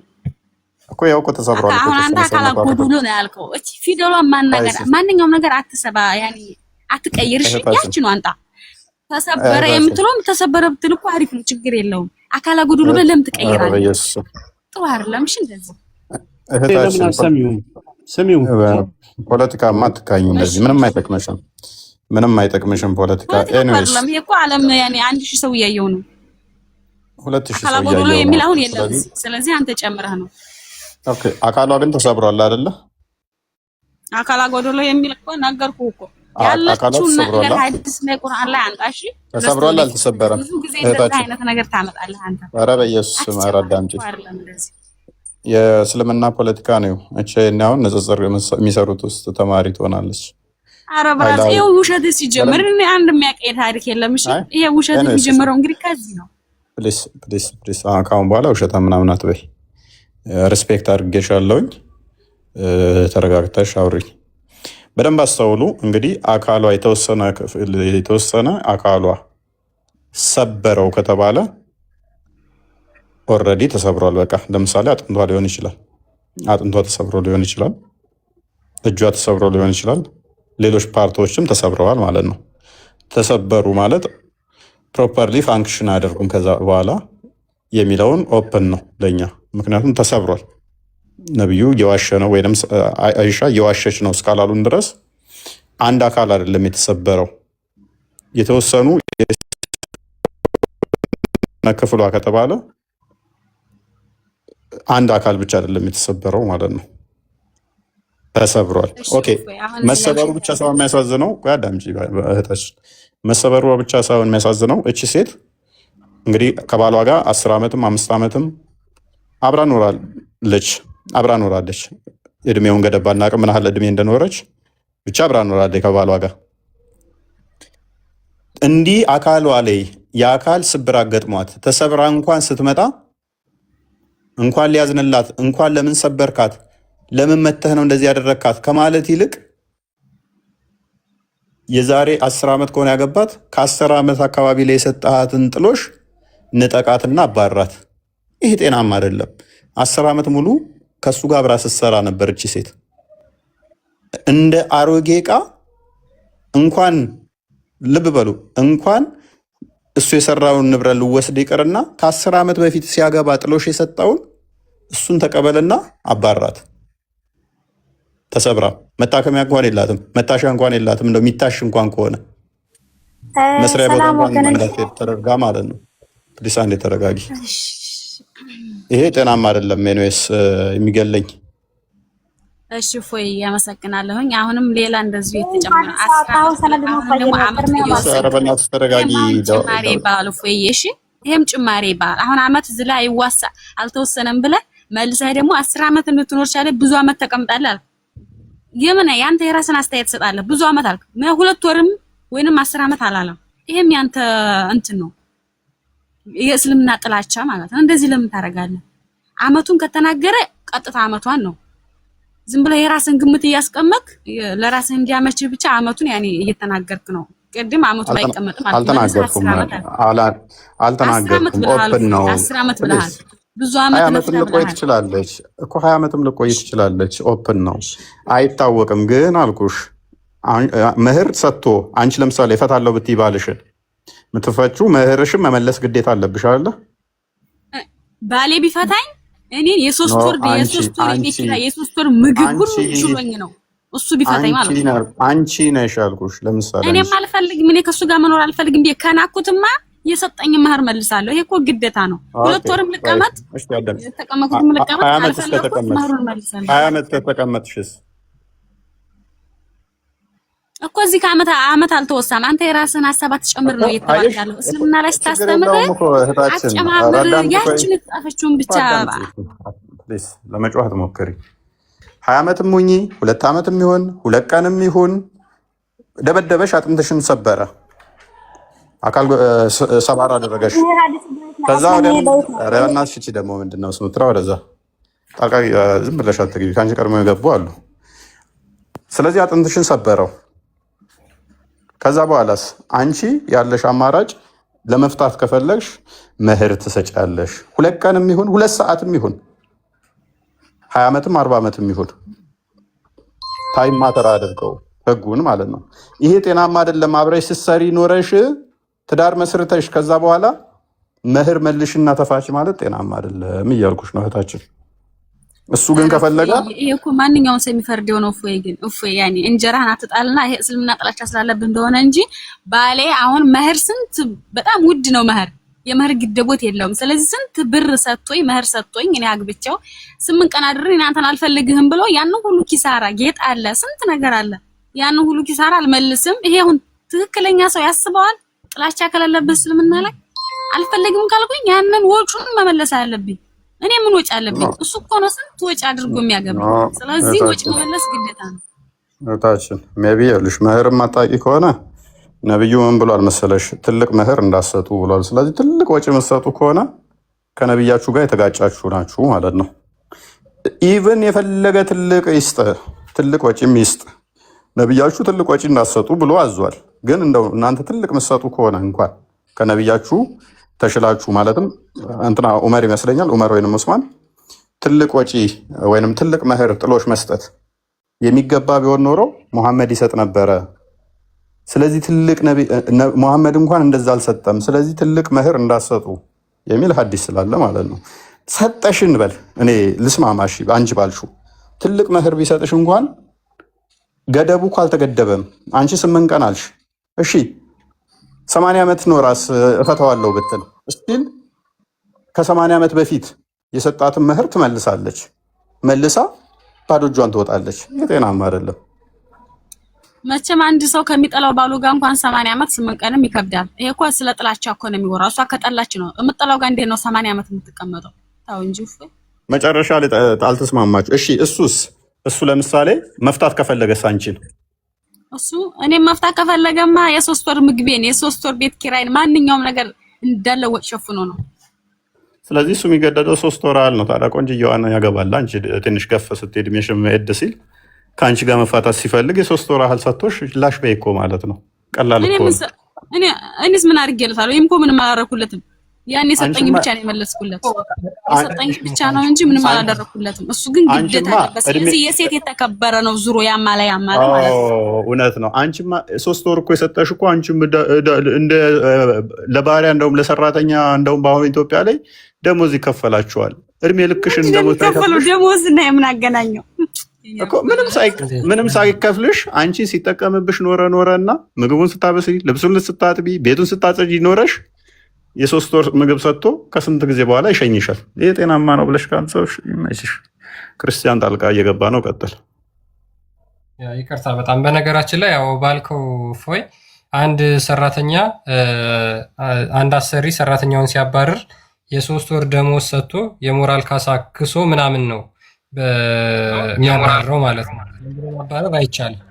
እኮ። ያው እኮ ተሰብሯል። አሁን አንተ አካል ጎዶሎ ነው ያልከው። እቺ ፊደሏን ማንኛውም ነገር አትሰባ ያኔ አትቀይር እሺ። ያቺ ነው አንጣ ተሰበረ የምትለውም ተሰበረ ብትል እኮ አሪፍ ነው፣ ችግር የለውም። አካል ጎዶሎ ብለህ ለምን ትቀይራለህ? ጥሩ አይደለም እሺ። እንደዚህ እህታችን ስሚው፣ ፖለቲካማ አትካኝ። እንደዚህ ምንም አይጠቅመሽም፣ ምንም አይጠቅምሽም ፖለቲካ። ኤኒዌይስ ይሄ እኮ ዓለም ያኔ 1000 ሰው እያየው ነው። 2000 ሰው አካል ጎዶሎ የሚል አሁን የለም። ስለዚህ አንተ ጨምረህ ነው። ኦኬ አካሏ ግን ተሰብሯል አይደለ? አካል ጎዶሎ የሚል እኮ ነገርኩህ እኮ ያለችውን ነገር ሐዲስ ላይ ቁርአን ላይ አንጣሽ። ተሰብሯል አልተሰበረም? ብዙ ጊዜ እንደዚህ አይነት ነገር ታመጣለህ አንተ። ኧረ በኢየሱስ ስም አዳምጪ። የእስልምና ፖለቲካ ነው እቺ ነው ንጽጽር የሚሰሩት ውስጥ ተማሪ ትሆናለች። ኧረ ብራስ ይሄው ውሸት ሲጀምር እኔ አንድ የሚያቀይ ታሪክ የለም እሺ። ይሄ ውሸት የሚጀምረው እንግዲህ ከዚህ ነው። ፕሊስ ካሁን በኋላ ውሸታ ምናምን አትበይ። ሪስፔክት አድርጌሻለሁኝ። ተረጋግተሽ አውሪ። በደንብ አስተውሉ። እንግዲህ አካሏ የተወሰነ አካሏ ሰበረው ከተባለ ኦልሬዲ ተሰብሯል። በቃ ለምሳሌ አጥንቷ ሊሆን ይችላል። አጥንቷ ተሰብሮ ሊሆን ይችላል። እጇ ተሰብሮ ሊሆን ይችላል። ሌሎች ፓርቶችም ተሰብረዋል ማለት ነው። ተሰበሩ ማለት ፕሮፐርሊ ፋንክሽን አያደርጉም ከዛ በኋላ የሚለውን ኦፕን ነው ለኛ። ምክንያቱም ተሰብሯል። ነብዩ እየዋሸ ነው ወይም አይሻ እየዋሸች ነው እስካላሉን ድረስ አንድ አካል አይደለም የተሰበረው፣ የተወሰኑ ክፍሏ ከተባለ አንድ አካል ብቻ አይደለም የተሰበረው ማለት ነው። ተሰብሯል። ኦኬ መሰበሩ ብቻ ሳይሆን የሚያሳዝነው አዳምጪ እህታችን፣ መሰበሩ ብቻ ሳይሆን የሚያሳዝነው እቺ ሴት እንግዲህ ከባሏ ጋር 10 ዓመትም 5 ዓመትም አብራ ኖራለች። እድሜውን ገደብ ባናውቅም ምን ያህል እድሜ እንደኖረች ብቻ አብራ ኖራለች ከባሏ ጋር። እንዲህ አካሏ ላይ የአካል ስብራት ገጥሟት ተሰብራ እንኳን ስትመጣ እንኳን ሊያዝንላት እንኳን ለምን ሰበርካት፣ ለምን መተህ ነው እንደዚህ ያደረግካት ከማለት ይልቅ የዛሬ 10 ዓመት ከሆነ ያገባት ከ10 ዓመት አካባቢ ላይ የሰጣትን ጥሎሽ ንጠቃትና አባራት። ይሄ ጤናማ አይደለም። 10 ዓመት ሙሉ ከሱ ጋር አብራ ስትሰራ ነበር እቺ ሴት። እንደ አሮጌ ዕቃ እንኳን ልብ በሉ እንኳን እሱ የሰራውን ንብረት ልወስድ ይቅርና ከ10 ዓመት በፊት ሲያገባ ጥሎሽ የሰጠውን እሱን ተቀበልና አባራት። ተሰብራ መታከሚያ እንኳን የላትም፣ መታሻ እንኳን የላትም። እንደው የሚታሽ እንኳን ከሆነ መስሪያ ቤት እንኳን ተደርጋ ማለት ነው። ፕሊስ አንዴ ተረጋጊ። ይሄ ጤናማ አይደለም። ሜኖስ የሚገለኝ እሺ ፎይ ያመሰግናለሁኝ። አሁንም ሌላ እንደዚህ የተጨመረ ጭማሬ ይባላል ፎይ። እሺ ይሄም ጭማሬ ይባላል። አሁን አመት ዝላ ይዋሳ አልተወሰነም ብለህ መልሰህ ደግሞ 10 ዓመት እንድትኖር ቻለ ብዙ አመት ተቀምጣለህ አልክ። የምን ያንተ የራስን አስተያየት ትሰጣለህ። ብዙ አመት አልክ፣ 2 ወርም ወይንም 10 ዓመት አላለም። ይሄም ያንተ እንትን ነው፣ የእስልምና ጥላቻ ማለት ነው። እንደዚህ ለምን ታደርጋለህ? አመቱን ከተናገረ ቀጥታ አመቷን ነው። ዝም ብለህ የራስን ግምት እያስቀመጥክ ለራስህ እንዲያመች ብቻ አመቱን ያኔ እየተናገርክ ነው። ቅድም አመቱ ላይ ቀመጥ ማለት ነው። አልተናገርኩም። ኦፕን ነው። 10 ዓመት ብለሃል። ብዙ አመት ልቆይ ትችላለች እኮ 20 ዓመትም ልቆይ ትችላለች። ኦፕን ነው፣ አይታወቅም። ግን አልኩሽ መህር ሰጥቶ አንቺ ለምሳሌ እፈታለሁ ብትይ ባልሽን ምትፈቹ መህርሽን መመለስ ግዴታ አለብሽ አይደለ? ባሌ ቢፈታኝ እኔን የ3 ወር የ3 ወር ምግብ ሁሉ ችሎኝ ነው እሱ ቢፈታኝ ማለት ነው። አንቺ ነሽ ያልኩሽ። ለምሳሌ እኔም አልፈልግም፣ እኔ ከሱ ጋር መኖር አልፈልግም። ከናኩትማ የሰጠኝ መህር መልሳለሁ። ይሄ እኮ ግዴታ ነው። 2 ወርም ልቀመጥ ተቀመጥኩትም ልቀመጥ አልፈልኩም፣ መህሩን መልሳለሁ። 20 ዓመት ከተቀመጥሽስ እኮ እዚህ ከአመት አልተወሳም። አንተ የራስን ሀሳብ አትጨምር ነው እየተባልክ ያለው። እስልምና ላይ ስታስተምር አትጨማምር። ያችን የተጻፈችውን ብቻ ለመጫወት ሞክሪ። 20 ዓመትም ሁኚ 2 ዓመትም ይሁን 2 ቀንም ይሁን ደበደበሽ፣ አጥንትሽን ሰበረ፣ አካል ሰባራ አደረገሽ። ከዛ ወደ ረናሽ እቺ ደግሞ ምንድነው ስሙትራ ወደዛ ጣልቃ ዝም ብለሽ አትግቢ። ካንቺ ቀድሞ የገቡ አሉ። ስለዚህ አጥንትሽን ሰበረው። ከዛ በኋላስ አንቺ ያለሽ አማራጭ ለመፍታት ከፈለግሽ መህር ትሰጫለሽ። 2 ቀንም ይሁን 2 ሰዓትም ይሁን 20 ዓመትም 40 ዓመትም ይሁን ታይም ማተር አድርገው ህጉን ማለት ነው። ይሄ ጤናማ አይደለም። አብረሽ ስትሰሪ ኖረሽ ትዳር መስርተሽ ከዛ በኋላ መህር መልሽና ተፋች ማለት ጤናማ አይደለም እያልኩሽ ነው እህታችን። እሱ ግን ከፈለገ ይሄ እኮ ማንኛውም ሰው የሚፈርደው ነው። እፎይ ግን እፎይ ያኔ እንጀራህን አትጣልና ይሄ እስልምና ጥላቻ ስላለብህ እንደሆነ እንጂ ባሌ አሁን መህር ስንት በጣም ውድ ነው መህር፣ የመህር ግደቦት የለውም። ስለዚህ ስንት ብር ሰጥቶኝ መህር ሰጥቶኝ እኔ አግብቼው 8 ቀን አድሬ እናንተን አልፈልግህም ብሎ ያንን ሁሉ ኪሳራ፣ ጌጥ አለ ስንት ነገር አለ፣ ያንን ሁሉ ኪሳራ አልመልስም። ይሄ አሁን ትክክለኛ ሰው ያስበዋል? ጥላቻ ከሌለብህ እስልምና ላይ አልፈልግም ካልኩኝ ያንን ወጪውን መመለስ አለብኝ። እኔ ምን ወጪ አለብኝ? እሱ እኮ ነው ስንት ወጪ አድርጎ የሚያገባኝ። ስለዚህ ወጪ መመለስ ግዴታ ነው። እታችን ሜቢ ይኸውልሽ መህር ማጣቂ ከሆነ ነብዩ ምን ብሏል መሰለሽ? ትልቅ መህር እንዳሰጡ ብሏል። ስለዚህ ትልቅ ወጪ የምትሰጡ ከሆነ ከነብያችሁ ጋር የተጋጫችሁ ናችሁ ማለት ነው። ኢቭን የፈለገ ትልቅ ይስጥ፣ ትልቅ ወጪም ይስጥ፣ ነብያችሁ ትልቅ ወጪ እንዳሰጡ ብሎ አዟል። ግን እንደው እናንተ ትልቅ የምትሰጡ ከሆነ እንኳን ከነብያችሁ ተሽላችሁ ማለትም እንትና ዑመር ይመስለኛል ዑመር ወይንም ዑስማን ትልቅ ወጪ ወይንም ትልቅ መህር ጥሎሽ መስጠት የሚገባ ቢሆን ኖሮ መሐመድ ይሰጥ ነበረ። ስለዚህ ትልቅ ነቢ መሐመድ እንኳን እንደዛ አልሰጠም። ስለዚህ ትልቅ መህር እንዳሰጡ የሚል ሐዲስ ስላለ ማለት ነው። ሰጠሽን በል እኔ ልስማማሽ፣ አንቺ ባልሹ ትልቅ መህር ቢሰጥሽ እንኳን ገደቡ እኮ አልተገደበም። አንቺ 8 ቀን አልሽ፣ እሺ 80 ዓመት ኖራስ እፈታዋለሁ ብትል እስቲል ከ80 ዓመት በፊት የሰጣትን መህር ትመልሳለች። መልሳ ባዶ እጇን ትወጣለች። የጤናማ አይደለም። መቼም አንድ ሰው ከሚጠላው ባሉ ጋር እንኳን 80 ዓመት 8 ቀንም ይከብዳል። ይሄ እኮ ስለ ጥላቻ እኮ ነው የሚወራው። እሷ ከጠላች ነው የምጠላው ጋር እንዴት ነው 80 ዓመት የምትቀመጠው? ታው እንጂ መጨረሻ ላይ አልተስማማችሁ። እሺ እሱ ለምሳሌ መፍታት ከፈለገስ አንቺን እሱ እኔም መፍታት ከፈለገማ የ3 ወር ምግቤን የ3 ወር ቤት ኪራይን ማንኛውም ነገር እንዳለ ወጭ ሸፍኖ ነው። ስለዚህ እሱ የሚገደደው 3 ወር አለ ነው። ታዲያ ቆንጅየዋን ያገባል። አንቺ ትንሽ ገፍ ስትሄድ እድሜሽም ሄድ ሲል ከአንቺ ጋር መፋታት ሲፈልግ የ3 ወር ያህል ሰጥቶሽ ላሽ በይ እኮ ማለት ነው። ቀላል እኮ ነው። እኔስ ምን አድርጌለታለሁ? ወይም እኮ ምንም አላደረኩለትም። ያኔ ሰጠኝ ብቻ ነው የመለስኩለት። ሰጠኝ ብቻ ነው እንጂ ምንም አላደረኩለትም። እሱ ግን ግዴታ አለበት። ስለዚህ የሴት የተከበረ ነው ዙሮ ያማለ ማለት ነው። እውነት ነው። አንቺማ 3 ወር እኮ የሰጠሽ እኮ አንቺም እንደ ለባሪያ እንደውም ለሰራተኛ እንደውም በአሁኑ ኢትዮጵያ ላይ ደሞዝ ይከፈላቸዋል። እድሜ ልክሽን ደሞዝ እና የምን አገናኘው እኮ ምንም ሳይከፍልሽ አንቺ ሲጠቀምብሽ ኖረና ምግቡን ስታበስይ፣ ልብሱን ስታጥቢ፣ ቤቱን ስታጸጂ ኖረሽ የ3 ወር ምግብ ሰጥቶ ከስንት ጊዜ በኋላ ይሸኝሻል። ይሄ ጤናማ ነው ብለሽ ካንሰውሽ ይመችሽ። ክርስቲያን ጣልቃ እየገባ ነው። ቀጥል። ይቅርታ በጣም በነገራችን ላይ ያው ባልከው ፎይ አንድ ሰራተኛ አንድ አሰሪ ሰራተኛውን ሲያባርር የ3 ወር ደሞዝ ሰጥቶ የሞራል ካሳ ክሶ ምናምን ነው የሚያባርረው ማለት ነው። ማባረር አይቻልም።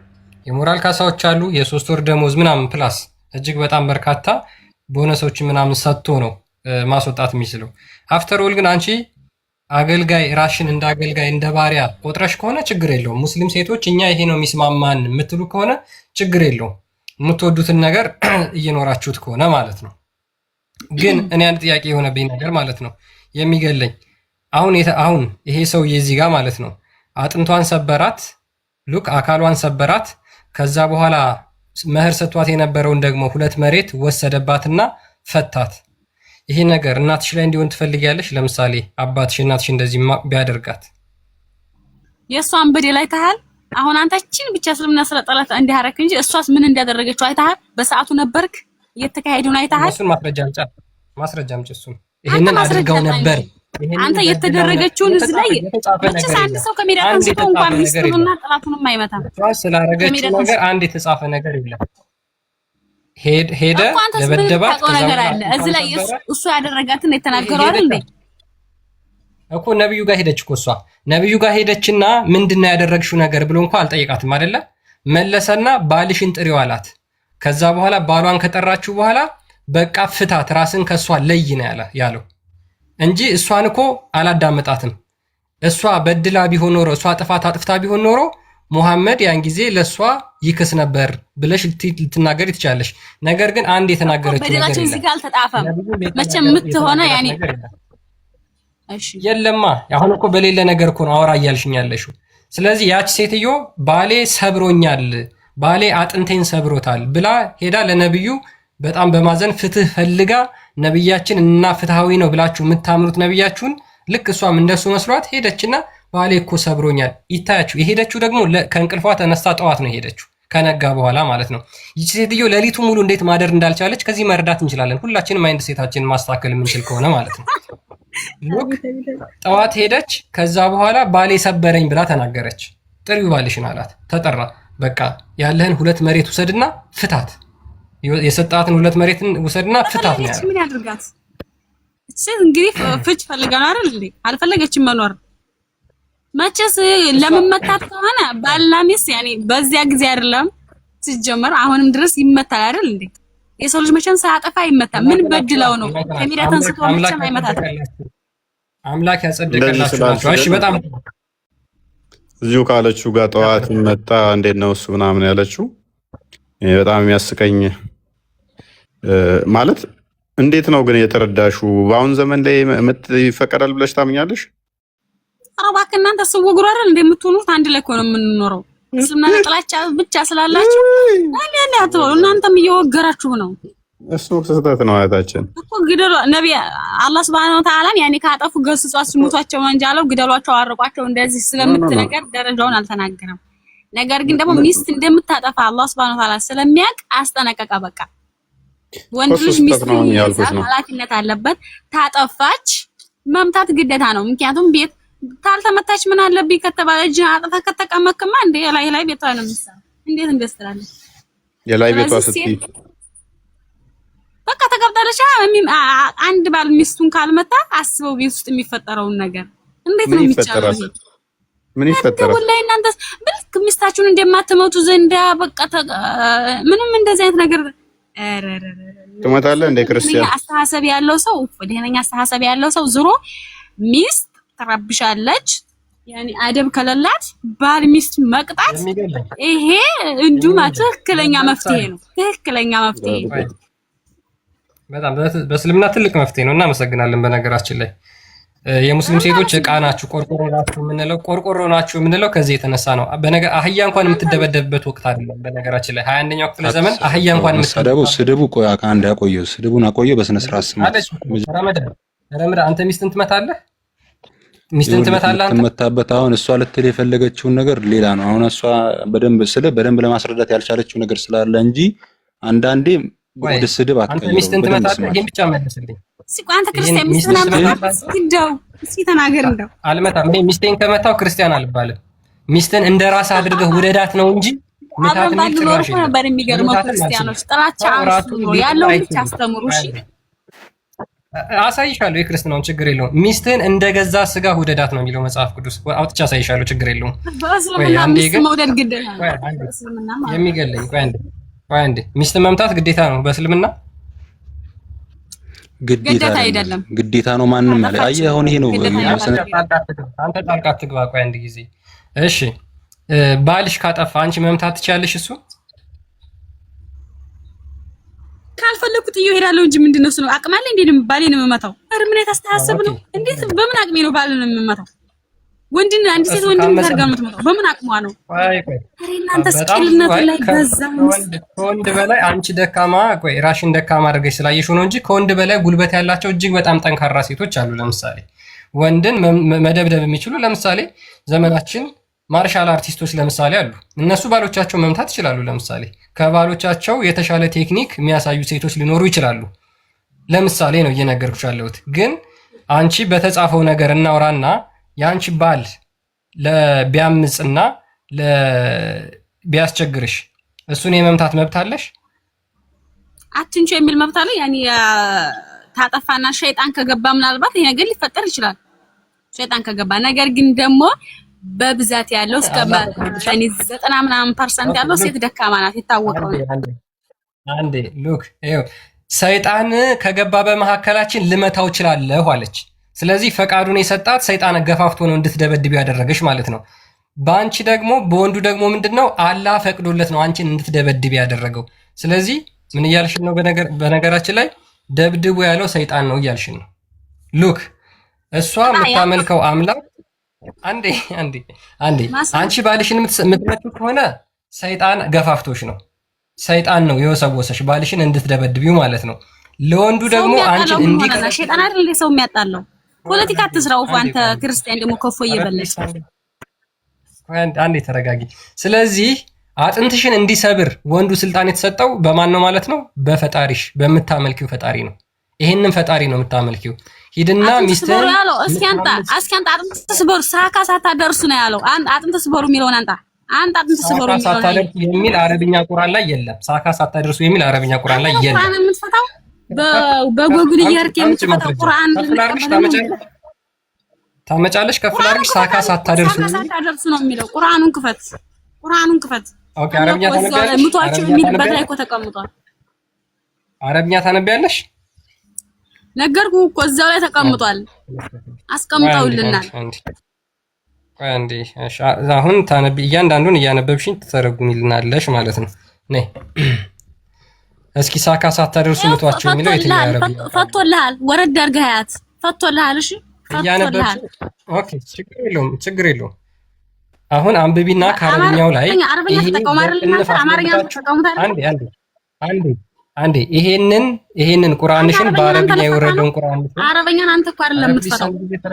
የሞራል ካሳዎች አሉ፣ የ3 ወር ደሞዝ ምናምን ፕላስ እጅግ በጣም በርካታ ቦነሶች ምናምን ሰጥቶ ነው ማስወጣት የሚችለው። አፍተር ኦል ግን አንቺ አገልጋይ ራሽን እንደ አገልጋይ እንደ ባሪያ ቆጥረሽ ከሆነ ችግር የለውም። ሙስሊም ሴቶች እኛ ይሄ ነው የሚስማማን የምትሉ ከሆነ ችግር የለውም። የምትወዱትን ነገር እየኖራችሁት ከሆነ ማለት ነው። ግን እኔ አንድ ጥያቄ የሆነብኝ ነገር ማለት ነው የሚገለኝ አሁን ይሄ ሰውዬ እዚህ ጋር ማለት ነው አጥንቷን ሰበራት፣ ሉክ አካሏን ሰበራት። ከዛ በኋላ መህር ሰጥቷት የነበረውን ደግሞ 2 መሬት ወሰደባትና ፈታት። ይሄ ነገር እናትሽ ላይ እንዲሆን ትፈልጊያለሽ? ለምሳሌ አባትሽ እናትሽ እንደዚህ ቢያደርጋት የእሷን በደል አይተሃል? አሁን አንተችን ብቻ እስልምና ስለጠላት እንዲያረክ እንጂ እሷስ ምን እንዲያደረገችው አይተሃል? በሰዓቱ ነበርክ? እየተካሄደውን አይተሃል? እሱን ማስረጃ አምጪ። እሱን ይሄንን አድርገው ነበር። አንተ የተደረገችውን እዚህ ላይ ብቻ አንድ ሰው ከሜዳ ተንስቶ እንኳን ሚስቱንና ጠላቱንም አይመታም። ስላረገችው ነገር አንድ የተጻፈ ነገር የለም። ሄደ ለበደባት ነገር አለ እዚህ ላይ እሱ ያደረጋትን የተናገረው አይደል እንዴ? እኮ ነብዩ ጋር ሄደች እኮ እሷ ነብዩ ጋር ሄደችና ምንድነው ያደረግሽው ነገር ብሎ እንኳን አልጠየቃትም አይደለ? መለሰና ባልሽን ጥሪው አላት። ከዛ በኋላ ባሏን ከጠራችሁ በኋላ በቃ ፍታት፣ ራስን ከሷ ለይ ነው ያለው እንጂ እሷን እኮ አላዳመጣትም። እሷ በድላ ቢሆን ኖሮ እሷ ጥፋት አጥፍታ ቢሆን ኖሮ ሙሐመድ ያን ጊዜ ለሷ ይክስ ነበር ብለሽ ልትናገር ትችላለሽ። ነገር ግን አንድ የተናገረችው ነገር በደላችን እዚህ ጋር አልተጣፈም። መቼም የምትሆነ ያኔ እሺ የለማ አሁን እኮ በሌለ ነገር እኮ ነው አወራ እያልሽኝ ያለሽው። ስለዚህ ያች ሴትዮ ባሌ ሰብሮኛል፣ ባሌ አጥንቴን ሰብሮታል ብላ ሄዳ ለነብዩ በጣም በማዘን ፍትህ ፈልጋ ነብያችን እና ፍትሃዊ ነው ብላችሁ የምታምኑት ነብያችሁን ልክ እሷም እንደሱ መስሏት ሄደችና ባሌ እኮ ሰብሮኛል። ይታያችሁ የሄደችው ደግሞ ከእንቅልፏ ተነስታ ጠዋት ነው የሄደችው ከነጋ በኋላ ማለት ነው። ይቺ ሴትዮ ሌሊቱ ሙሉ እንዴት ማደር እንዳልቻለች ከዚህ መረዳት እንችላለን። ሁላችንም ማይንድ ሴታችንን ማስተካከል የምንችል ከሆነ ማለት ነው። ጠዋት ሄደች። ከዛ በኋላ ባሌ ሰበረኝ ብላ ተናገረች። ጥሪው ባልሽን አላት። ተጠራ። በቃ ያለህን 2 መሬት ውሰድና ፍታት፣ የሰጣትን 2 መሬትን ውሰድና ፍታት ነው ያለው። ምን ያድርጋት? እሺ እንግዲህ ፍች ፈልጋ ነው አይደል እንዴ? አልፈለገችም መኖር። መቼስ ለመመታት ከሆነ ባልና ሚስት ያኔ በዚያ ጊዜ አይደለም ሲጀመር አሁንም ድረስ ይመታል አይደል እንዴ? የሰው ልጅ መቼም ሳያጠፋ ይመታል። ምን በድለው ነው ከሜዳ ተንስቶ መቼም አይመታት። አምላክ ያጸደቀላችሁ ናቸው። እሺ በጣም እዚሁ ካለችው ጋር ጠዋት መጣ። እንዴት ነው እሱ ምናምን ያለችው በጣም የሚያስቀኝ ማለት እንዴት ነው ግን የተረዳሹ? በአሁን ዘመን ላይ ይፈቀዳል ብለሽ ታምኛለሽ? ኧረ እባክህ እናንተ ስውግሩ አይደል እንደምትሆኑት አንድ ላይ እኮ ነው የምንኖረው። እስልምና ጥላቻ ብቻ ስላላችሁ እናንተም እየወገራችሁ ነው። እሱ ስህተት ነው። አያታችን እኮ ግደሉ ነብይ አላህ Subhanahu Wa Ta'ala ያኔ ካጠፉ ገስጿቸው ስሙቷቸው እንጂ አለው ግደሏቸው፣ አርቋቸው እንደዚህ ስለምትነገር ደረጃውን አልተናገረም። ነገር ግን ደግሞ ሚስት እንደምታጠፋ አላህ Subhanahu Wa Ta'ala ስለሚያውቅ አስጠነቀቀ። በቃ ወንድ ልጅ ሚስቱን ኃላፊነት አለበት። ታጠፋች መምታት ግዴታ ነው። ምክንያቱም ቤት ካልተመታች ምን አለብኝ ከተባለ እጅ አጥፋ ከተቀመጥክማ እንደ ላይ ቤቷ ነው የሚሰራው። እንዴት እንደስተራለች የላይ ቤቷ ስትይ በቃ ተቀብጣለች። አንድ ባል ሚስቱን ካልመታ አስበው ቤት ውስጥ የሚፈጠረውን ነገር እንዴት ነው የሚቻለው? ምን ይፈጠራል? ወላሂ እናንተ ብልክ ሚስታችሁን እንደማትመቱ ዘንዳ በቃ ምንም እንደዚህ አይነት ነገር ትመታለህ እንደ ክርስቲያን አስተሳሰብ ያለው ሰው ደህነኛ አስተሳሰብ ያለው ሰው ዝሮ ሚስት ትረብሻለች፣ ያኔ አደብ ከሌላት ባል ሚስት መቅጣት ይሄ እንዱማ ትክክለኛ መፍትሄ ነው። ትክክለኛ መፍትሄ በጣም በእስልምና ትልቅ መፍትሄ ነው። እናመሰግናለን። በነገራችን ላይ የሙስሊም ሴቶች ዕቃ ናችሁ፣ ቆርቆሮ ናችሁ የምንለው ከዚህ የተነሳ ነው። አህያ እንኳን የምትደበደብበት ወቅት አይደለም። በነገራችን ላይ 21ኛው ክፍለ ዘመን አህያ እንኳን ስድቡ ቆይ አንድ ያቆየው ስድቡን አቆየው በስነ ስርዓት ስማት። ረመዳን አንተ ሚስትን ትመታለህ? ሚስትን ትመታለህ? ትመታበት። አሁን እሷ ልትል የፈለገችውን ነገር ሌላ ነው። አሁን እሷ በደንብ ለማስረዳት ያልቻለችው ነገር ስላለ እንጂ አንዳንዴ ወደ ስድብ አንተ ሚስትን ትመታለህ? ይሄን ብቻ መልስልኝ። አንተ ክርስቲያን ሚስትን አመጣት እንደው እስኪ ተናገር። እንደው አልመታም። እኔ ሚስቴን ከመታው ክርስቲያን አልባልም። ሚስትን እንደ ራስ አድርገህ ውደዳት ነው እንጂ ምታት ነው ጭራሽ ነበር። የሚገርመው ክርስቲያኖች ጥላቻ አንሱ ነው ያለው ብቻ አስተምሩ። እሺ አሳይሻለሁ። የክርስትናውን ችግር የለውም። ሚስትን እንደገዛ ስጋ ውደዳት ነው የሚለው መጽሐፍ ቅዱስ። አውጥቼ አሳይሻለሁ። ችግር የለውም። በእስልምና ሚስት መውደድ ግዴታ ነው። በእስልምና ማለት የሚገለኝ ቆይ አንዴ ሚስትን መምታት ግዴታ ነው በእስልምና? ግዴታ አይደለም፣ ግዴታ ነው። ማንም ማለት አየህ፣ አሁን ይሄ ነው። አንተ ጣልቃ አትግባ። ቆይ አንድ ጊዜ እሺ። ባልሽ ካጠፋ አንቺ መምታት ትችያለሽ? እሱ ካልፈለኩት እየሄዳለሁ እንጂ ምንድነው እሱ ነው አቅም አለ እንዴ? ባሌን የምመታው ኧረ ምን ያስተሳሰብ ነው? እንዴት በምን አቅሜ ነው ባልን የምመታው? ወንድን አንድ ሴት ወንድን ታርጋ የምትመታው በምን አቅሟ ነው? ኧረ እናንተ ስኪልነት ላይ በዛው ከወንድ በላይ አንቺ ደካማ ራሽን ደካማ አድርገሽ ስላየሽ ነው እንጂ ከወንድ በላይ ጉልበት ያላቸው እጅግ በጣም ጠንካራ ሴቶች አሉ። ለምሳሌ ወንድን መደብደብ የሚችሉ ለምሳሌ ዘመናችን ማርሻል አርቲስቶች ለምሳሌ አሉ። እነሱ ባሎቻቸው መምታት ይችላሉ። ለምሳሌ ከባሎቻቸው የተሻለ ቴክኒክ የሚያሳዩ ሴቶች ሊኖሩ ይችላሉ። ለምሳሌ ነው እየነገርኩሽ ያለሁት። ግን አንቺ በተጻፈው ነገር እናውራና የአንቺ ባል ቢያምጽና ቢያስቸግርሽ እሱን የመምታት መብት አለሽ? አትንቹ የሚል መብት አለ። ያኔ ታጠፋና ሸይጣን ከገባ ምናልባት ይሄ ነገር ሊፈጠር ይችላል። ሸይጣን ከገባ ነገር ግን ደግሞ በብዛት ያለው እስከ 90% ያለው ሴት ደካማ ናት። የታወቀው አንዴ ሉክ ሰይጣን ከገባ በመሐከላችን ልመታው እችላለሁ አለች። ስለዚህ ፈቃዱን የሰጣት ሰይጣን ገፋፍቶ ነው እንድትደበድብ ያደረገሽ ማለት ነው። በአንቺ ደግሞ በወንዱ ደግሞ ምንድነው አላህ ፈቅዶለት ነው አንቺን እንድትደበድብ ያደረገው። ስለዚህ ምን እያልሽን ነው? በነገራችን ላይ ደብድቡ ያለው ሰይጣን ነው እያልሽን ነው። ሉክ እሷ የምታመልከው አምላክ አንዴ አንቺ ባልሽን የምትመጪው ከሆነ ሰይጣን ገፋፍቶሽ ነው። ሰይጣን ነው የወሰወሰሽ ባልሽን እንድትደበድቢው ማለት ነው። ለወንዱ ደግሞ አንቺን እንዲቀር ሰይጣን አይደል ሰው የሚያጣለው። ፖለቲካ አትስራው አንተ ክርስቲያን ደግሞ ከፎ እየበለሽ አንዴ ተረጋጊ። ስለዚህ አጥንትሽን እንዲሰብር ወንዱ ስልጣን የተሰጠው በማን ነው ማለት ነው? በፈጣሪሽ በምታመልኪው ፈጣሪ ነው። ይሄንን ፈጣሪ ነው የምታመልኪው። ሂድና ሚስትህን ያለው እስኪ አንተ አጥንት ተስበሩ ሳካ ሳታደርሱ ነው ያለው። አጥንት ተስበሩ የሚለውን አንተ አጥንት ተስበሩ የሚል አረብኛ ቁርአን ላይ የለም። ሳካ ሳታደርሱ የሚል አረብኛ ቁርአን ላይ የለም። ቁርአን የምትፈታው በጎግል እየሄድክ የምትፈታው ቁርአን ታመጫለሽ። ከፍላርሽ ሳካ ሳታደርሱ ነው የሚለው። ቁርአኑን ክፈት። ኦኬ። አረብኛ ታነቢያለሽ? ሙቷቸው የሚልበት ላይ እኮ ተቀምጧል። አረብኛ ታነቢያለሽ? ነገርኩህ እኮ እዛው ላይ ተቀምጧል። አስቀምጠውልናል። አንዴ አሁን ታነቢ እያንዳንዱን እያነበብሽኝ ትተረጉሚልናለሽ ማለት ነው። ነይ እስኪ ሳካ ሳታደርሱ ሙቷቸው የሚለው የትኛው አረብኛ? ፈቶልሃል። ወረድ አድርገህ አያት። ፈቶልሃል። እሺ እያነበብሽ ኦኬ። ችግር የለውም። አሁን አንብቢና ከአረብኛው ላይ አረብኛ ተጠቀሙ አይደል? አማርኛ ተጠቀሙታል። አንዴ ይሄንን ቁርአንሽን በአረብኛ የወረደውን ቁርአን አረብኛን አንተ እኮ አይደለም የምትፈታው፣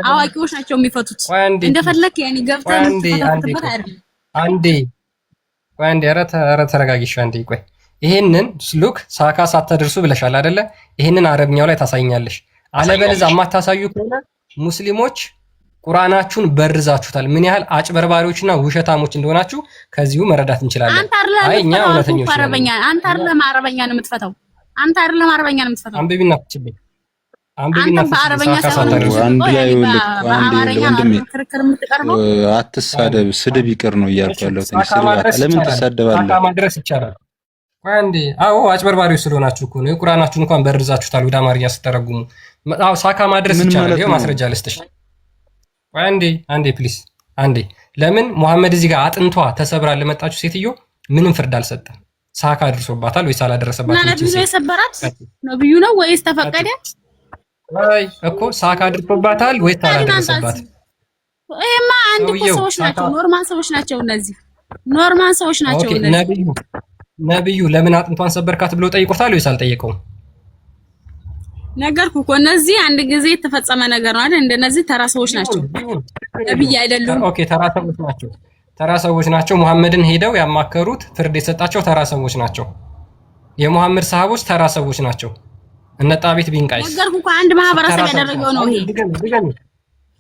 አዋቂዎች ናቸው የሚፈቱት። እንደፈለክ ያኔ ገብተህ የምትፈታበት አይደለም። አንዴ ኧረ ተረጋጊሽ። አንዴ ቆይ። ይሄንን ሉክ ሳካ ሳታደርሱ ብለሻል አይደለ? ይሄንን አረብኛው ላይ ታሳይኛለሽ። አለበለዚያ የማታሳዩ ከሆነ ሙስሊሞች ቁርአናችሁን በርዛችሁታል። ምን ያህል አጭበርባሪዎችና ውሸታሞች እንደሆናችሁ ከዚሁ መረዳት እንችላለን። አይ እኛ እውነተኞች ነን። አንተ አይደለም አረበኛ ነው የምትፈታው። አንብቢና ትችልኝ። በአረበኛ አንድ ላይ ወንድሜ አትሳደብ፣ ስድብ ይቅር ነው እያልኩ ያለሁት። ለምን ትሳደባለህ? ማድረስ ይቻላል። አንዴ አዎ፣ አጭበርባሪዎች ስለሆናችሁ እኮ ነው። የቁርአናችሁን እንኳን በርዛችሁታል ወደ አማርኛ ስትተረጉሙ። አዎ ሳካ ማድረስ ይቻላል። ይሄው ማስረጃ ልስጥሽ። አንዴ ፕሊስ አንዴ ለምን ሙሐመድ እዚህ ጋር አጥንቷ ተሰብራ ለመጣችሁ ሴትዮ ምንም ፍርድ አልሰጠም? ሳካ አድርሶባታል ወይስ አላደረሰባትም? ማለት ብዙ የሰበራት ነብዩ ነው ወይስ ተፈቀደ? አይ እኮ ሳካ አድርሶባታል ወይስ አላደረሰባትም? ይሄማ አንድ እኮ ሰዎች ናቸው፣ ኖርማል ሰዎች ናቸው እነዚህ ኖርማል ሰዎች ናቸው እነዚህ። ነብዩ ለምን አጥንቷን ሰበርካት ብሎ ጠይቆታል ወይስ አልጠየቀውም? ነገርኩ እኮ እነዚህ አንድ ጊዜ የተፈጸመ ነገር ነው አይደል? እንደነዚህ ተራ ሰዎች ናቸው፣ ነብይ አይደሉም። ኦኬ ተራ ሰዎች ናቸው፣ ተራ ሰዎች ናቸው። ሙሐመድን ሄደው ያማከሩት ፍርድ የሰጣቸው ተራ ሰዎች ናቸው። የሙሐመድ ሰሃቦች ተራ ሰዎች ናቸው። እነ ጣቢት ቢን ቀይስ ነገርኩ እኮ አንድ ማህበረሰብ ያደረገው ነው ይሄ።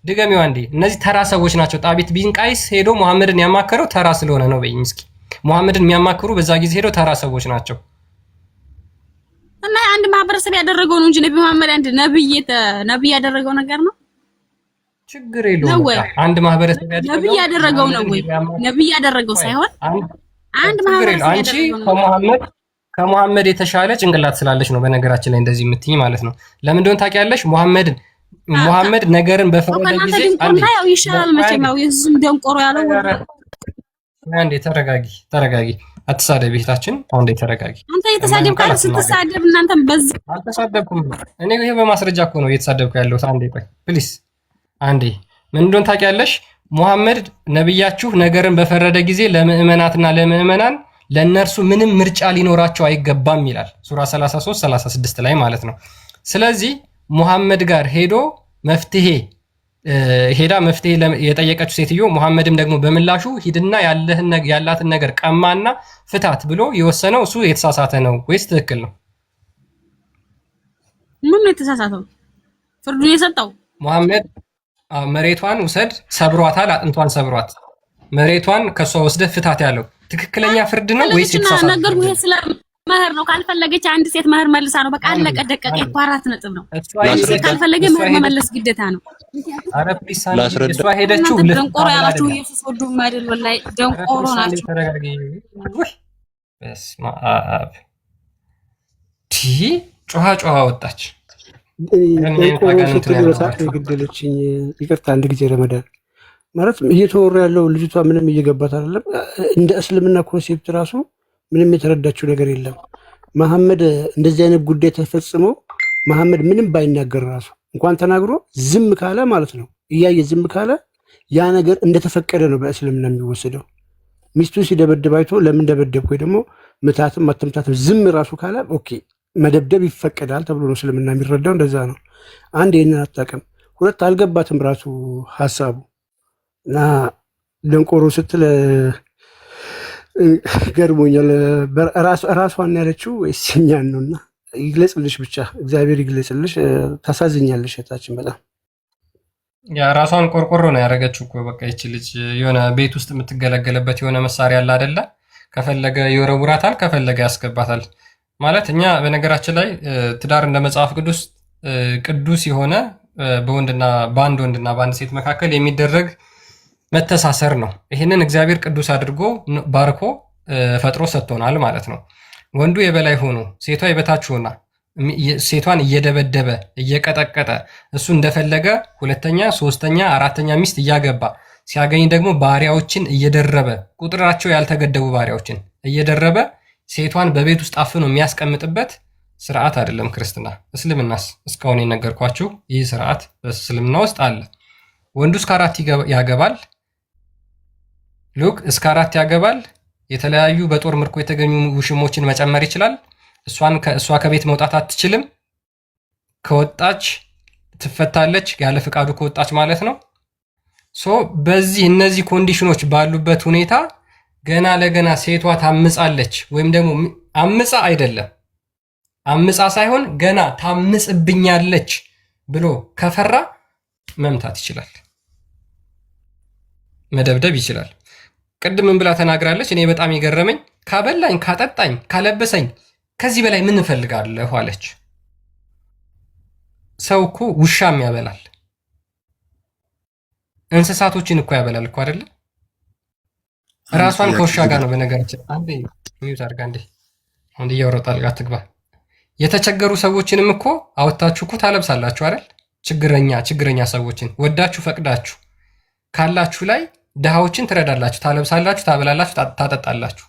ድገሚው አንዴ። እነዚህ ተራ ሰዎች ናቸው። ጣቢት ቢን ቀይስ ሄዶ ሙሐመድን ያማከረው ተራ ስለሆነ ነው በይኝ እስኪ። ሙሐመድን የሚያማክሩ በዛ ጊዜ ሄደው ተራ ሰዎች ናቸው። እና አንድ ማህበረሰብ ያደረገው ነው እንጂ ነብይ መሐመድ አንድ ነብይ ያደረገው ነገር ነው። ችግር የለውም። አንድ ማህበረሰብ ያደረገው ነው ወይ ነብይ ያደረገው ሳይሆን አንድ ማህበረሰብ ያደረገው ከሙሐመድ የተሻለ ጭንቅላት ስላለች ነው በነገራችን ላይ እንደዚህ የምትይኝ ማለት ነው። ለምን እንደሆነ ታውቂያለሽ? ሙሐመድ ነገርን በፈረደ ጊዜ ያው ይሻላል መቼም ያው የሱም ደንቆሮ ያለው አንዴ ተረጋጊ አትሳደብ እህታችን። አንዴ ተረጋጊ። አንተ የተሳደብክ አይደል? ስትሳደብ እናንተም በዚህ አልተሳደብኩም እኔ ይሄ በማስረጃ እኮ ነው እየተሳደብኩ ያለሁት። አንዴ ቆይ ፕሊስ አንዴ። ምን እንደሆነ ታውቂያለሽ? ሙሐመድ ነብያችሁ ነገርን በፈረደ ጊዜ ለምእመናትና ለምእመናን ለነርሱ ምንም ምርጫ ሊኖራቸው አይገባም ይላል ሱራ 33 36 ላይ ማለት ነው። ስለዚህ ሙሐመድ ጋር መፍትሄ የጠየቀችው ሴትዮ ሙሐመድም ደግሞ በምላሹ ሂድና ያላትን ነገር ቀማና ፍታት ብሎ የወሰነው እሱ የተሳሳተ ነው ወይስ ትክክል ነው? ምን የተሳሳተው? ፍርዱን የሰጠው ሙሐመድ መሬቷን ውሰድ ሰብሯታል፣ አጥንቷን ሰብሯት መሬቷን ከሷ ወስደህ ፍታት ያለው ትክክለኛ ፍርድ ነው ወይስ የተሳሳተ? ነገር ይሄ ስለ መህር ነው። ካልፈለገች አንድ ሴት መህር መልሳ ነው በቃ አለቀ ደቀቀ። 4 ነጥብ ነው። ካልፈለገ መህር መመለስ ግዴታ ነው። አረ ፕሊስ እሷ ሄደችው ደንቆሮ ያላችሁ ኢየሱስ ወዱ ማይደል ወላይ ደንቆሮ ናችሁ። በስመ አብ ጮሃ ወጣች። ገደለችኝ። ይቅርታ አንድ ጊዜ ረመዳን ማለት እየተወራ ያለው ልጅቷ ምንም እየገባት አይደለም። እንደ እስልምና ኮንሴፕት ራሱ ምንም የተረዳችው ነገር የለም። መሐመድ እንደዚህ አይነት ጉዳይ ተፈጽሞ መሐመድ ምንም ባይናገር ራሱ እንኳን ተናግሮ ዝም ካለ ማለት ነው እያየ ዝም ካለ ያ ነገር እንደተፈቀደ ነው በእስልምና የሚወሰደው። ሚስቱን ሲደበድብ አይቶ ለምን ደበደብኩ ወይ ደግሞ ምታትም አትምታትም ዝም ራሱ ካለ ኦኬ መደብደብ ይፈቀዳል ተብሎ ነው እስልምና የሚረዳው። እንደዛ ነው። አንድ ይህንን አታውቅም፣ ሁለት አልገባትም ራሱ ሀሳቡ እና ደንቆሮ ስትል ገርሞኛል። ራሷን ያለችው ወይስ እኛን ነው? እና ይግለጽልሽ ብቻ እግዚአብሔር ይግለጽልሽ። ታሳዝኛለሽ እህታችን በጣም ያ ራሷን ቆርቆሮ ነው ያደረገችው እኮ በቃ ይቺ ልጅ የሆነ ቤት ውስጥ የምትገለገልበት የሆነ መሳሪያ አለ አይደለ? ከፈለገ ይወረውራታል፣ ከፈለገ ያስገባታል። ማለት እኛ በነገራችን ላይ ትዳር እንደ መጽሐፍ ቅዱስ የሆነ በአንድ ወንድና በአንድ ሴት መካከል የሚደረግ መተሳሰር ነው። ይህንን እግዚአብሔር ቅዱስ አድርጎ ባርኮ ፈጥሮ ሰጥቶናል ማለት ነው። ወንዱ የበላይ ሆኖ ሴቷ የበታች ሆና ሴቷን እየደበደበ እየቀጠቀጠ እሱ እንደፈለገ ሁለተኛ፣ ሶስተኛ፣ አራተኛ ሚስት እያገባ ሲያገኝ ደግሞ ባሪያዎችን እየደረበ ቁጥራቸው ያልተገደቡ ባሪያዎችን እየደረበ ሴቷን በቤት ውስጥ አፍኖ የሚያስቀምጥበት ስርዓት አይደለም ክርስትና። እስልምናስ እስካሁን የነገርኳችሁ ይህ ስርዓት በእስልምና ውስጥ አለ። ወንዱ እስከ 4 ያገባል። እስከ 4 ያገባል። የተለያዩ በጦር ምርኮ የተገኙ ውሽሞችን መጨመር ይችላል። እሷ ከቤት መውጣት አትችልም። ከወጣች ትፈታለች፣ ያለ ፍቃዱ ከወጣች ማለት ነው። በዚህ እነዚህ ኮንዲሽኖች ባሉበት ሁኔታ ገና ለገና ሴቷ ታምጻለች ወይም ደግሞ አምጻ አይደለም አምጻ ሳይሆን ገና ታምጽብኛለች ብሎ ከፈራ መምታት ይችላል፣ መደብደብ ይችላል። ቅድም ምን ብላ ተናግራለች? እኔ በጣም የገረመኝ ካበላኝ፣ ካጠጣኝ፣ ካለበሰኝ ከዚህ በላይ ምን እፈልጋለሁ አለች። ሰው እኮ ውሻም ያበላል፣ እንስሳቶችን እኮ ያበላል እኮ አይደለ? ራሷን ከውሻ ጋር ነው በነገራችን። አንዴ ሚዩት አድርጋ አንዴ እያወራሁ ጣልቃ አትግባ። የተቸገሩ ሰዎችንም እኮ አወጣችሁ እኮ ታለብሳላችሁ አይደል? ችግረኛ ሰዎችን ወዳችሁ ፈቅዳችሁ ካላችሁ ላይ ድሃዎችን ትረዳላችሁ፣ ታለብሳላችሁ፣ ታበላላችሁ፣ ታጠጣላችሁ።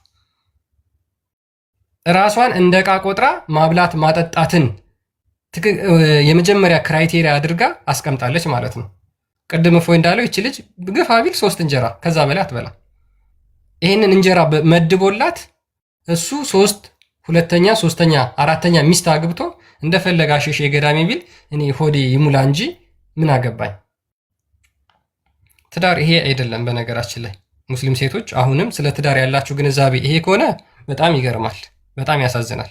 ራሷን እንደ ዕቃ ቆጥራ ማብላት ማጠጣትን የመጀመሪያ ክራይቴሪያ አድርጋ አስቀምጣለች ማለት ነው። ቅድም እፎይ እንዳለው ይቺ ልጅ ግፋ ቢል 3 እንጀራ ከዛ በላይ አትበላ። ይህንን እንጀራ መድቦላት እሱ 3 ሁለተኛ፣ 3ኛ፣ 4ኛ ሚስት አግብቶ እንደፈለገ አሸሼ ገዳሜ ቢል እኔ ሆዴ ይሙላ እንጂ ምን አገባኝ። ትዳር ይሄ አይደለም። በነገራችን ላይ ሙስሊም ሴቶች አሁንም ስለ ትዳር ያላችሁ ግንዛቤ ይሄ ከሆነ በጣም ይገርማል፣ በጣም ያሳዝናል።